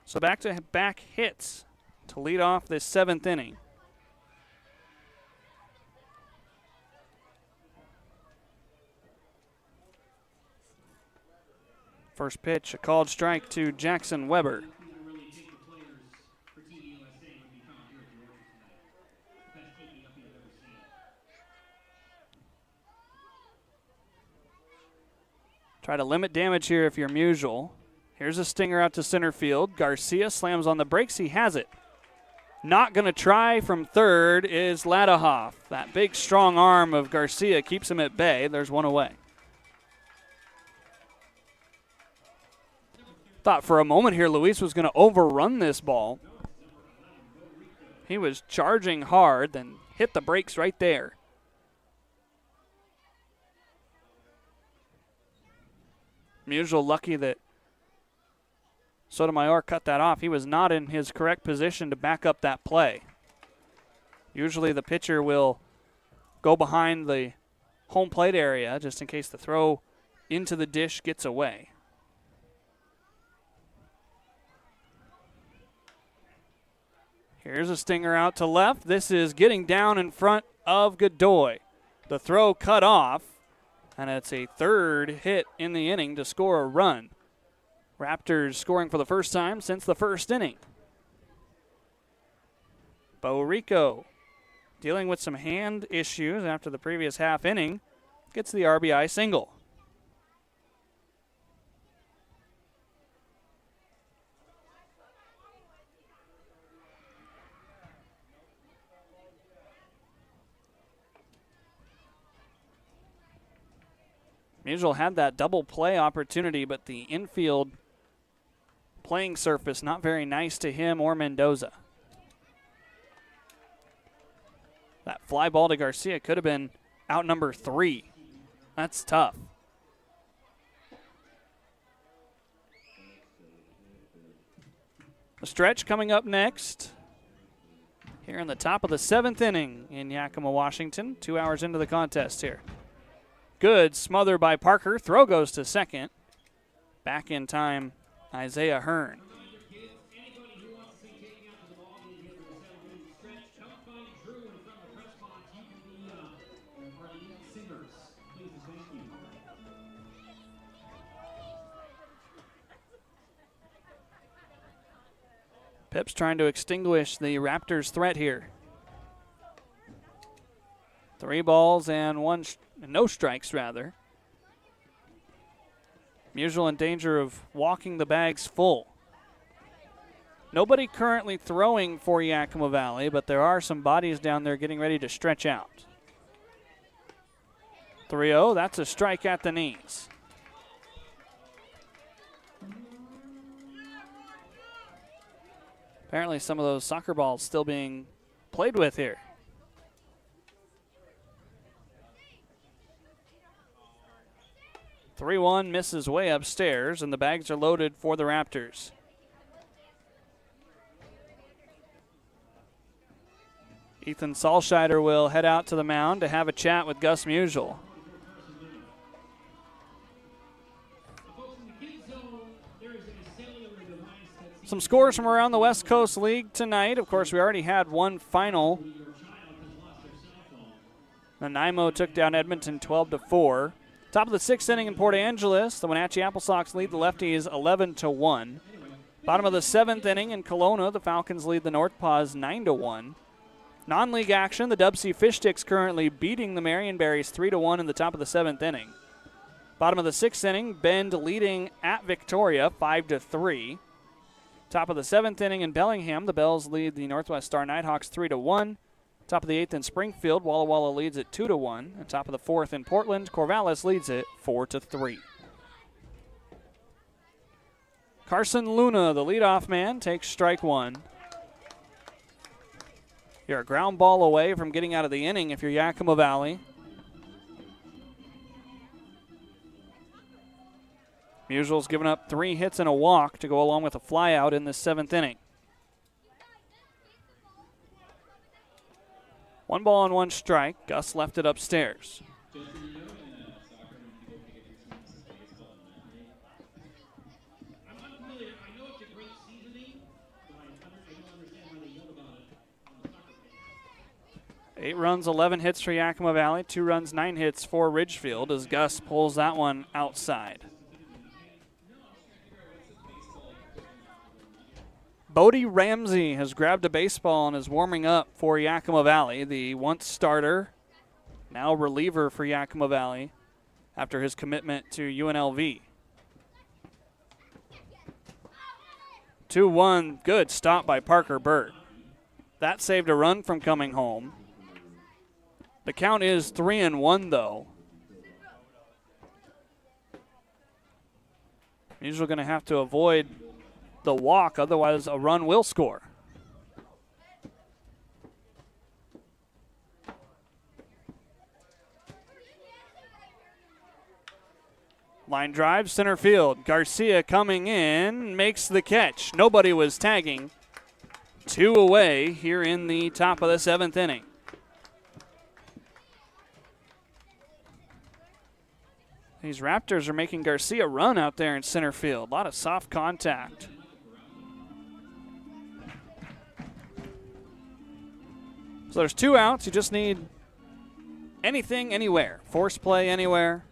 So back-to-back hits to lead off this 7th inning. First pitch, a called strike to Jackson Weber. Try to limit damage here if you're Musial. Here's a stinger out to center field. Garcia slams on the brakes. He has it. Not going to try from third is Ladahoff. That big, strong arm of Garcia keeps him at bay. There's 1 away. Thought for a moment here Luis was going to overrun this ball. He was charging hard, then hit the brakes right there. Musial lucky that Sotomayor cut that off. He was not in his correct position to back up that play. Usually the pitcher will go behind the home plate area just in case the throw into the dish gets away. Here's a stinger out to left. This is getting down in front of Godoy. The throw cut off, and it's a 3rd hit in the inning to score a run. Raptors scoring for the first time since the 1st inning. Bo Rico dealing with some hand issues after the previous half inning gets the RBI single. Musial had that double play opportunity, but the infield playing surface not very nice to him or Mendoza. That fly ball to Garcia could have been out number 3. That's tough. The stretch coming up next here in the top of the 7th inning in Yakima, Washington. 2 hours into the contest here. Good smother by Parker. Throw goes to second. Back in time, Isaiah Hearn. Pips trying to extinguish the Raptors' threat here. 3 balls and no strikes, rather. Musial in danger of walking the bags full. Nobody currently throwing for Yakima Valley, but there are some bodies down there getting ready to stretch out. 3-0, that's a strike at the knees. Apparently some of those soccer balls still being played with here. (3-1) misses way upstairs, and the bags are loaded for the Raptors. Ethan Salscheider will head out to the mound to have a chat with Gus Musial. Some scores from around the West Coast League tonight. Of course, we already had one final. Nanaimo took down Edmonton 12-4. Top of the 6th inning in Port Angeles, the Wenatchee Apple Sox lead the Lefties 11-1. Bottom of the 7th inning in Kelowna, the Falcons lead the North Paws 9-1. Non-league action, the Dub C Fish Sticks currently beating the Marion Berries 3-1 in the top of the 7th inning. Bottom of the 6th inning, Bend leading at Victoria 5-3. Top of the 7th inning in Bellingham, the Bells lead the Northwest Star Nighthawks 3-1. Top of the 8th in Springfield, Walla Walla leads it 2-1. And top of the 4th in Portland, Corvallis leads it 4-3. Carson Luna, the leadoff man, takes strike 1. You're a ground ball away from getting out of the inning if you're Yakima Valley. Musial's given up 3 hits and a walk to go along with a flyout in the 7th inning. 1 ball and 1 strike. Gus left it upstairs. Eight runs, 11 hits for Yakima Valley. 2 runs, 9 hits for Ridgefield as Gus pulls that one outside. Bodie Ramsey has grabbed a baseball and is warming up for Yakima Valley, the once starter, now reliever for Yakima Valley after his commitment to UNLV. 2-1, good stop by Parker Burt. That saved a run from coming home. The count is 3-1 though. Musial going to have to avoid the walk, otherwise a run will score. Line drive, center field. Garcia coming in, makes the catch. Nobody was tagging. 2 away here in the top of the 7th inning. These Raptors are making Garcia run out there in center field. A lot of soft contact. So there's 2 outs. You just need anything, anywhere. Force play anywhere.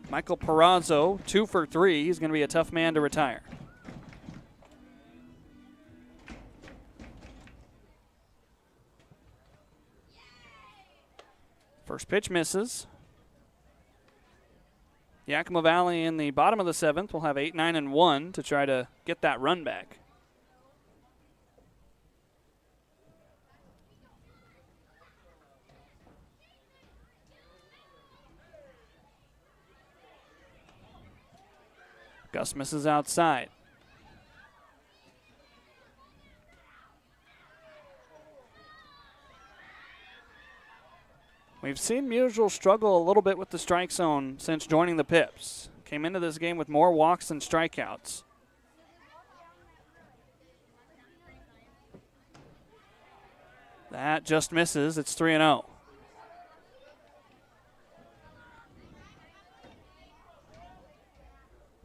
Michael Perazzo, 2 for 3. He's going to be a tough man to retire. First pitch misses. Yakima Valley in the bottom of the 7th will have 8, 9, and 1 to try to get that run back. Gus misses outside. We've seen Musial struggle a little bit with the strike zone since joining the Pips. Came into this game with more walks than strikeouts. That just misses. It's 3-0.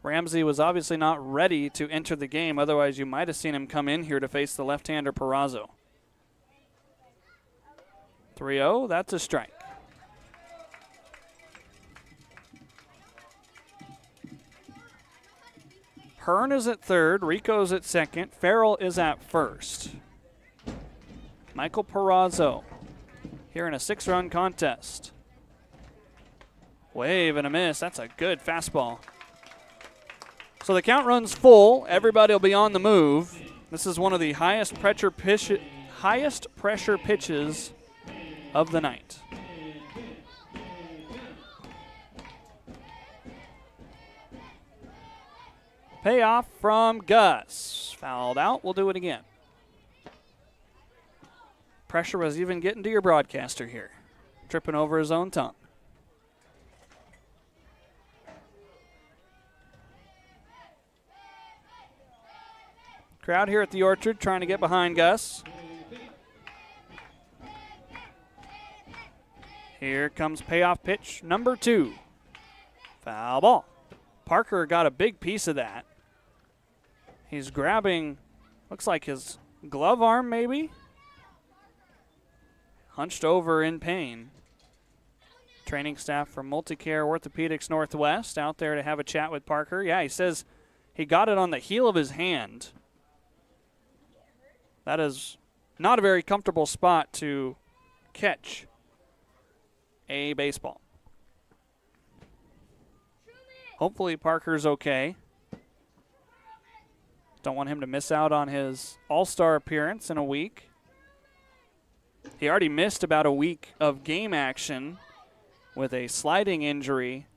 Ramsey was obviously not ready to enter the game. Otherwise, you might have seen him come in here to face the left-hander Perazo. 3-0, that's a strike. Hearn is at third, Rico's at second, Farrell is at first. Michael Perazo here in a 6-run contest. Wave and a miss. That's a good fastball. So the count runs full. Everybody will be on the move. This is one of the highest pressure pitches of the night. Payoff from Gus. Fouled out. We'll do it again. Pressure was even getting to your broadcaster here. Tripping over his own tongue. Crowd here at the Orchard trying to get behind Gus. Here comes payoff pitch number 2. Foul ball. Parker got a big piece of that. He's grabbing, looks like his glove arm maybe. Hunched over in pain. Training staff from Multicare Orthopedics Northwest out there to have a chat with Parker. Yeah, he says he got it on the heel of his hand. That is not a very comfortable spot to catch a baseball. Hopefully Parker's okay. Don't want him to miss out on his All-Star appearance in a week. He already missed about a week of game action with a sliding injury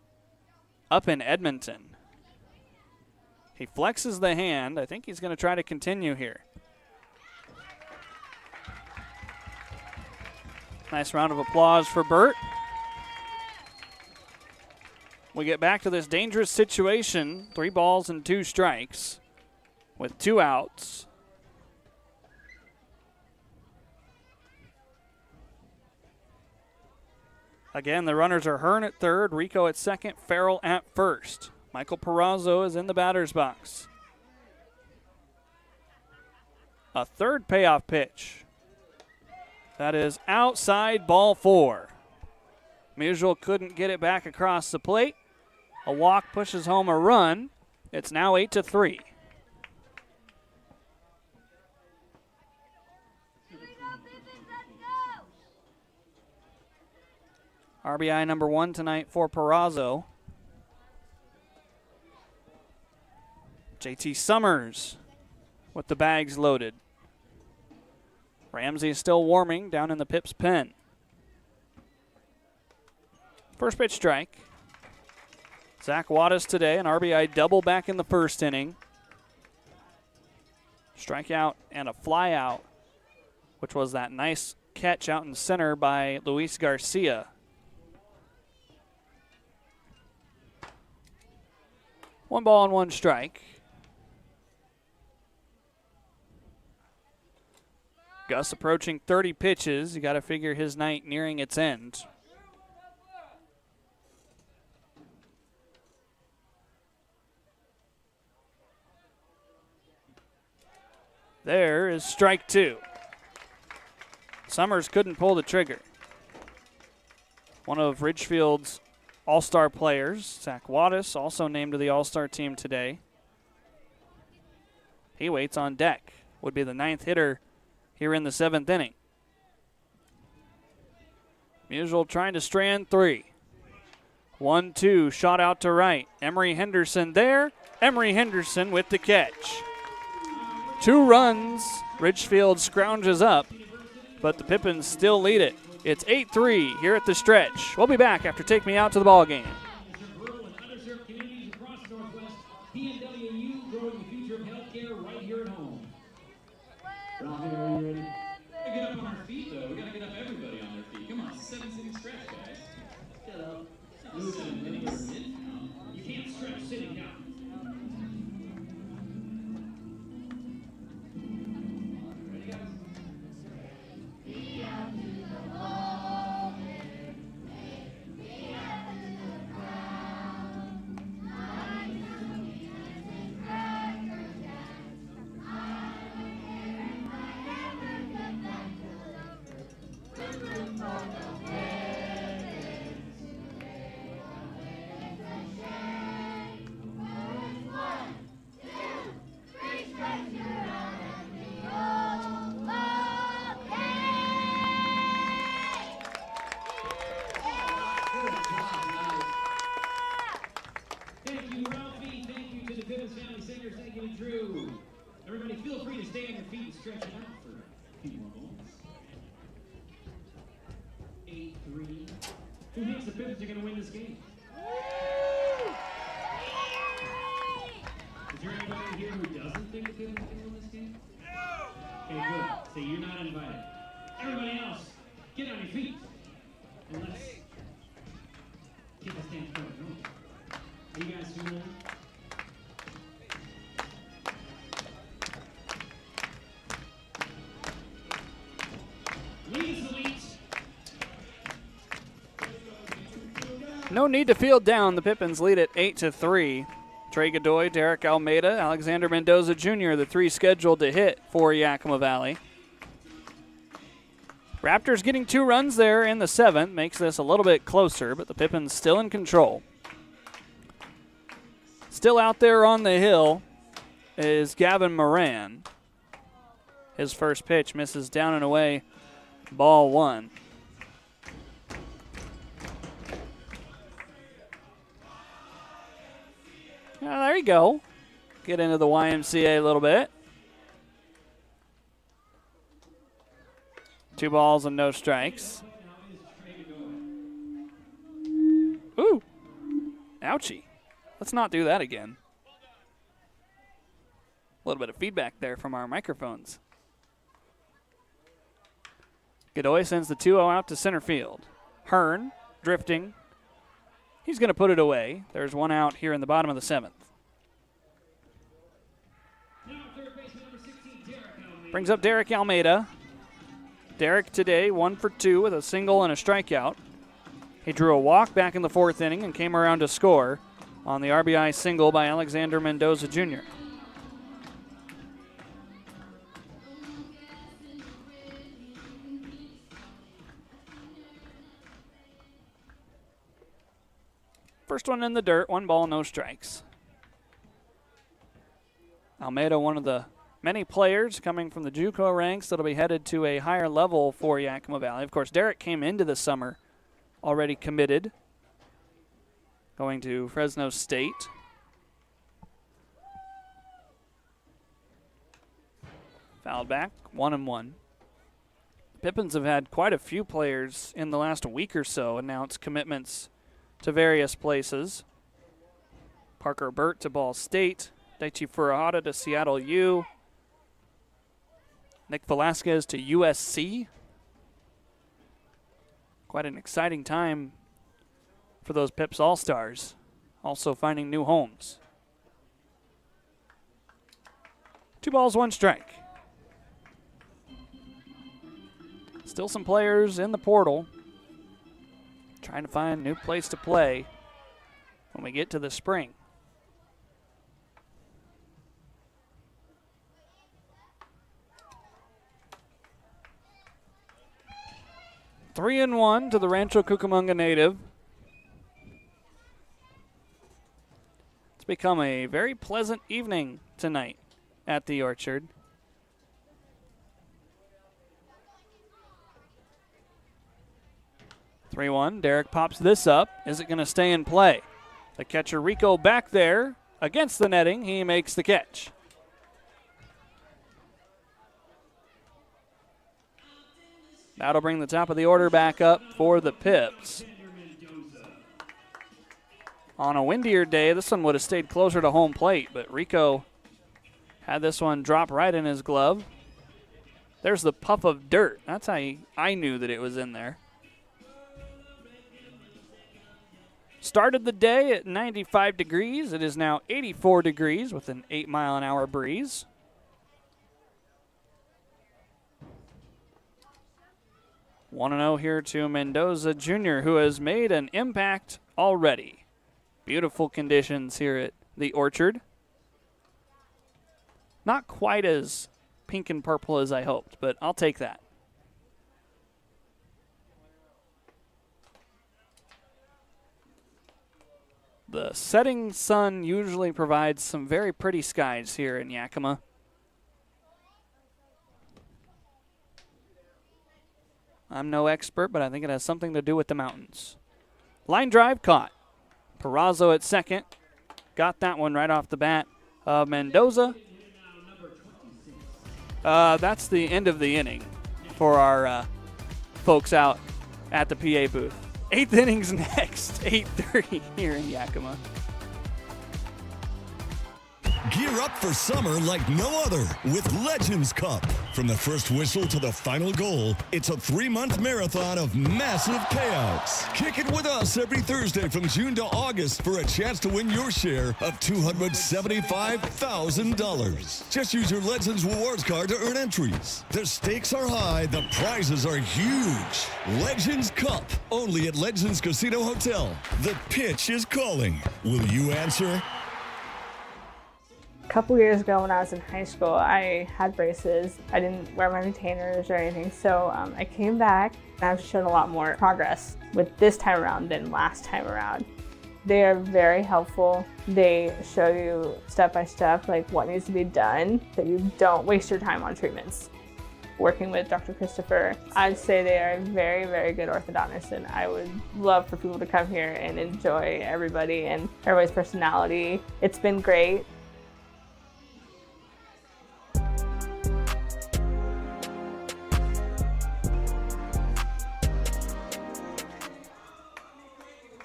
up in Edmonton. He flexes the hand. I think he's going to try to continue here. Nice round of applause for Bert. We get back to this dangerous situation. 3 balls and 2 strikes with 2 outs. Again, the runners are Hearn at third, Rico at second, Farrell at first. Michael Perazo is in the batter's box. A third payoff pitch. That is outside, ball 4. Musial couldn't get it back across the plate. A walk pushes home a run. It's now 8-3. RBI number 1 tonight for Perazo. JT Summers with the bags loaded. Ramsey is still warming down in the Pips pen. First pitch strike. Zach Wattis today, an RBI double back in the first inning. Strikeout and a fly out, which was that nice catch out in center by Luis Garcia. 1 ball and 1 strike. Gus approaching 30 pitches. You got to figure his night nearing its end. There is strike 2. Summers couldn't pull the trigger. One of Ridgefield's All-Star players, Zach Wattis, also named to the All-Star team today. He waits on deck. Would be the 9th hitter here in the 7th inning. Musial trying to strand 3. 1-2, shot out to right. Emery Henderson there. Emery Henderson with the catch. 2 runs. Ridgefield scrounges up, but the Pippins still lead it. It's 8-3 here at the stretch. We'll be back after Take Me Out to the Ball game. Rural and underserved communities across Northwest, BMW Ralphie, are you ready? We gotta get up on our feet, though. We gotta get up everybody on their feet. Come on, 7-inning stretch, guys. Get up. 7 innings. You can't stretch sitting down. Ready, guys? Thank you, Ralphie. Thank you to the Pippins Family Singers. Thank you to Drew. Everybody, feel free to stay on your feet and stretch it out for a few more moments. 8-3. Who thinks the Pippins are going to win this game? Is there anybody here who doesn't think the Pippins are going to win this game? Okay, good. So you're not invited. Everybody else, get on your feet. And let's get this damn thing going. Are you guys familiar? Lead us, elite. No need to field down. The Pippins lead at 8-3. Trey Godoy, Derek Almeida, Alexander Mendoza Jr., the three scheduled to hit for Yakima Valley. Raptors getting 2 runs there in the 7th makes this a little bit closer, but the Pippins still in control. Still out there on the hill is Gavin Moran. His first pitch misses down and away, ball 1. There you go. Get into the YMCA a little bit. 2 balls and no strikes. Ooh. Ouchie. Let's not do that again. A little bit of feedback there from our microphones. Godoy sends the 2-0 out to center field. Hearn drifting. He's going to put it away. There's 1 out here in the bottom of the 7th. Brings up Derek Almeida. Derek today 1 for 2 with a single and a strikeout. He drew a walk back in the 4th inning and came around to score on the RBI single by Alexander Mendoza Jr. First one in the dirt, 1 ball, no strikes. Almeida, one of the many players coming from the JUCO ranks that'll be headed to a higher level for Yakima Valley. Of course, Derek came into the summer already committed, going to Fresno State. Fouled back, 1-1. Pippins have had quite a few players in the last week or so announce commitments to various places. Parker Burt to Ball State, Daichi Furuhata to Seattle U, Nick Velasquez to USC. Quite an exciting time for those Pips All-Stars, also finding new homes. 2 balls, 1 strike. Still some players in the portal trying to find a new place to play when we get to the spring. Three and 1 to the Rancho Cucamonga native. It's become a very pleasant evening tonight at the Orchard. Three 3-1. Derek pops this up. Is it going to stay in play? The catcher Rico back there against the netting. He makes the catch. That'll bring the top of the order back up for the Pips. On a windier day, this one would have stayed closer to home plate, but Rico had this one drop right in his glove. There's the puff of dirt. That's how I knew that it was in there. Started the day at 95 degrees. It is now 84 degrees with an 8-mile-an-hour breeze. One 1-0 here to Mendoza Jr., who has made an impact already. Beautiful conditions here at the Orchard. Not quite as pink and purple as I hoped, but I'll take that. The setting sun usually provides some very pretty skies here in Yakima. I'm no expert, but I think it has something to do with the mountains. Line drive caught. Perazo at second. Got that one right off the bat. Mendoza. That's the end of the inning for our folks out at the PA booth. 8th inning's next, 8:30 here in Yakima. Gear up for summer like no other with Legends Cup. From the first whistle to the final goal, it's a 3-month marathon of massive payouts. Kick it with us every Thursday from June to August for a chance to win your share of $275,000. Just use your Legends Rewards card to earn entries. The stakes are high, the prizes are huge. Legends Cup, only at Legends Casino Hotel. The pitch is calling. Will you answer? A couple years ago when I was in high school, I had braces. I didn't wear my retainers or anything, so I came back and I've shown a lot more progress with this time around than last time around. They are very helpful. They show you step by step like what needs to be done so you don't waste your time on treatments. Working with Dr. Christopher, I'd say they are very, very good orthodontists, and I would love for people to come here and enjoy everybody and everybody's personality. It's been great.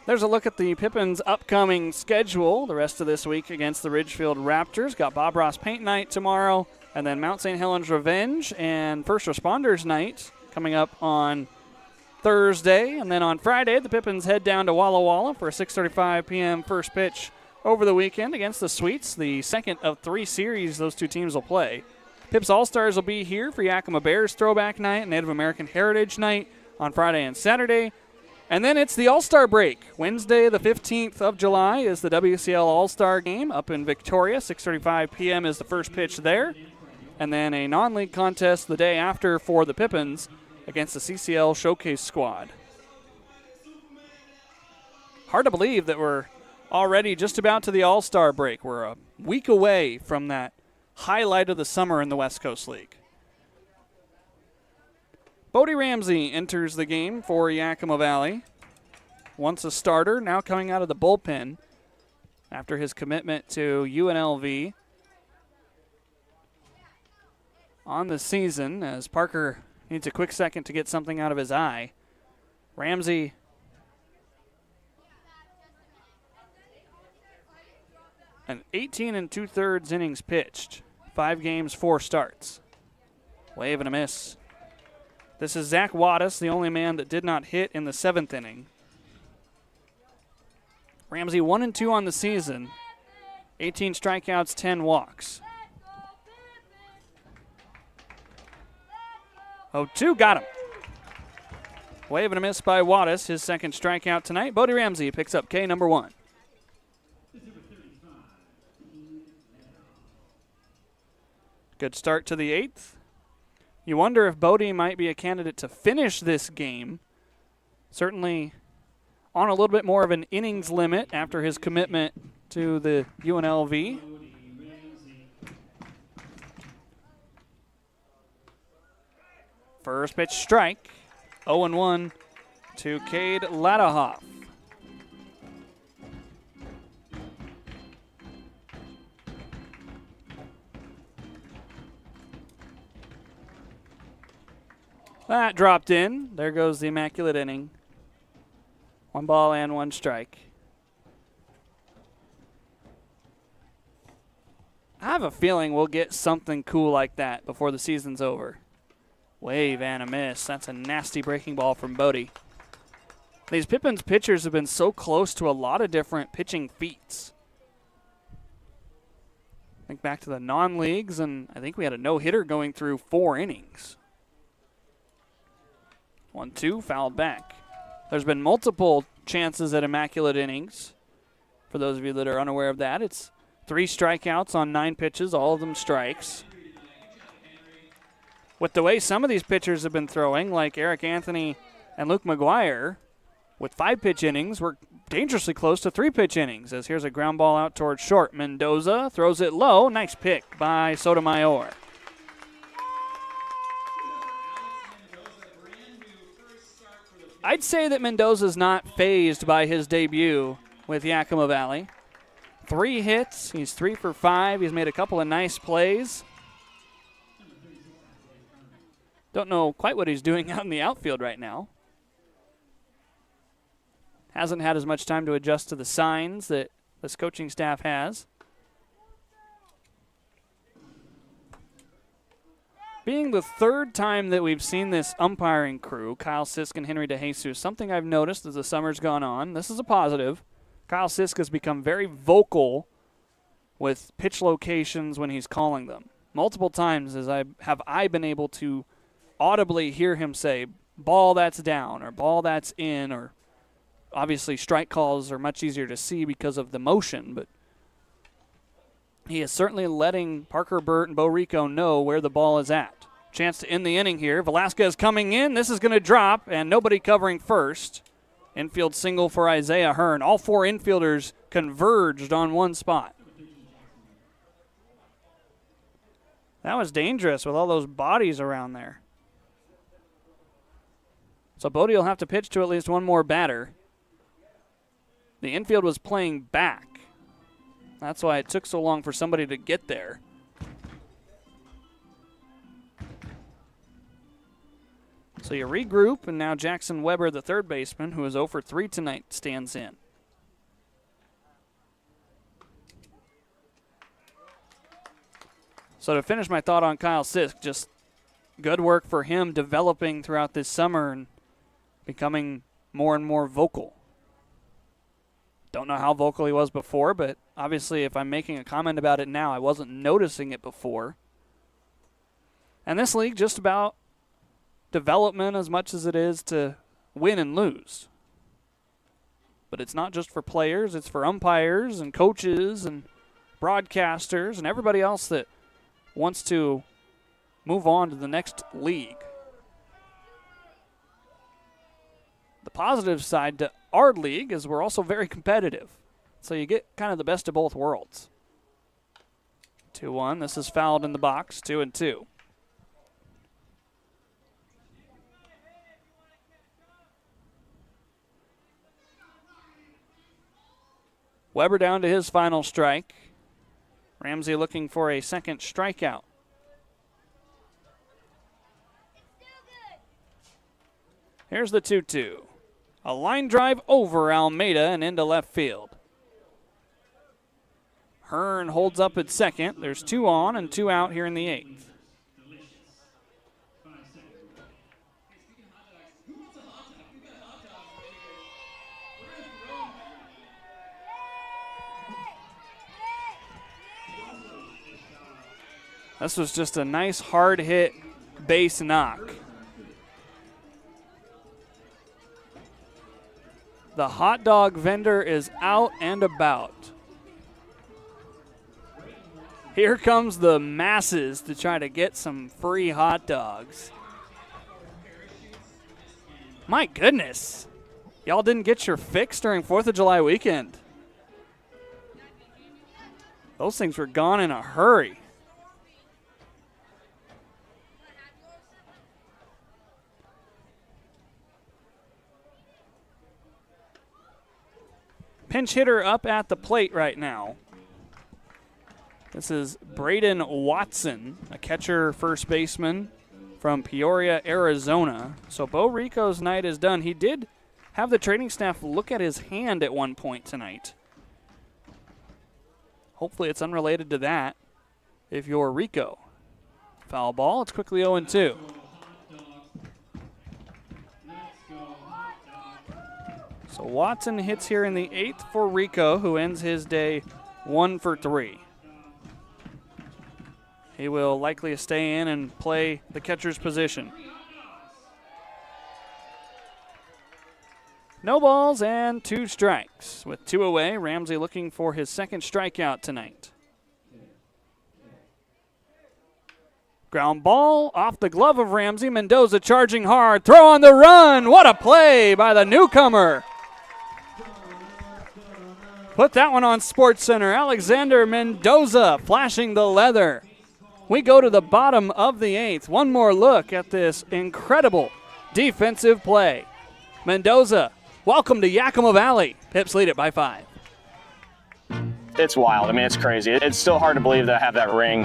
There's a look at the Pippins' upcoming schedule the rest of this week against the Ridgefield Raptors. Got Bob Ross Paint Night tomorrow, and then Mount St. Helens Revenge and First Responders Night coming up on Thursday. And then on Friday, the Pippins head down to Walla Walla for a 6:35 p.m. first pitch over the weekend against the Sweets, the second of 3 series those two teams will play. Pips All-Stars will be here for Yakima Bears Throwback Night and Native American Heritage Night on Friday and Saturday. And then it's the All-Star break. Wednesday, the 15th of July, is the WCL All-Star game up in Victoria. 6:35 p.m. is the first pitch there. And then a non-league contest the day after for the Pippins against the CCL Showcase squad. Hard to believe that we're already just about to the All-Star break. We're a week away from that highlight of the summer in the West Coast League. Bodie Ramsey enters the game for Yakima Valley. Once a starter, now coming out of the bullpen after his commitment to UNLV on the season, as Parker needs a quick second to get something out of his eye. Ramsey an 18 2/3 innings pitched, 5 games, 4 starts. Wave and a miss. This is Zach Wattis, the only man that did not hit in the 7th inning. Ramsey 1-2 on the season, 18 strikeouts, 10 walks. 0-2, got him. Wave and a miss by Wattis, his second strikeout tonight. Bodie Ramsey picks up K number 1. Good start to the 8th. You wonder if Bodie might be a candidate to finish this game. Certainly on a little bit more of an innings limit after his commitment to the UNLV. First pitch strike. 0-1 to Cade Ladahoff. That dropped in. There goes the immaculate inning. 1 ball and 1 strike. I have a feeling we'll get something cool like that before the season's over. Wave and a miss. That's a nasty breaking ball from Bodie. These Pippins pitchers have been so close to a lot of different pitching feats. Think back to the non-leagues, and I think we had a no-hitter going through 4 innings. 1-2, fouled back. There's been multiple chances at immaculate innings. For those of you that are unaware of that, it's 3 strikeouts on 9 pitches, all of them strikes. With the way some of these pitchers have been throwing, like Eric Anthony and Luke McGuire, with 5-pitch innings, we're dangerously close to 3-pitch innings, as here's a ground ball out towards short. Mendoza throws it low. Nice pick by Sotomayor. I'd say that Mendoza's not fazed by his debut with Yakima Valley. 3 hits. He's 3 for 5. He's made a couple of nice plays. Don't know quite what he's doing out in the outfield right now. Hasn't had as much time to adjust to the signs that this coaching staff has. Being the 3rd time that we've seen this umpiring crew, Kyle Sisk and Henry DeJesus, something I've noticed as the summer's gone on, this is a positive. Kyle Sisk has become very vocal with pitch locations when he's calling them. Multiple times as I been able to audibly hear him say, ball that's down, or ball that's in, or obviously strike calls are much easier to see because of the motion, but he is certainly letting Parker Burt and Bo Rico know where the ball is at. Chance to end the inning here. Velasquez coming in. This is going to drop, and nobody covering first. Infield single for Isaiah Hearn. All 4 infielders converged on one spot. That was dangerous with all those bodies around there. So Bodie will have to pitch to at least one more batter. The infield was playing back. That's why it took so long for somebody to get there. So you regroup, and now Jackson Weber, the third baseman, who is 0 for 3 tonight, stands in. So to finish my thought on Kyle Sisk, just good work for him developing throughout this summer and becoming more and more vocal. Don't know how vocal he was before, but obviously if I'm making a comment about it now, I wasn't noticing it before. And this league just about development as much as it is to win and lose. But it's not just for players, it's for umpires and coaches and broadcasters and everybody else that wants to move on to the next league. The positive side to our league is we're also very competitive. So you get kind of the best of both worlds. 2-1. This is fouled in the box. 2-2. Weber down to his final strike. Ramsey looking for a second strikeout. Here's the 2-2. A line drive over Almeida and into left field. Hearn holds up at second. There's 2 on and 2 out here in the 8th. This was just a nice hard hit base knock. The hot dog vendor is out and about. Here comes the masses to try to get some free hot dogs. My goodness. Y'all didn't get your fix during 4th of July weekend. Those things were gone in a hurry. Pinch hitter up at the plate right now. This is Braden Watson, a catcher first baseman from Peoria, Arizona. So Bo Rico's night is done. He did have the training staff look at his hand at one point tonight. Hopefully it's unrelated to that if you're Rico. Foul ball. It's quickly 0-2. So Watson hits here in the 8th for Rico, who ends his day 1 for 3. He will likely stay in and play the catcher's position. No balls and 2 strikes. With 2 away, Ramsey looking for his 2nd strikeout tonight. Ground ball off the glove of Ramsey. Mendoza charging hard. Throw on the run. What a play by the newcomer. Put that one on SportsCenter. Alexander Mendoza flashing the leather. We go to the bottom of the 8th. One more look at this incredible defensive play. Mendoza, welcome to Yakima Valley. Pips lead it by 5. It's wild. I mean, it's crazy. It's still hard to believe that I have that ring.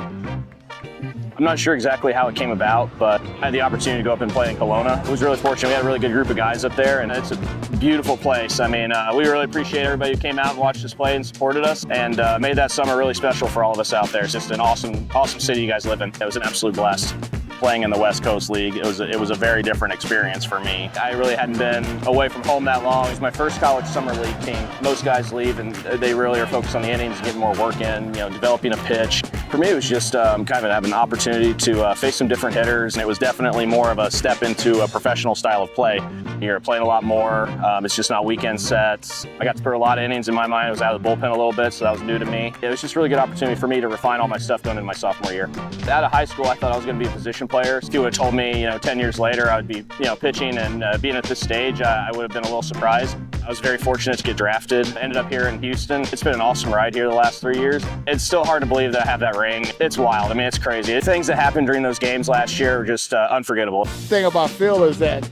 I'm not sure exactly how it came about, but I had the opportunity to go up and play in Kelowna. It was really fortunate. We had a really good group of guys up there, and it's a beautiful place. I mean, we really appreciate everybody who came out and watched us play and supported us, and made that summer really special for all of us out there. It's just an awesome city you guys live in. It was an absolute blast. Playing in the West Coast League, it was a very different experience for me. I really hadn't been away from home that long. It was my first college summer league team. Most guys leave and they really are focused on the innings, getting more work in, developing a pitch. For me, it was just kind of have an opportunity to face some different hitters, and it was definitely more of a step into a professional style of play. You're playing a lot more. It's just not weekend sets. I got to put a lot of innings in my mind. I was out of the bullpen a little bit, so that was new to me. It was just a really good opportunity for me to refine all my stuff going into my sophomore year. Out of high school, I thought I was going to be a position player. If you would have told me, 10 years later, I would be, pitching and being at this stage, I would have been a little surprised. I was very fortunate to get drafted. Ended up here in Houston. It's been an awesome ride here the last 3 years. It's still hard to believe that I have that ring. It's wild. I mean, it's crazy. The things that happened during those games last year are just unforgettable. The thing about Phil is that,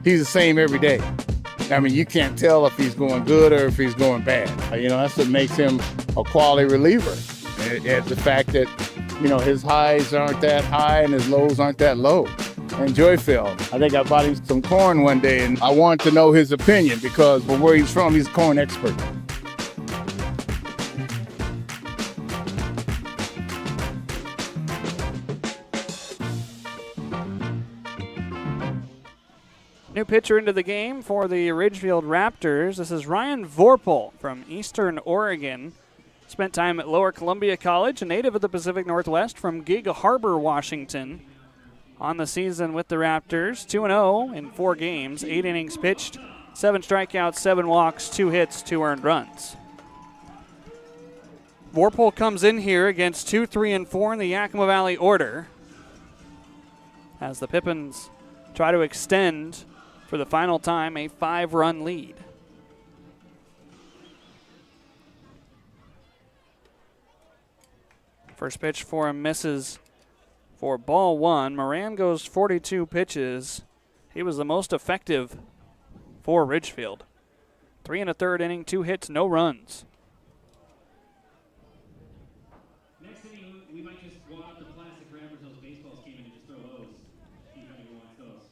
he's the same every day. I mean, you can't tell if he's going good or if he's going bad. That's what makes him a quality reliever. It's the fact that, his highs aren't that high and his lows aren't that low. Enjoy Phil. I think I bought him some corn one day, and I wanted to know his opinion because from where he's from, he's a corn expert. New pitcher into the game for the Ridgefield Raptors. This is Ryan Vorpal from Eastern Oregon. Spent time at Lower Columbia College, a native of the Pacific Northwest from Gig Harbor, Washington. On the season with the Raptors, 2-0 in 4 games, 8 innings pitched, 7 strikeouts, 7 walks, 2 hits, 2 earned runs. Vorpal comes in here against 2, 3, and 4 in the Yakima Valley order as the Pippins try to extend for the final time a 5-run lead. First pitch for him misses for ball 1. Moran goes 42 pitches. He was the most effective for Ridgefield. 3 1/3 inning, 2 hits, no runs. Next inning, we might just go out the plastic wrappers, those baseballs came in and just throw those. See how you want those.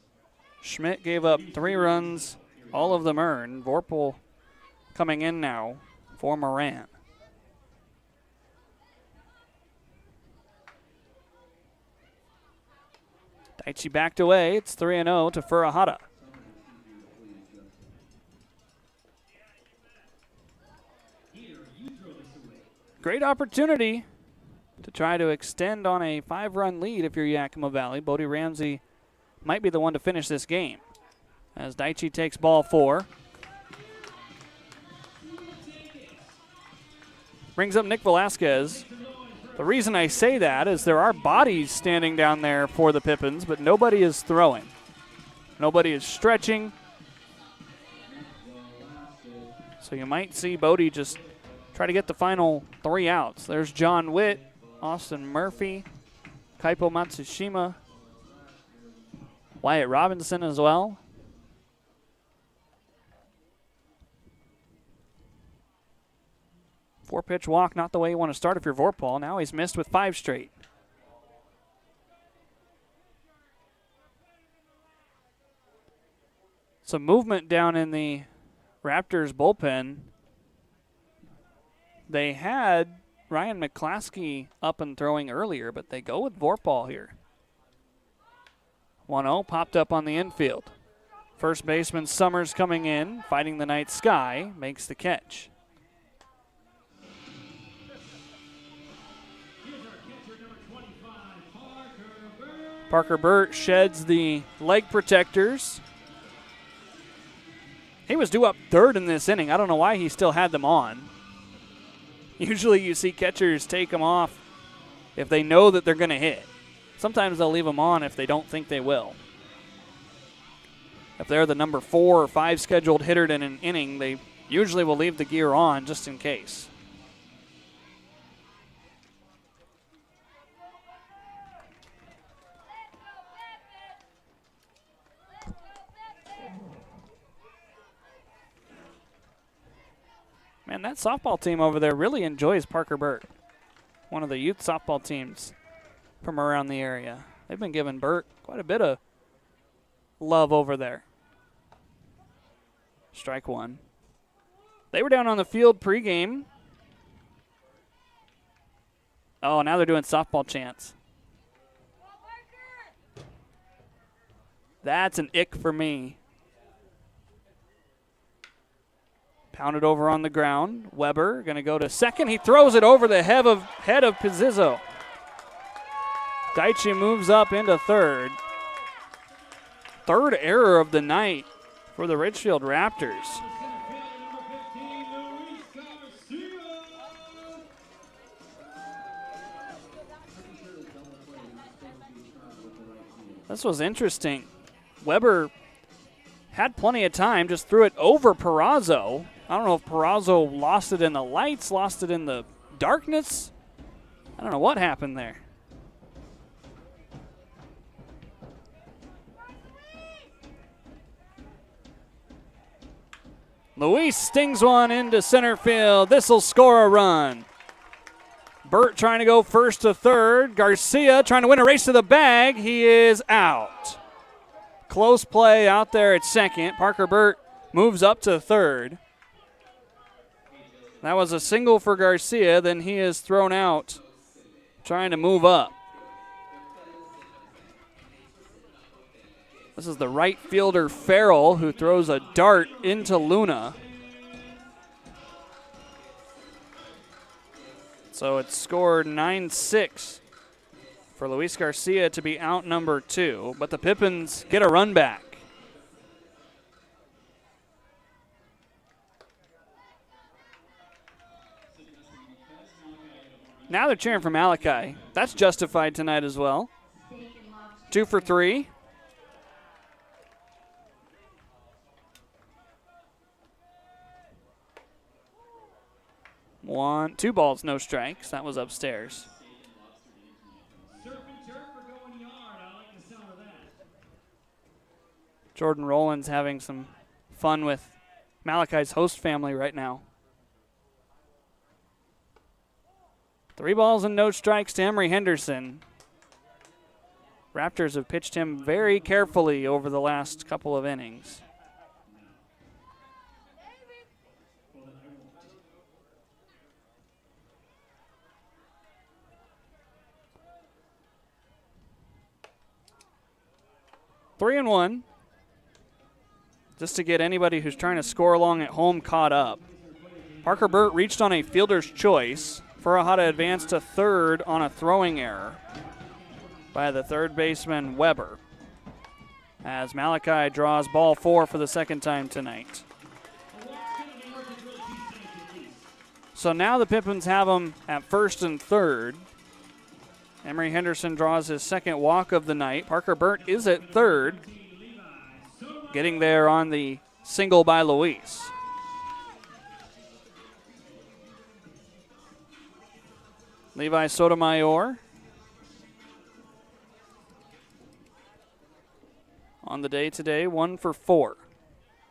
Schmidt gave up 3 runs, all of them earned. Vorpal coming in now for Moran. Daichi backed away. It's 3-0 to Furuhata. Great opportunity to try to extend on a 5-run lead if you're Yakima Valley. Bodie Ramsey might be the one to finish this game as Daichi takes ball 4. Brings up Nick Velasquez. The reason I say that is there are bodies standing down there for the Pippins, but nobody is throwing. Nobody is stretching. So you might see Bodie just try to get the final 3 outs. There's John Witt, Austin Murphy, Kaipo Matsushima, Wyatt Robinson as well. Four-pitch walk, not the way you want to start if you're Vorpal. Now he's missed with 5 straight. Some movement down in the Raptors bullpen. They had Ryan McClaskey up and throwing earlier, but they go with Vorpal here. 1-0 popped up on the infield. First baseman Summers coming in, fighting the night sky, makes the catch. Parker Burt sheds the leg protectors. He was due up third in this inning. I don't know why he still had them on. Usually you see catchers take them off if they know that they're going to hit. Sometimes they'll leave them on if they don't think they will. If they're the number 4 or 5 scheduled hitter in an inning, they usually will leave the gear on just in case. Man, that softball team over there really enjoys Parker Burt, one of the youth softball teams from around the area. They've been giving Burt quite a bit of love over there. Strike one. They were down on the field pregame. Oh, now they're doing softball chants. That's an ick for me. Pounded over on the ground. Weber going to go to second. He throws it over the head of Pizzizo. Daichi moves up into third. Third error of the night for the Ridgefield Raptors. This was interesting. Weber had plenty of time, just threw it over Perazo. I don't know if Perazo lost it in the lights, lost it in the darkness. I don't know what happened there. Luis stings one into center field. This will score a run. Burt trying to go first to third. Garcia trying to win a race to the bag. He is out. Close play out there at second. Parker Burt moves up to third. That was a single for Garcia. Then he is thrown out trying to move up. This is the right fielder Farrell who throws a dart into Luna. So it's scored 9-6 for Luis Garcia to be out number 2, but the Pippins get a run back. Now they're cheering for Malachi. That's justified tonight as well. 2 for 3. Two balls, no strikes. That was upstairs. Jordan Rowland's having some fun with Malachi's host family right now. 3 balls and no strikes to Emery Henderson. Raptors have pitched him very carefully over the last couple of innings. Three and 1, just to get anybody who's trying to score along at home caught up. Parker Burt reached on a fielder's choice. Furuhata advanced to third on a throwing error by the third baseman Weber, as Malachi draws ball 4 for the second time tonight. So now the Pippins have them at first and third. Emery Henderson draws his second walk of the night. Parker Burt is at third, getting there on the single by Luis. Levi Sotomayor on the day today, 1 for 4.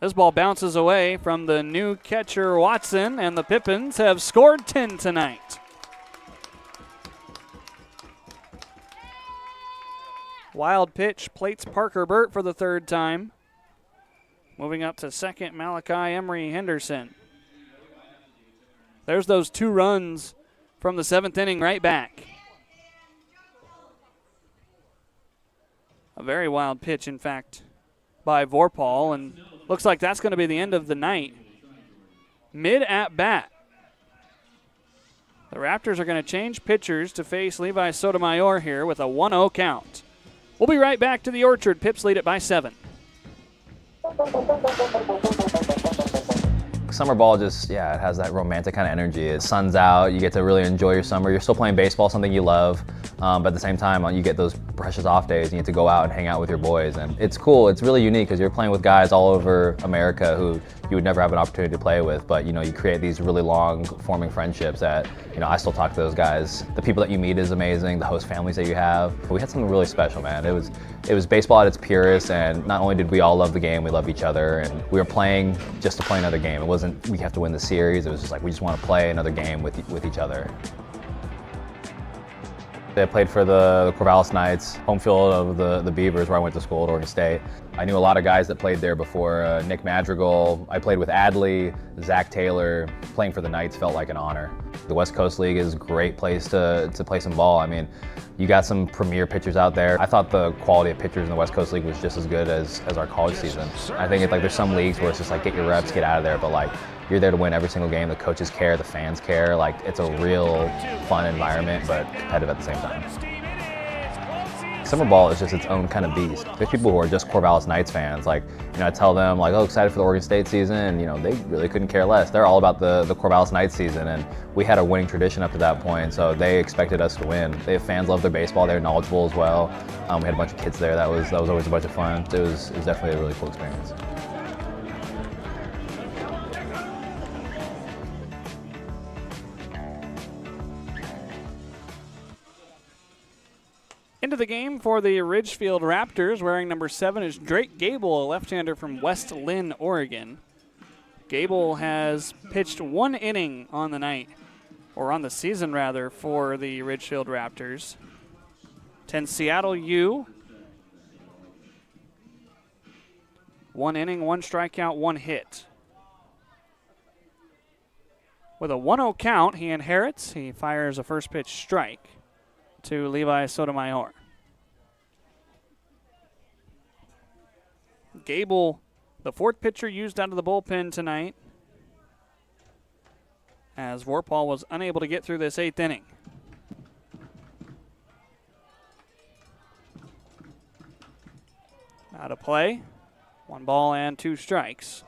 This ball bounces away from the new catcher Watson, and the Pippins have scored 10 tonight. Wild pitch plates Parker Burt for the third time. Moving up to second, Malachi Emery Henderson. There's those 2 runs from the 7th inning right back. A very wild pitch, in fact, by Vorpal, and looks like that's going to be the end of the night. Mid at bat, the Raptors are going to change pitchers to face Levi Sotomayor here with a 1-0 count. We'll be right back to the Orchard. Pips lead it by 7. Summer ball just, yeah, it has that romantic kind of energy. The sun's out, you get to really enjoy your summer. You're still playing baseball, something you love, but at the same time, you get those precious off days and you get to go out and hang out with your boys. And it's cool, it's really unique because you're playing with guys all over America who you would never have an opportunity to play with, but you create these really long forming friendships that, I still talk to those guys. The people that you meet is amazing, the host families that you have. We had something really special, man. It was baseball at its purest, and not only did we all love the game, we loved each other, and we were playing just to play another game. It wasn't we have to win the series, it was just like we just want to play another game with each other. I played for the Corvallis Knights, home field of the Beavers, where I went to school at Oregon State. I knew a lot of guys that played there before. Nick Madrigal, I played with Adley, Zach Taylor. Playing for the Knights felt like an honor. The West Coast League is a great place to play some ball. I mean, you got some premier pitchers out there. I thought the quality of pitchers in the West Coast League was just as good as our college season. I think there's some leagues where it's just like, get your reps, get out of there, but you're there to win every single game. The coaches care, the fans care. It's a real fun environment, but competitive at the same time. Summer ball is just its own kind of beast. There's people who are just Corvallis Knights fans. I tell them, oh, excited for the Oregon State season, and they really couldn't care less. They're all about the Corvallis Knights season, and we had a winning tradition up to that point, so they expected us to win. They have fans love their baseball. They're knowledgeable as well. We had a bunch of kids there. That was always a bunch of fun. It was definitely a really cool experience. Into the game for the Ridgefield Raptors, wearing number 7 is Drake Gable, a left-hander from West Lynn, Oregon. Gable has pitched 1 inning on the night, or on the season rather, for the Ridgefield Raptors. 10 Seattle U. 1 inning, 1 strikeout, 1 hit. With a 1-0 count, he inherits. He fires a first pitch strike to Levi Sotomayor. Gable, the 4th pitcher used out of the bullpen tonight, as Vorpal was unable to get through this 8th inning. Out of play, 1 ball and 2 strikes.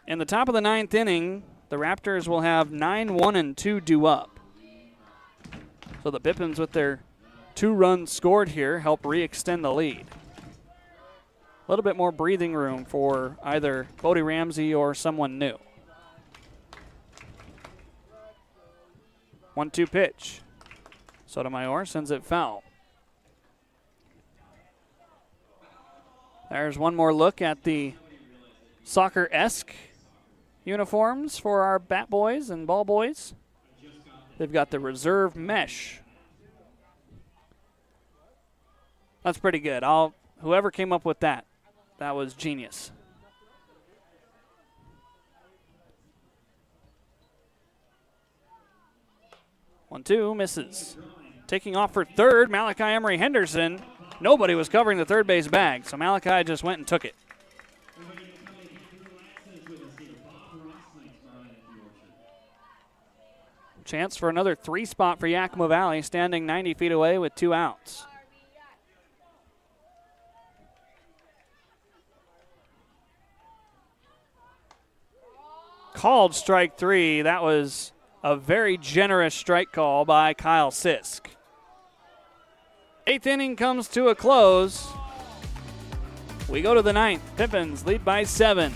In the top of the 9th inning, the Raptors will have 9-1-2 due up. So the Pippins, with their 2 runs scored here, help re-extend the lead. A little bit more breathing room for either Bodie Ramsey or someone new. 1-2 pitch. Sotomayor sends it foul. There's one more look at the soccer-esque uniforms for our bat boys and ball boys. They've got the reserve mesh. That's pretty good. Whoever came up with that was genius. One, two, misses. Taking off for third, Malachi Emery Henderson. Nobody was covering the third base bag, so Malachi just went and took it. Chance for another 3 spot for Yakima Valley, standing 90 feet away with 2 outs. Called strike 3. That was a very generous strike call by Kyle Sisk. 8th inning comes to a close. We go to the 9th. Pippins lead by 7.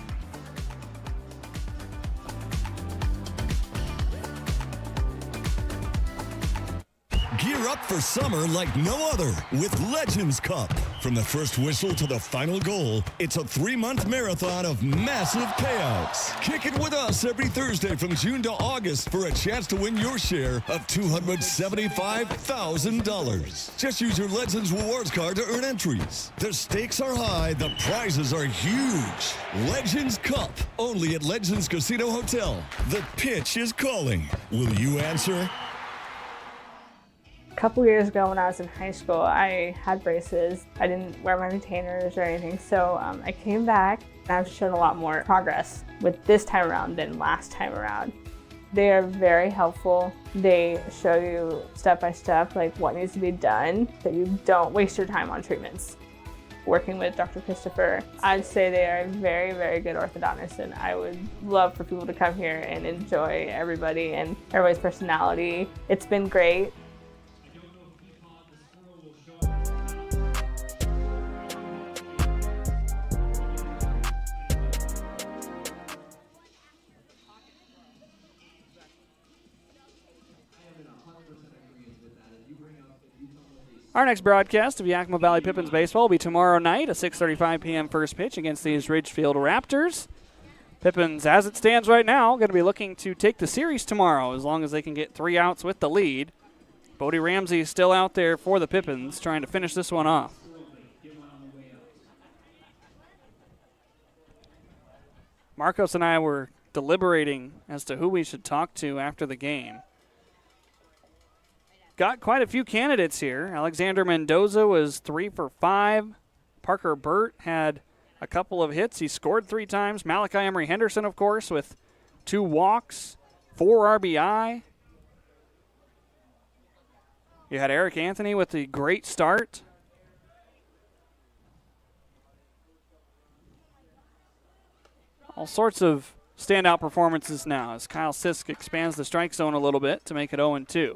Gear up for summer like no other with Legends Cup. From the first whistle to the final goal, it's a 3-month marathon of massive payouts. Kick it with us every Thursday from June to August for a chance to win your share of $275,000. Just use your Legends Rewards card to earn entries. The stakes are high, the prizes are huge. Legends Cup, only at Legends Casino Hotel. The pitch is calling. Will you answer? couple years ago when I was in high school, I had braces. I didn't wear my retainers or anything, so I came back and I've shown a lot more progress with this time around than last time around. They are very helpful. They show you step by step like what needs to be done so you don't waste your time on treatments. Working with Dr. Christopher, I'd say they are very, very good orthodontists, and I would love for people to come here and enjoy everybody and everybody's personality. It's been great. Our next broadcast of Yakima Valley Pippins baseball will be tomorrow night, a 6:35 p.m. first pitch against these Ridgefield Raptors. Pippins, as it stands right now, going to be looking to take the series tomorrow as long as they can get 3 outs with the lead. Bodie Ramsey is still out there for the Pippins, trying to finish this one off. Marcos and I were deliberating as to who we should talk to after the game. Got quite a few candidates here. Alexander Mendoza was 3 for 5. Parker Burt had a couple of hits. He scored 3 times. Malachi Emery Henderson, of course, with 2 walks, 4 RBI. You had Eric Anthony with a great start. All sorts of standout performances now as Kyle Sisk expands the strike zone a little bit to make it 0-2.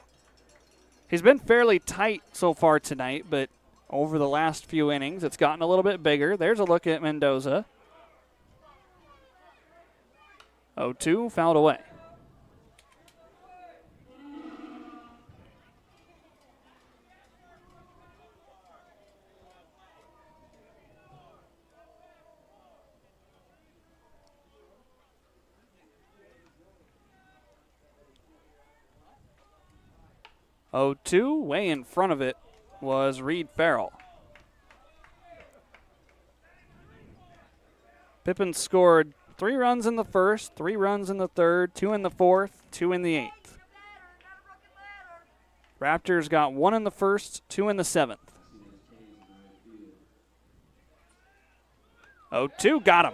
He's been fairly tight so far tonight, but over the last few innings, it's gotten a little bit bigger. There's a look at Mendoza. 0-2, fouled away. Way in front of it was Reed Farrell. Pippins scored 3 runs in the first, 3 runs in the third, 2 in the fourth, 2 in the 8th. Raptors got 1 in the first, 2 in the 7th. 0-2, got him.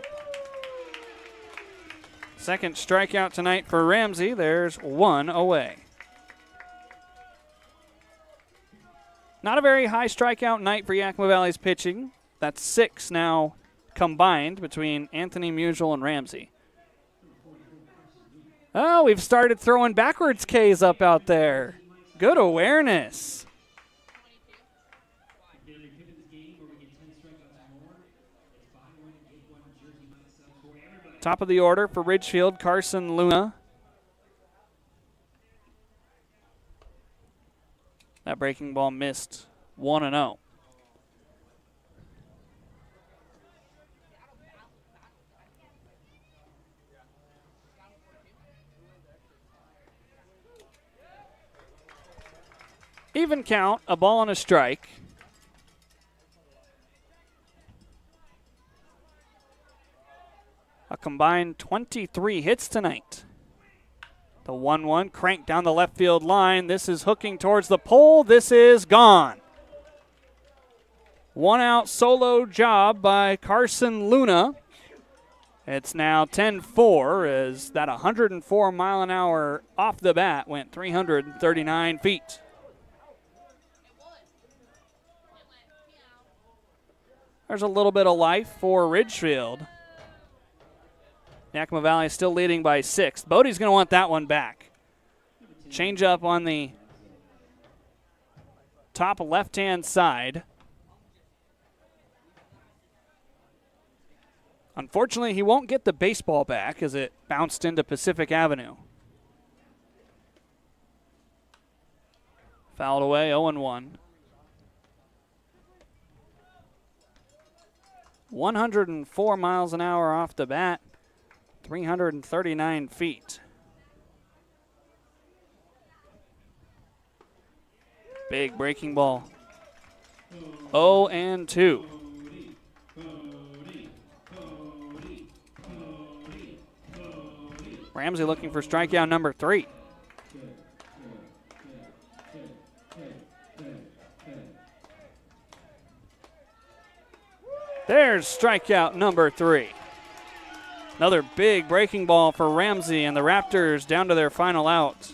Second strikeout tonight for Ramsey. There's 1 away. Not a very high strikeout night for Yakima Valley's pitching. That's 6 now combined between Anthony Musial and Ramsey. Oh, we've started throwing backwards Ks up out there. Good awareness. Top of the order for Ridgefield, Carson Luna. That breaking ball missed. 1-0. Even count, a ball and a strike. A combined 23 hits tonight. The 1-1 cranked down the left field line. This is hooking towards the pole. This is gone. 1 out solo job by Carson Luna. It's now 10-4 as that 104 mile an hour off the bat went 339 feet. There's a little bit of life for Ridgefield. Yakima Valley still leading by 6. Bodie's going to want that one back. Change up on the top left-hand side. Unfortunately, he won't get the baseball back as it bounced into Pacific Avenue. Fouled away, 0-1. 104 miles an hour off the bat. 339 feet. Big breaking ball. 0-2. Ramsey looking for strikeout number 3. There's strikeout number 3. Another big breaking ball for Ramsey, and the Raptors down to their final out.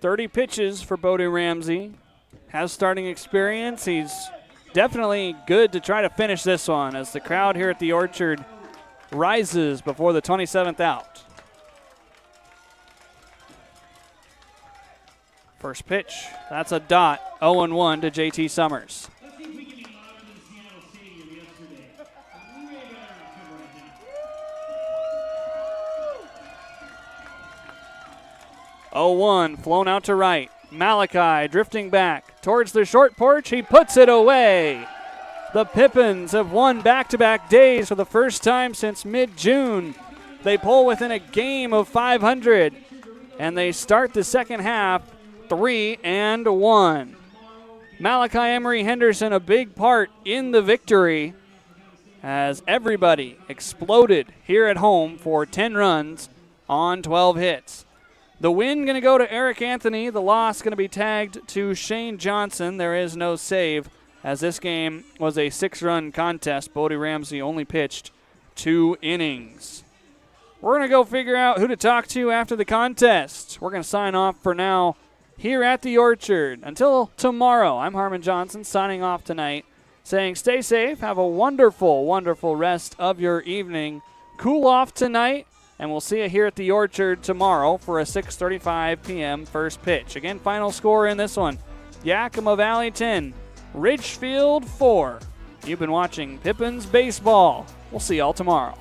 .30 pitches for Bodie Ramsey. Has starting experience. He's definitely good to try to finish this one as the crowd here at the Orchard rises before the 27th out. First pitch, that's a dot. 0-1 to JT Summers. Let's see if we can be louder than Seattle Stadium yesterday. Way better outcome right now. 0-1, flown out to right. Malachi drifting back towards the short porch. He puts it away. The Pippins have won back-to-back days for the first time since mid-June. They pull within a game of 500, and they start the second half 3-1. Malachi Emery Henderson a big part in the victory as everybody exploded here at home for 10 runs on 12 hits. The win going to go to Eric Anthony. The loss going to be tagged to Shane Johnson. There is no save as this game was a 6-run contest. Bodie Ramsey only pitched 2 innings. We're going to go figure out who to talk to after the contest. We're going to sign off for now here at the Orchard. Until tomorrow, I'm Harmon Johnson signing off tonight, saying stay safe, have a wonderful, wonderful rest of your evening. Cool off tonight, and we'll see you here at the Orchard tomorrow for a 6:35 p.m. first pitch. Again, final score in this one, Yakima Valley 10, Ridgefield 4. You've been watching Pippins Baseball. We'll see y'all tomorrow.